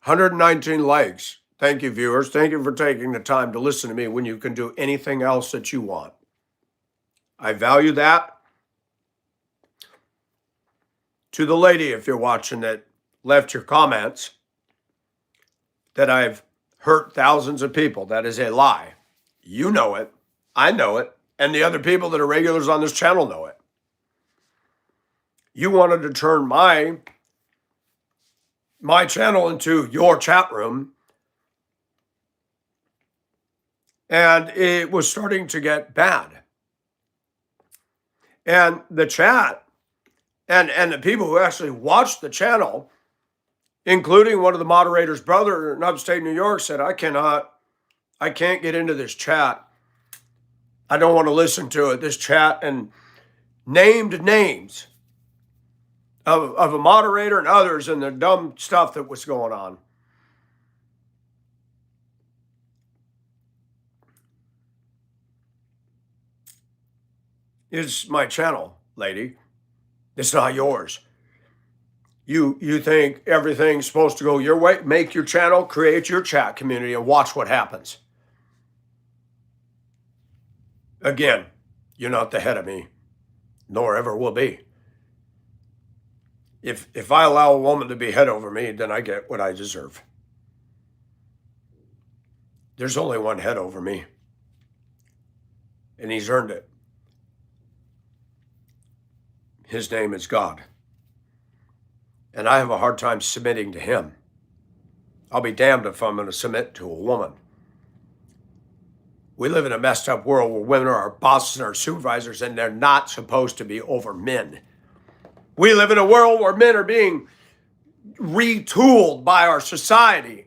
$119 likes. Thank you, viewers. Thank you for taking the time to listen to me when you can do anything else that you want. I value that. To the lady, if you're watching, that left your comments that I've hurt thousands of people, that is a lie. You know it. I know it. And the other people that are regulars on this channel know it. You wanted to turn my channel into your chat room. And it was starting to get bad. And the chat and the people who actually watched the channel, including one of the moderators' brother in upstate New York, said, I can't get into this chat. I don't want to listen to it, this chat, and named names of a moderator and others and the dumb stuff that was going on. It's my channel, lady. It's not yours. You think everything's supposed to go your way? Make your channel, create your chat community, and watch what happens. Again, you're not the head of me, nor ever will be. If I allow a woman to be head over me, then I get what I deserve. There's only one head over me, and he's earned it. His name is God. And I have a hard time submitting to him. I'll be damned if I'm going to submit to a woman. We live in a messed up world where women are our bosses and our supervisors, and they're not supposed to be over men. We live in a world where men are being retooled by our society.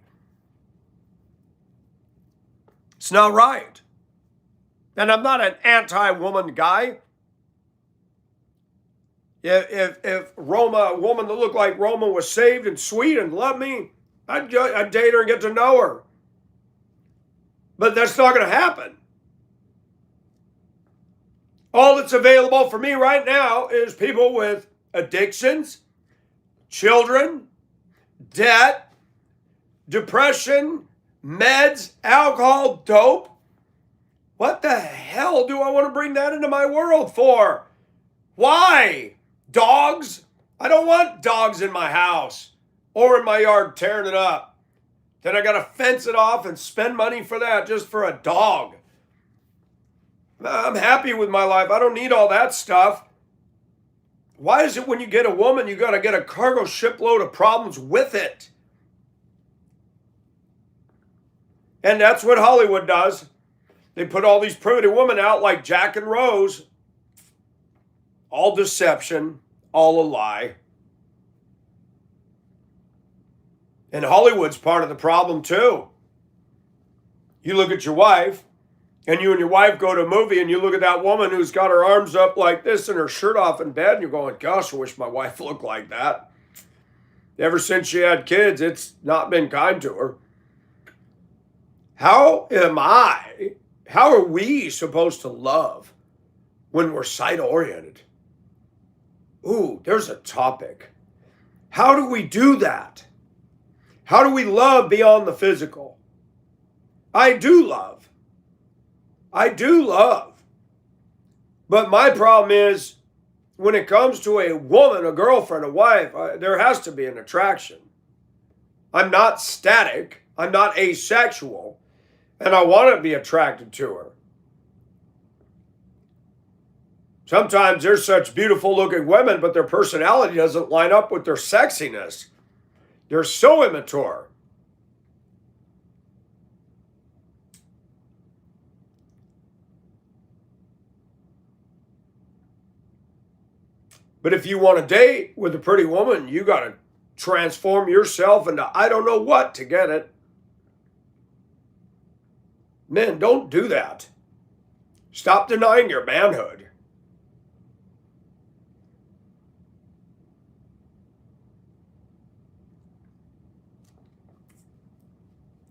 It's not right. And I'm not an anti-woman guy. If Roma, a woman that looked like Roma, was saved and sweet and loved me, I'd date her and get to know her. But that's not going to happen. All that's available for me right now is people with addictions, children, debt, depression, meds, alcohol, dope. What the hell do I want to bring that into my world for? Why? Dogs? I don't want dogs in my house or in my yard tearing it up. Then I got to fence it off and spend money for that just for a dog. I'm happy with my life. I don't need all that stuff. Why is it when you get a woman, you got to get a cargo shipload of problems with it? And that's what Hollywood does. They put all these pretty women out like Jack and Rose. All deception, all a lie. And Hollywood's part of the problem too. You look at your wife, and you and your wife go to a movie, and you look at that woman who's got her arms up like this and her shirt off in bed, and you're going, gosh, I wish my wife looked like that. Ever since she had kids, it's not been kind to her. How are we supposed to love when we're sight-oriented? Ooh, there's a topic. How do we do that? How do we love beyond the physical? I do love. But my problem is, when it comes to a woman, a girlfriend, a wife, there has to be an attraction. I'm not static. I'm not asexual. And I want to be attracted to her. Sometimes they're such beautiful looking women, but their personality doesn't line up with their sexiness. They're so immature. But if you want to date with a pretty woman, you got to transform yourself into I don't know what to get it. Men, don't do that. Stop denying your manhood.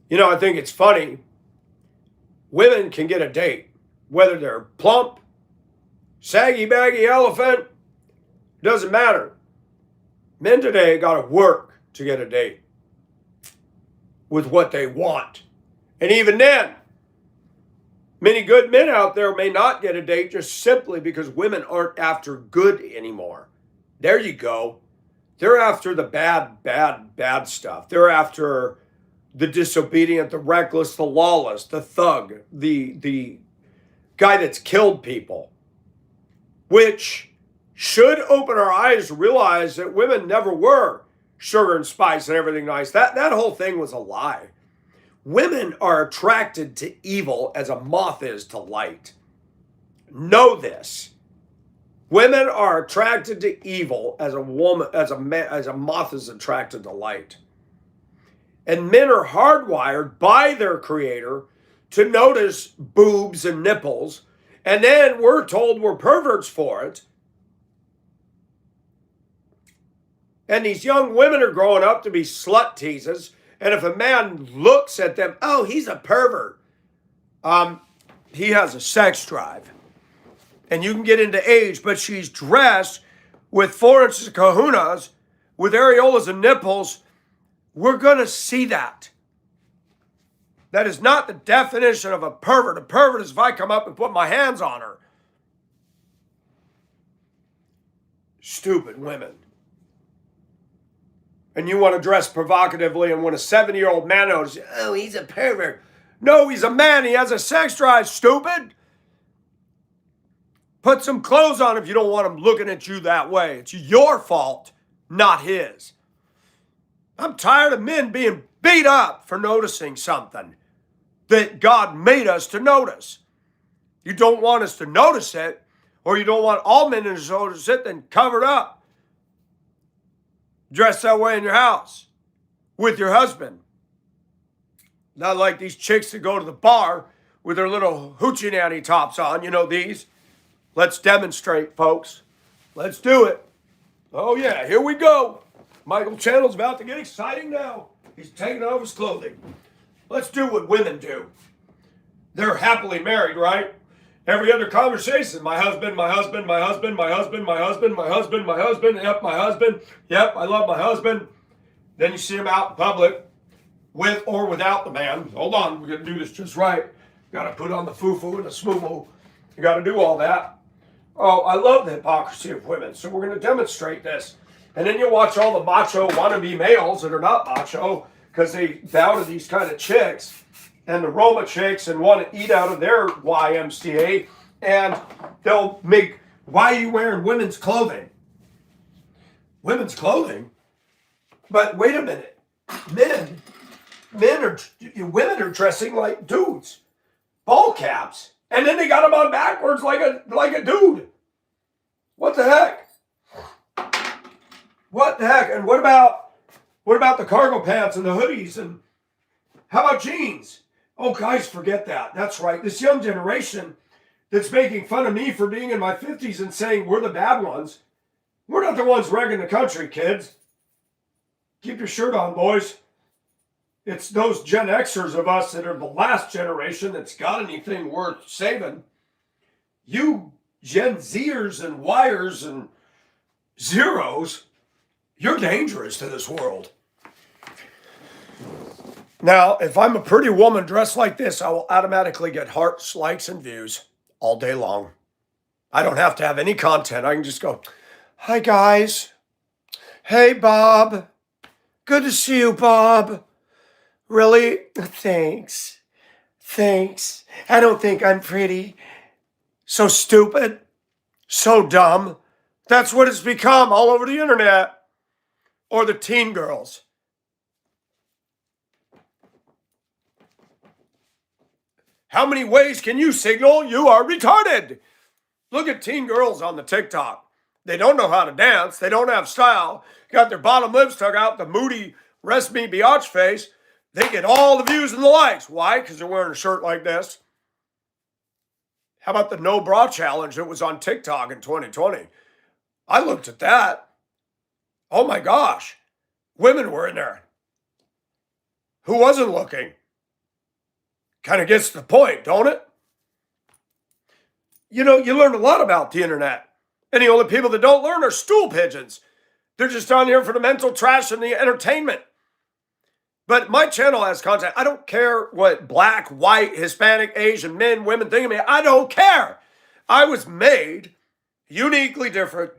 You know, I think it's funny. Women can get a date, whether they're plump, saggy, baggy elephant, doesn't matter. Men today got to work to get a date with what they want. And even then, many good men out there may not get a date just simply because women aren't after good anymore. There you go. They're after the bad stuff. They're after the disobedient, the reckless, the lawless, the thug, the guy that's killed people, which should open our eyes to realize that women never were sugar and spice and everything nice. That whole thing was a lie. Women are attracted to evil as a moth is to light. Know this. Women are attracted to evil as a moth is attracted to light. And men are hardwired by their creator to notice boobs and nipples. And then we're told we're perverts for it. And these young women are growing up to be slut teasers. And if a man looks at them, oh, he's a pervert. He has a sex drive. And you can get into age, but she's dressed with 4 inches of kahunas, with areolas and nipples. We're going to see that. That is not the definition of a pervert. A pervert is if I come up and put my hands on her. Stupid women. and you want to dress provocatively, and when a 7-year-old man knows, oh, he's a pervert. No, he's a man. He has a sex drive, stupid. Put some clothes on if you don't want him looking at you that way. It's your fault, not his. I'm tired of men being beat up for noticing something that God made us to notice. You don't want us to notice it, or you don't want all men to notice it, then cover it up. Dress that way in your house with your husband. Not like these chicks that go to the bar with their little hoochie nanny tops on. You know these? Let's demonstrate, folks. Let's do it. Oh, yeah, here we go. Michael Channel's about to get exciting now. He's taking off his clothing. Let's do what women do. They're happily married, right? Every other conversation, my husband, my husband, my husband, my husband, my husband, my husband, my husband, yep, my husband, yep, I love my husband. Then you see him out in public with or without the man. Hold on, we're going to do this just right. Got to put on the foo-foo and the smoo-moo. You got to do all that. Oh, I love the hypocrisy of women, so we're going to demonstrate this. And then you watch all the macho wannabe males that are not macho because they bow to these kind of chicks and the Roma chicks and want to eat out of their YMCA, and they'll make, why are you wearing women's clothing? Women's clothing? But wait a minute. Women are dressing like dudes. Ball caps. And then they got them on backwards like a dude. What the heck? What the heck? And what about the cargo pants and the hoodies? And how about jeans? Oh, guys, forget that. That's right. This young generation that's making fun of me for being in my 50s and saying we're the bad ones. We're not the ones wrecking the country, kids. Keep your shirt on, boys. It's those Gen Xers of us that are the last generation that's got anything worth saving. You Gen Zers and Yers and Zeros, you're dangerous to this world. Now, if I'm a pretty woman dressed like this, I will automatically get hearts, likes, and views all day long. I don't have to have any content. I can just go, hi, guys. Hey, Bob. Good to see you, Bob. Really? Thanks. Thanks. I don't think I'm pretty. So stupid. So dumb. That's what it's become all over the internet. Or the teen girls. How many ways can you signal you are retarded? Look at teen girls on the TikTok. They don't know how to dance. They don't have style. Got their bottom lips stuck out, the moody, rest me biatch face. They get all the views and the likes. Why? Because they're wearing a shirt like this. How about the no bra challenge that was on TikTok in 2020? I looked at that. Oh my gosh. Women were in there. Who wasn't looking? Kind of gets the point, don't it? You know, you learn a lot about the internet. And the only people that don't learn are stool pigeons. They're just on here for the mental trash and the entertainment. But my channel has content. I don't care what black, white, Hispanic, Asian, men, women think of me. I don't care. I was made uniquely different.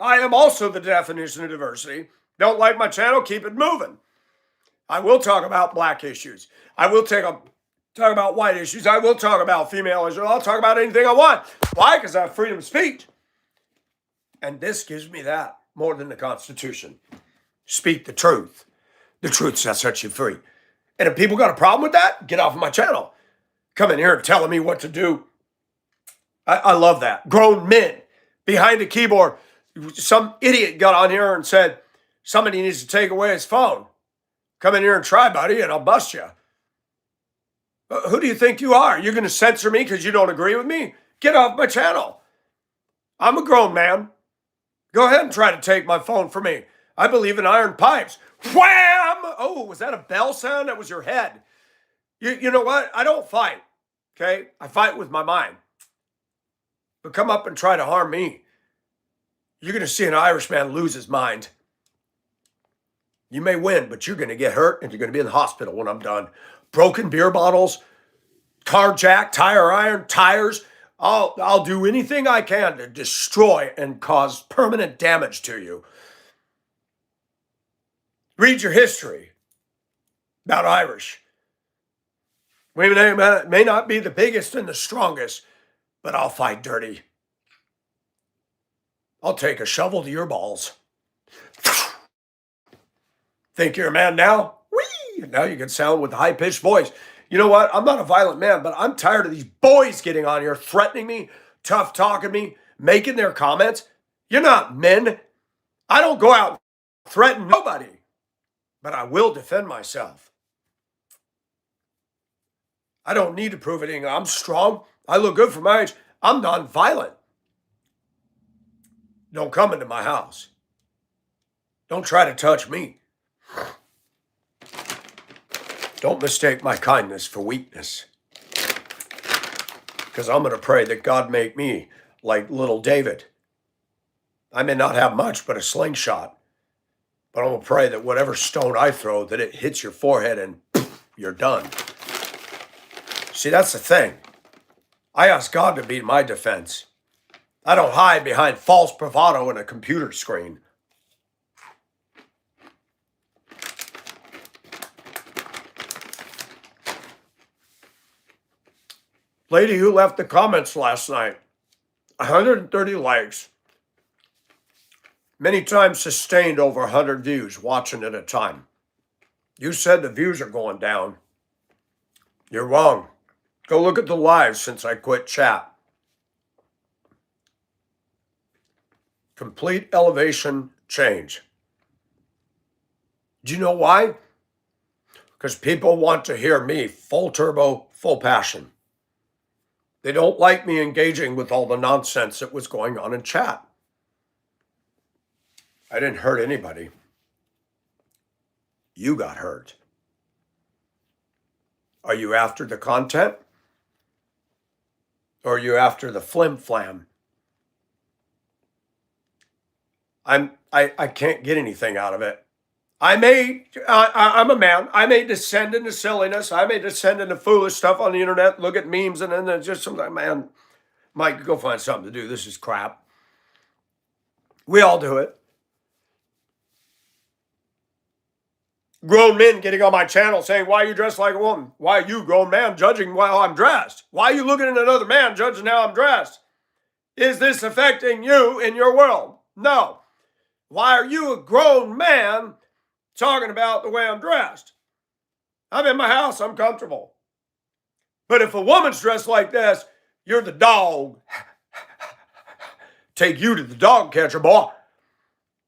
I am also the definition of diversity. Don't like my channel? Keep it moving. I will talk about black issues. I will talk about white issues. I will talk about female issues. I'll talk about anything I want. Why? Because I have freedom of speech. And this gives me that more than the Constitution. Speak the truth. The truth shall set you free. And if people got a problem with that, get off of my channel. Come in here and telling me what to do. I love that. Grown men behind a keyboard. Some idiot got on here and said, somebody needs to take away his phone. Come in here and try, buddy, and I'll bust you. Who do you think you are? You're going to censor me because you don't agree with me? Get off my channel. I'm a grown man. Go ahead and try to take my phone from me. I believe in iron pipes. Wham! Oh, was that a bell sound? That was your head. You know what? I don't fight, okay? I fight with my mind. But come up and try to harm me. You're going to see an Irishman lose his mind. You may win, but you're going to get hurt and you're going to be in the hospital when I'm done. Broken beer bottles, car jack, tire iron, tires. I'll do anything I can to destroy and cause permanent damage to you. Read your history about Irish. We may not be the biggest and the strongest, but I'll fight dirty. I'll take a shovel to your balls. Think you're a man now? Whee! Now you can sound with a high-pitched voice. You know what? I'm not a violent man, but I'm tired of these boys getting on here, threatening me, tough talking me, making their comments. You're not men. I don't go out and threaten nobody, but I will defend myself. I don't need to prove anything. I'm strong. I look good for my age. I'm non-violent. Don't come into my house. Don't try to touch me. Don't mistake my kindness for weakness. Because I'm going to pray that God make me like little David. I may not have much but a slingshot. But I'm going to pray that whatever stone I throw, that it hits your forehead and you're done. See, that's the thing. I ask God to be my defense. I don't hide behind false bravado in a computer screen. Lady who left the comments last night, 130 likes. Many times sustained over 100 views, watching at a time. You said the views are going down. You're wrong. Go look at the lives since I quit chat. Complete elevation change. Do you know why? Because people want to hear me full turbo, full passion. They don't like me engaging with all the nonsense that was going on in chat. I didn't hurt anybody. You got hurt. Are you after the content? Or are you after the flim-flam? I can't get anything out of it. I'm a man. I may descend into silliness. I may descend into foolish stuff on the internet, look at memes, and then there's just something, man, Mike, go find something to do. This is crap. We all do it. Grown men getting on my channel saying, why are you dressed like a woman? Why are you, grown man, judging how I'm dressed? Why are you looking at another man judging how I'm dressed? Is this affecting you in your world? No. Why are you, a grown man, talking about the way I'm dressed? I'm in my house. I'm comfortable. But if a woman's dressed like this, you're the dog. Take you to the dog catcher, boy.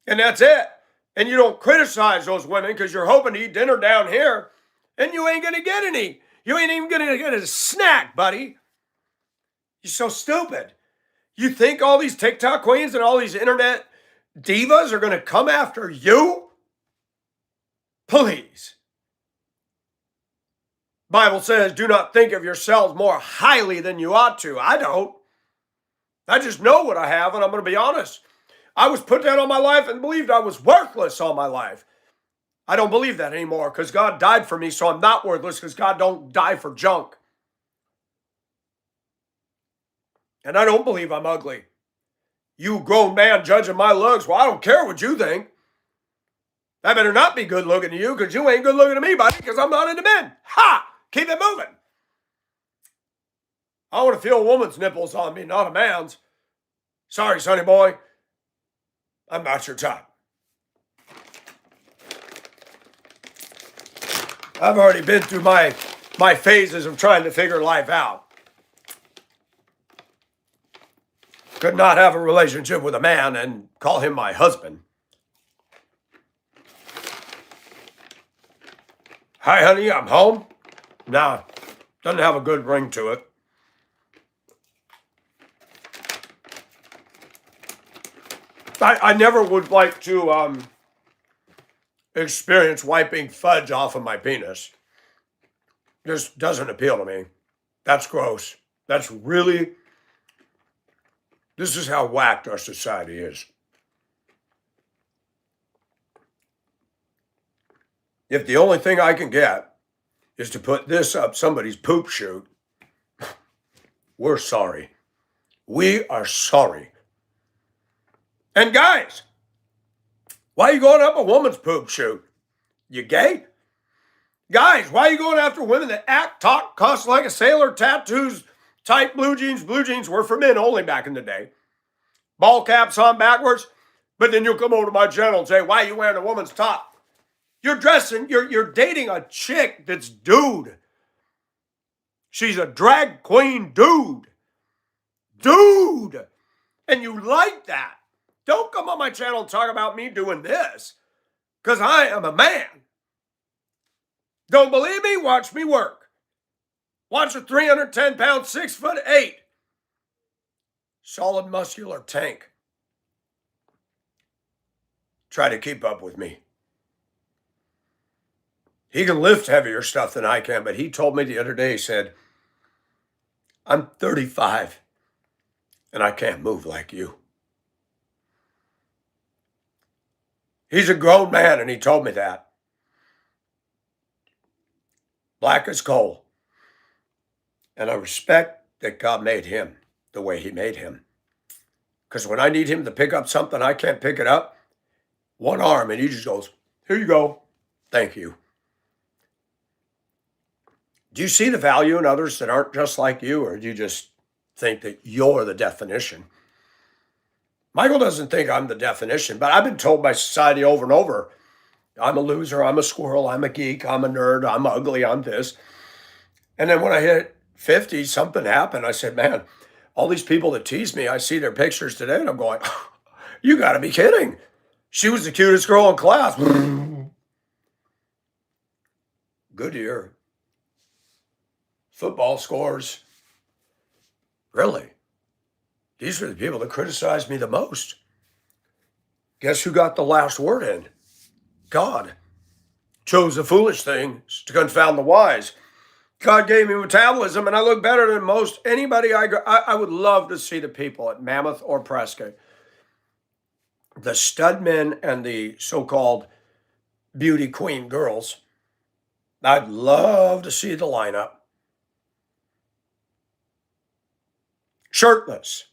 And that's it. And you don't criticize those women because you're hoping to eat dinner down here, and you ain't going to get any. You ain't even going to get a snack, buddy. You're so stupid. You think all these TikTok queens and all these internet divas are going to come after you? Please. Bible says, do not think of yourselves more highly than you ought to. I don't. I just know what I have, and I'm going to be honest. I was put down on my life and believed I was worthless all my life. I don't believe that anymore because God died for me, so I'm not worthless because God don't die for junk. And I don't believe I'm ugly. You grown man judging my looks, well, I don't care what you think. I better not be good looking to you because you ain't good looking to me, buddy, because I'm not into men. Ha! Keep it moving. I want to feel a woman's nipples on me, not a man's. Sorry, sonny boy. I'm not your type. I've already been through my phases of trying to figure life out. Could not have a relationship with a man and call him my husband. Hi, honey, I'm home. Nah, doesn't have a good ring to it. I never would like to experience wiping fudge off of my penis. Just doesn't appeal to me. That's gross. That's really, this is how whacked our society is. If the only thing I can get is to put this up somebody's poop chute, we're sorry. We are sorry. And guys, why are you going up a woman's poop chute? You gay? Guys, why are you going after women that act, talk, cuss like a sailor, tattoos, tight blue jeans? Blue jeans were for men only back in the day. Ball caps on backwards. But then you'll come over to my channel and say, why are you wearing a woman's top? You're dressing, you're dating a chick that's dude. She's a drag queen dude. Dude. And you like that. Don't come on my channel and talk about me doing this. Because I am a man. Don't believe me? Watch me work. Watch a 310-pound, 6'8", solid muscular tank try to keep up with me. He can lift heavier stuff than I can, but he told me the other day, he said, I'm 35 and I can't move like you. He's a grown man and he told me that. Black as coal. And I respect that God made him the way he made him. Because when I need him to pick up something, I can't pick it up. One arm, and he just goes, here you go. Thank you. Do you see the value in others that aren't just like you, or do you just think that you're the definition? Michael doesn't think I'm the definition, but I've been told by society over and over, I'm a loser, I'm a squirrel, I'm a geek, I'm a nerd, I'm ugly, I'm this. And then when I hit 50, something happened. I said, man, all these people that tease me, I see their pictures today, and I'm going, you got to be kidding. She was the cutest girl in class. Goodyear. Football scores. Really? These are the people that criticize me the most. Guess who got the last word in? God. Chose the foolish things to confound the wise. God gave me metabolism, and I look better than most anybody. I would love to see the people at Mammoth or Prescott, the stud men and the so-called beauty queen girls. I'd love to see the lineup. Shirtless,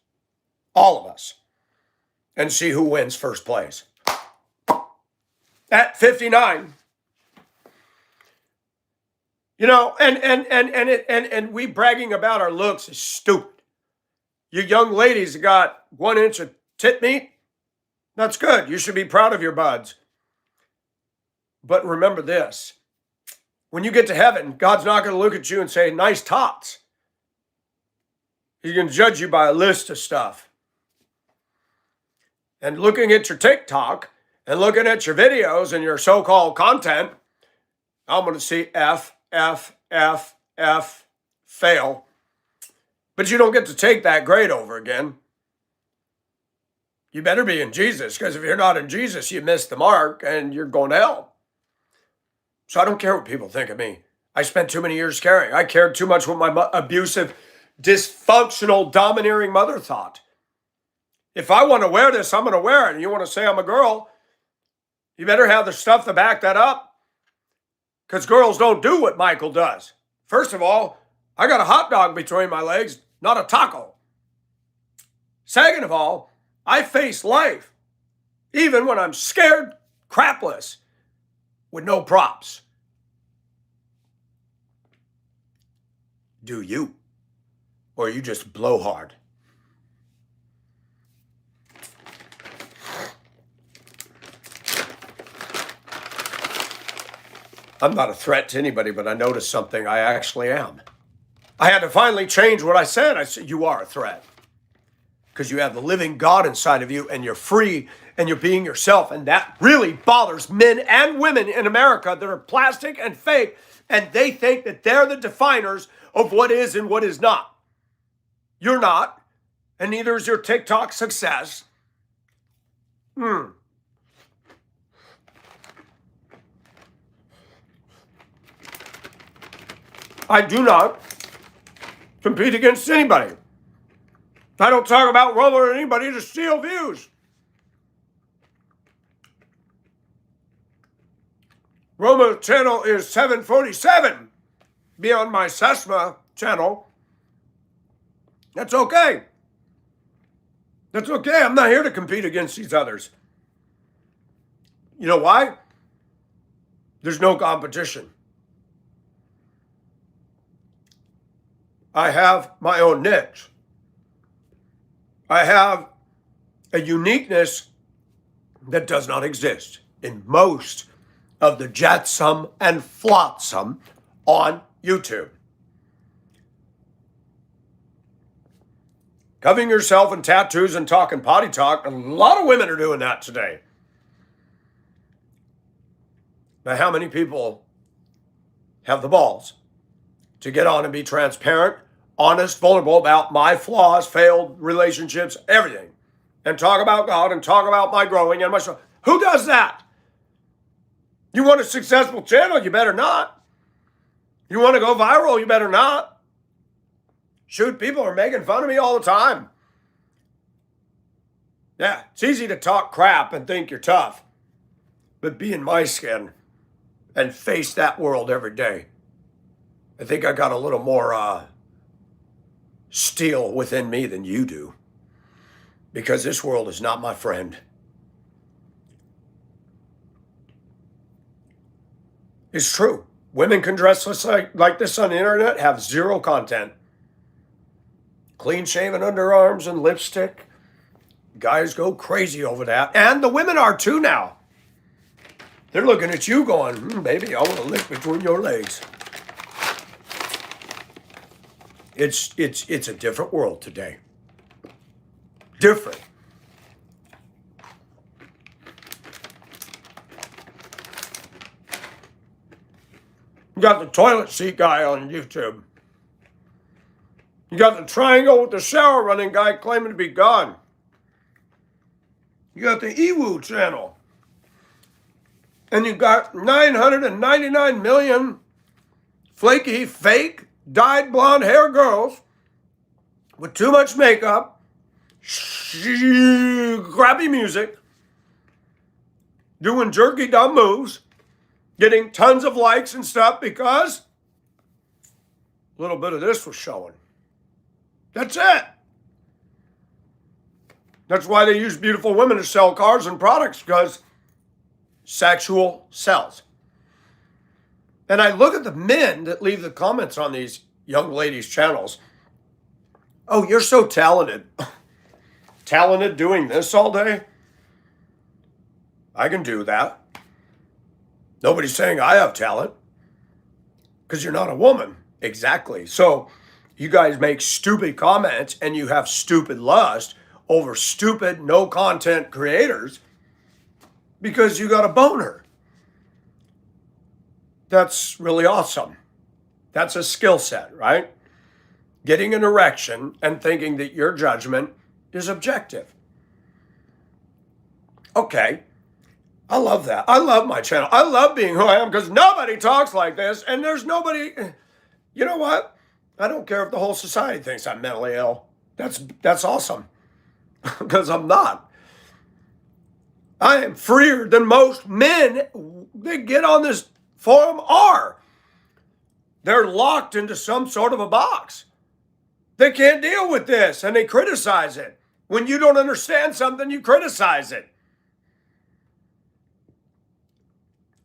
all of us, and see who wins first place. At 59. You know, and we bragging about our looks is stupid. You young ladies that got 1 inch of tit meat, that's good. You should be proud of your buds. But remember this. When you get to heaven, God's not going to look at you and say, nice tots. He's going to judge you by a list of stuff. And looking at your TikTok and looking at your videos and your so-called content, I'm going to see F, fail. But you don't get to take that grade over again. You better be in Jesus, because if you're not in Jesus, you miss the mark and you're going to hell. So I don't care what people think of me. I spent too many years caring. I cared too much what my abusive, dysfunctional, domineering mother thought. If I want to wear this, I'm going to wear it. And you want to say I'm a girl, you better have the stuff to back that up. Because girls don't do what Michael does. First of all, I got a hot dog between my legs, not a taco. Second of all, I face life, even when I'm scared crapless, with no props. Do you? Or you just blow hard? I'm not a threat to anybody, but I noticed something. I actually am. I had to finally change what I said. I said, you are a threat. Because you have the living God inside of you, and you're free, and you're being yourself. And that really bothers men and women in America that are plastic and fake, and they think that they're the definers of what is and what is not. You're not, and neither is your TikTok success. I do not compete against anybody. I don't talk about Roma or anybody to steal views. Roma channel is 747 beyond my Sesma channel. That's okay. That's okay. I'm not here to compete against these others. You know why? There's no competition. I have my own niche. I have a uniqueness that does not exist in most of the jetsam and flotsam on YouTube. Covering yourself in tattoos and talking potty talk, a lot of women are doing that today. Now, how many people have the balls to get on and be transparent, honest, vulnerable about my flaws, failed relationships, everything, and talk about God and talk about my growing and my stuff? Who does that? You want a successful channel? You better not. You want to go viral? You better not. Shoot, people are making fun of me all the time. Yeah, it's easy to talk crap and think you're tough, but be in my skin and face that world every day. I think I got a little more steel within me than you do, because this world is not my friend. It's true. Women can dress like this on the internet, have zero content. Clean-shaven underarms and lipstick. Guys go crazy over that. And the women are too now. They're looking at you going, baby, I want to lick between your legs. It's a different world today. Different. You got the toilet seat guy on YouTube. You got the triangle with the shower running guy claiming to be God. You got the Ewu channel. And you got 999 million flaky, fake, dyed blonde hair girls with too much makeup, crappy music, doing jerky dumb moves, getting tons of likes and stuff because a little bit of this was showing. That's it. That's why they use beautiful women to sell cars and products, because sexual sells. And I look at the men that leave the comments on these young ladies' channels. Oh, you're so talented. Talented doing this all day? I can do that. Nobody's saying I have talent, because you're not a woman. Exactly. So you guys make stupid comments and you have stupid lust over stupid no content creators because you got a boner. That's really awesome. That's a skill set, right? Getting an erection and thinking that your judgment is objective. Okay. I love that. I love my channel. I love being who I am because nobody talks like this, and there's nobody. You know what? I don't care if the whole society thinks I'm mentally ill. That's awesome, because I'm not. I am freer than most men that get on this forum are. They're locked into some sort of a box. They can't deal with this, and they criticize it. When you don't understand something, you criticize it.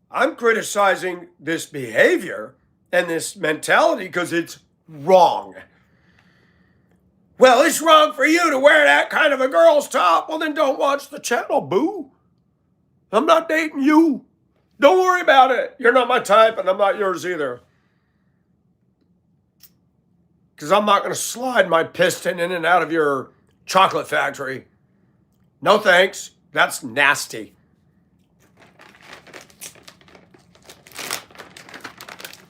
I'm criticizing this behavior and this mentality because it's wrong. Well, it's wrong for you to wear that kind of a girl's top. Well, then don't watch the channel, boo. I'm not dating you. Don't worry about it. You're not my type, and I'm not yours either. Because I'm not going to slide my piston in and out of your chocolate factory. No thanks. That's nasty.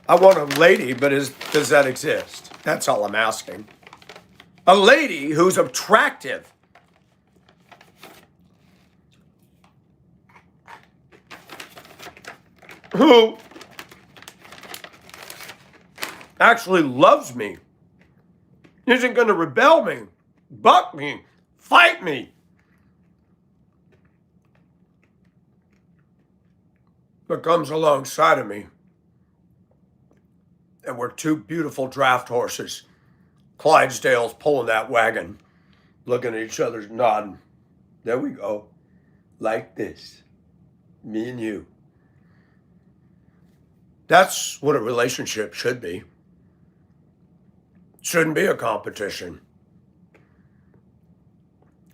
I want a lady, but does that exist? That's all I'm asking. A lady who's attractive. Who actually loves me. Isn't going to rebel me, buck me, fight me. But comes alongside of me. And we're two beautiful draft horses. Clydesdale's pulling that wagon, looking at each other, nodding. There we go. Like this. Me and you. That's what a relationship should be. Shouldn't be a competition.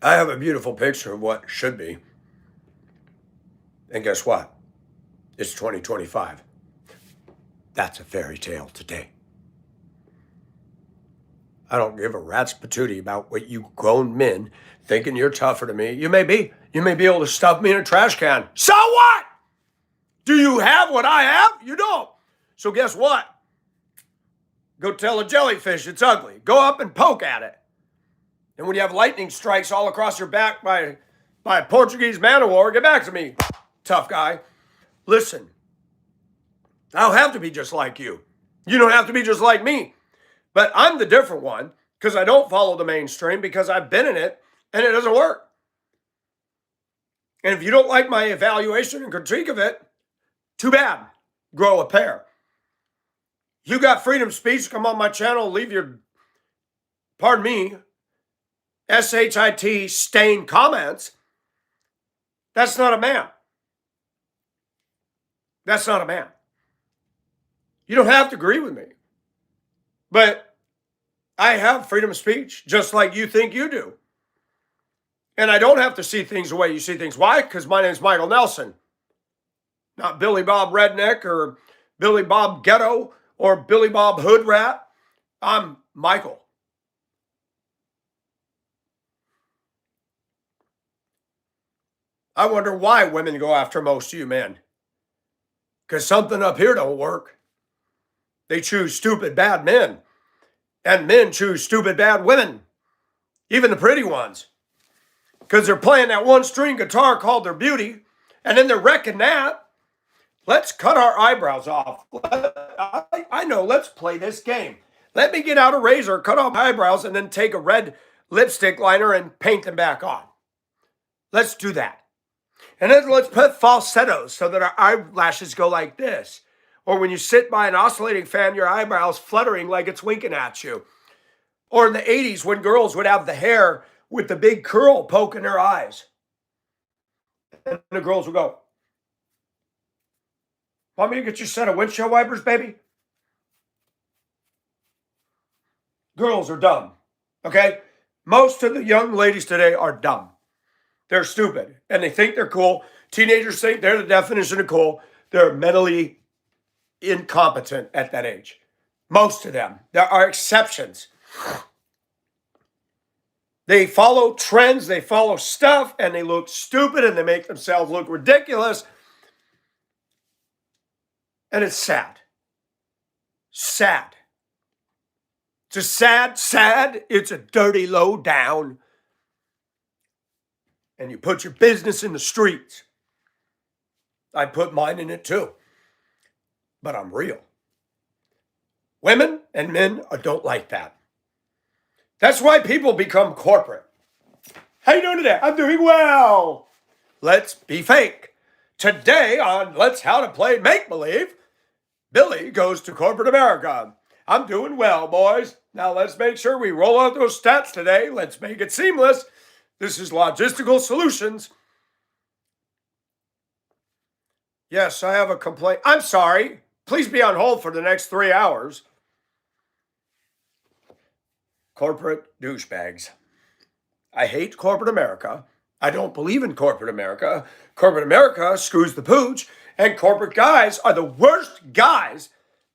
I have a beautiful picture of what should be. And guess what? It's 2025. That's a fairy tale today. I don't give a rat's patootie about what you grown men thinking you're tougher than me. You may be. You may be able to stuff me in a trash can. So what? Do you have what I have? You don't. So guess what? Go tell a jellyfish it's ugly. Go up and poke at it. And when you have lightning strikes all across your back by a Portuguese man of war, get back to me, tough guy. Listen, I don't have to be just like you. You don't have to be just like me. But I'm the different one because I don't follow the mainstream because I've been in it and it doesn't work. And if you don't like my evaluation and critique of it, too bad. Grow a pair. You got freedom of speech, come on my channel, leave your, pardon me, SHIT stained comments. That's not a man. That's not a man. You don't have to agree with me. But I have freedom of speech, just like you think you do. And I don't have to see things the way you see things. Why? Because my name's Michael Nelson. Not Billy Bob Redneck or Billy Bob Ghetto or Billy Bob Hood Rat. I'm Michael. I wonder why women go after most of you men. Because something up here don't work. They choose stupid, bad men. And men choose stupid, bad women. Even the pretty ones. Because they're playing that one-string guitar called their beauty. And then they're wrecking that. Let's cut our eyebrows off. I know, let's play this game. Let me get out a razor, cut off my eyebrows, and then take a red lipstick liner and paint them back on. Let's do that. And then let's put falsettos so that our eyelashes go like this. Or when you sit by an oscillating fan, your eyebrows fluttering like it's winking at you. Or in the 80s when girls would have the hair with the big curl poking their eyes. And the girls would go, "Want me to get you a set of windshield wipers, baby?" Girls are dumb, okay? Most of the young ladies today are dumb. They're stupid, and they think they're cool. Teenagers think they're the definition of cool. They're mentally incompetent at that age. Most of them. There are exceptions. They follow trends, they follow stuff, and they look stupid, and they make themselves look ridiculous. And it's sad. Sad. It's a sad, it's a dirty low down. And you put your business in the streets. I put mine in it too. But I'm real. Women and men don't like that. That's why people become corporate. How you doing today? I'm doing well. Let's be fake. Today on Let's How to Play Make Believe, Billy goes to corporate America. I'm doing well, boys. Now let's make sure we roll out those stats today. Let's make it seamless. This is Logistical Solutions. Yes, I have a complaint. I'm sorry. Please be on hold for the next 3 hours. Corporate douchebags. I hate corporate America. I don't believe in corporate America. Corporate America screws the pooch, and corporate guys are the worst guys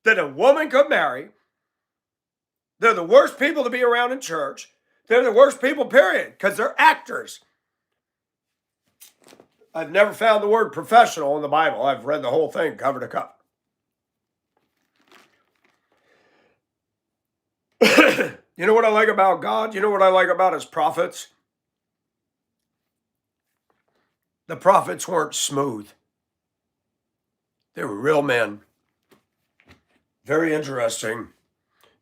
that a woman could marry. They're the worst people to be around in church. They're the worst people, period, because they're actors. I've never found the word professional in the Bible. I've read the whole thing cover to cover. You know what I like about God? You know what I like about his prophets? The prophets weren't smooth. They were real men. Very interesting.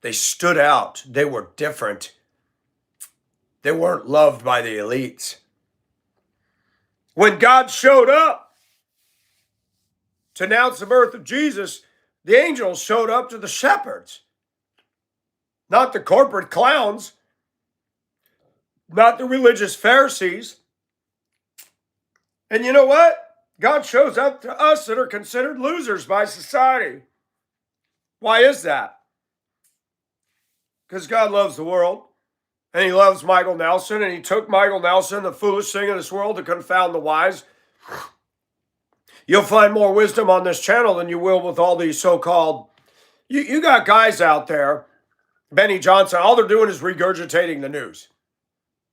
They stood out. They were different. They weren't loved by the elites. When God showed up to announce the birth of Jesus, the angels showed up to the shepherds. Not the corporate clowns. Not the religious Pharisees. And you know what? God shows up to us that are considered losers by society. Why is that? Because God loves the world, and he loves Michael Nelson, and he took Michael Nelson, the foolish thing of this world, to confound the wise. You'll find more wisdom on this channel than you will with all these so-called, you got guys out there, Benny Johnson, all they're doing is regurgitating the news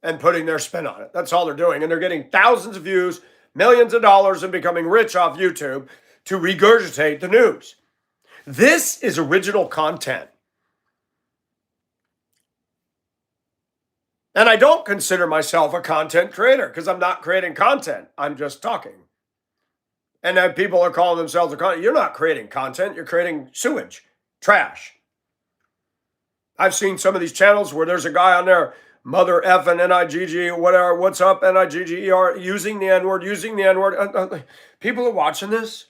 and putting their spin on it. That's all they're doing. And they're getting thousands of views, millions of dollars, and becoming rich off YouTube to regurgitate the news. This is original content. And I don't consider myself a content creator because I'm not creating content. I'm just talking. And then people are calling themselves a content. You're not creating content. You're creating sewage, trash. I've seen some of these channels where there's a guy on there, mother effing N-I-G-G, whatever, what's up, N-I-G-G-E-R, using the N-word. People are watching this.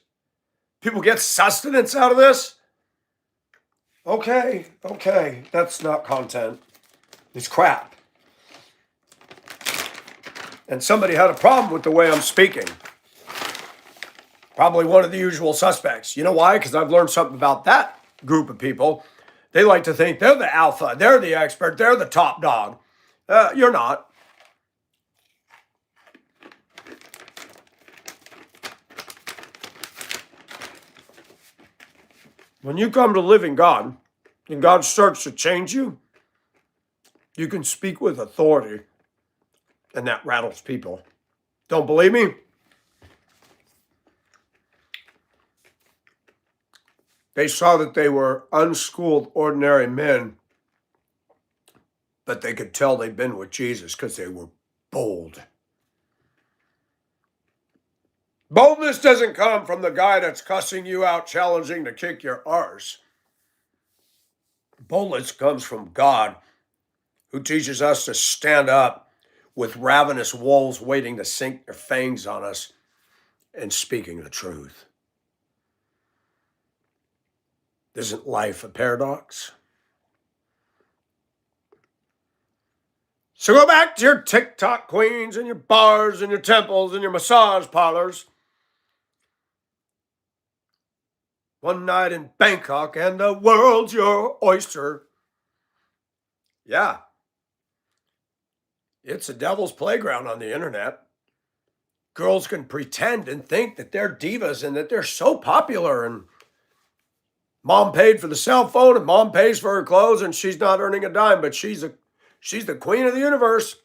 People get sustenance out of this. Okay, that's not content. It's crap. And somebody had a problem with the way I'm speaking. Probably one of the usual suspects. You know why? Because I've learned something about that group of people. They like to think they're the alpha, they're the expert, they're the top dog. You're not. When you come to living God, and God starts to change you, you can speak with authority, and that rattles people. Don't believe me? They saw that they were unschooled, ordinary men, but they could tell they'd been with Jesus because they were bold. Boldness doesn't come from the guy that's cussing you out, challenging to kick your arse. Boldness comes from God, who teaches us to stand up with ravenous wolves waiting to sink their fangs on us and speaking the truth. Isn't life a paradox? So go back to your TikTok queens and your bars and your temples and your massage parlors. One night in Bangkok and the world's your oyster. Yeah. It's a devil's playground on the internet. Girls can pretend and think that they're divas and that they're so popular, and mom paid for the cell phone and mom pays for her clothes and she's not earning a dime, but she's the queen of the universe.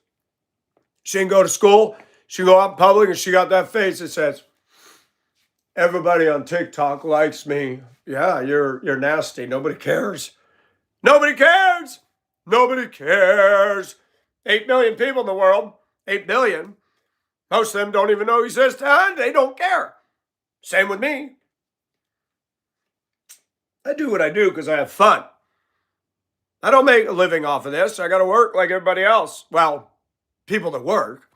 She can go to school, she can go out in public, and she got that face that says, everybody on TikTok likes me. Yeah, you're nasty. Nobody cares. Nobody cares. Nobody cares. 8 million people in the world. 8 billion. Most of them don't even know who exists, and they don't care. Same with me. I do what I do because I have fun. I don't make a living off of this. I got to work like everybody else. Well, people that work.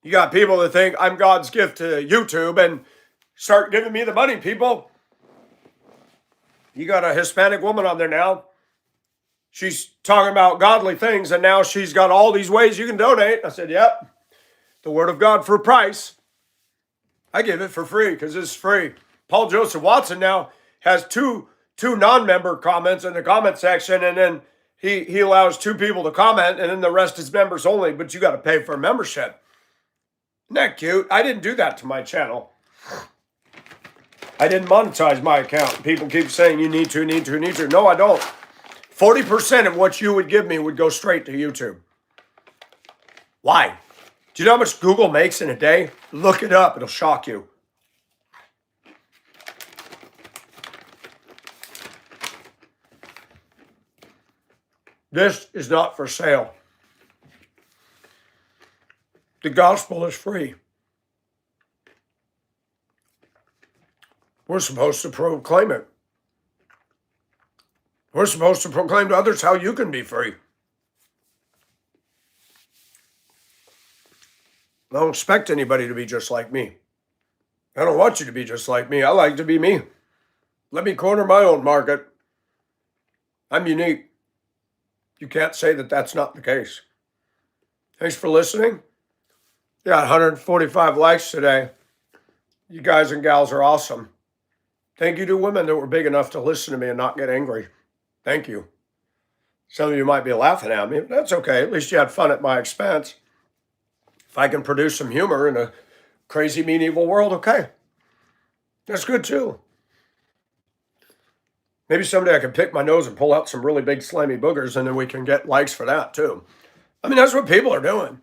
You got people that think I'm God's gift to YouTube and start giving me the money, people. You got a Hispanic woman on there now. She's talking about godly things, and now she's got all these ways you can donate. I said, yep, the word of God for a price. I give it for free because it's free. Paul Joseph Watson now has two non-member comments in the comment section, and then he allows 2 people to comment, and then the rest is members only, but you got to pay for a membership. Isn't that cute? I didn't do that to my channel. I didn't monetize my account. People keep saying you need to. No, I don't. 40% of what you would give me would go straight to YouTube. Why? Do you know how much Google makes in a day? Look it up. It'll shock you. This is not for sale. The gospel is free. We're supposed to proclaim it. We're supposed to proclaim to others how you can be free. I don't expect anybody to be just like me. I don't want you to be just like me. I like to be me. Let me corner my own market. I'm unique. You can't say that that's not the case. Thanks for listening. Got 145 likes today. You guys and gals are awesome. Thank you to women that were big enough to listen to me and not get angry. Thank you. Some of you might be laughing at me, but that's okay. At least you had fun at my expense. If I can produce some humor in a crazy, mean, evil world, okay. That's good too. Maybe someday I can pick my nose and pull out some really big, slimy boogers, and then we can get likes for that too. I mean, that's what people are doing.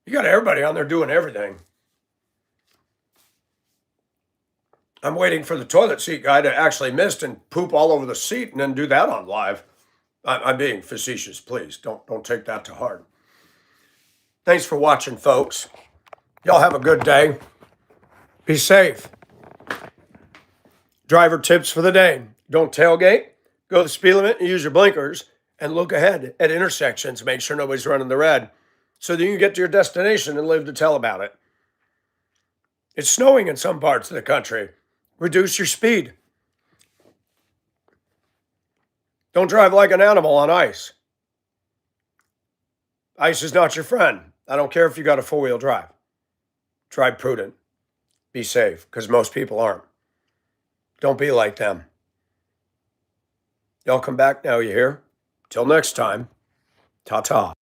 You got everybody on there doing everything. I'm waiting for the toilet seat guy to actually mist and poop all over the seat and then do that on live. I'm being facetious, please. Don't take that to heart. Thanks for watching, folks. Y'all have a good day. Be safe. Driver tips for the day. Don't tailgate. Go the speed limit and use your blinkers. And look ahead at intersections. Make sure nobody's running the red so that you can get to your destination and live to tell about it. It's snowing in some parts of the country. Reduce your speed. Don't drive like an animal on ice. Ice is not your friend. I don't care if you got a four-wheel drive. Drive prudent. Be safe, because most people aren't. Don't be like them. Y'all come back now, you hear? Till next time, ta-ta.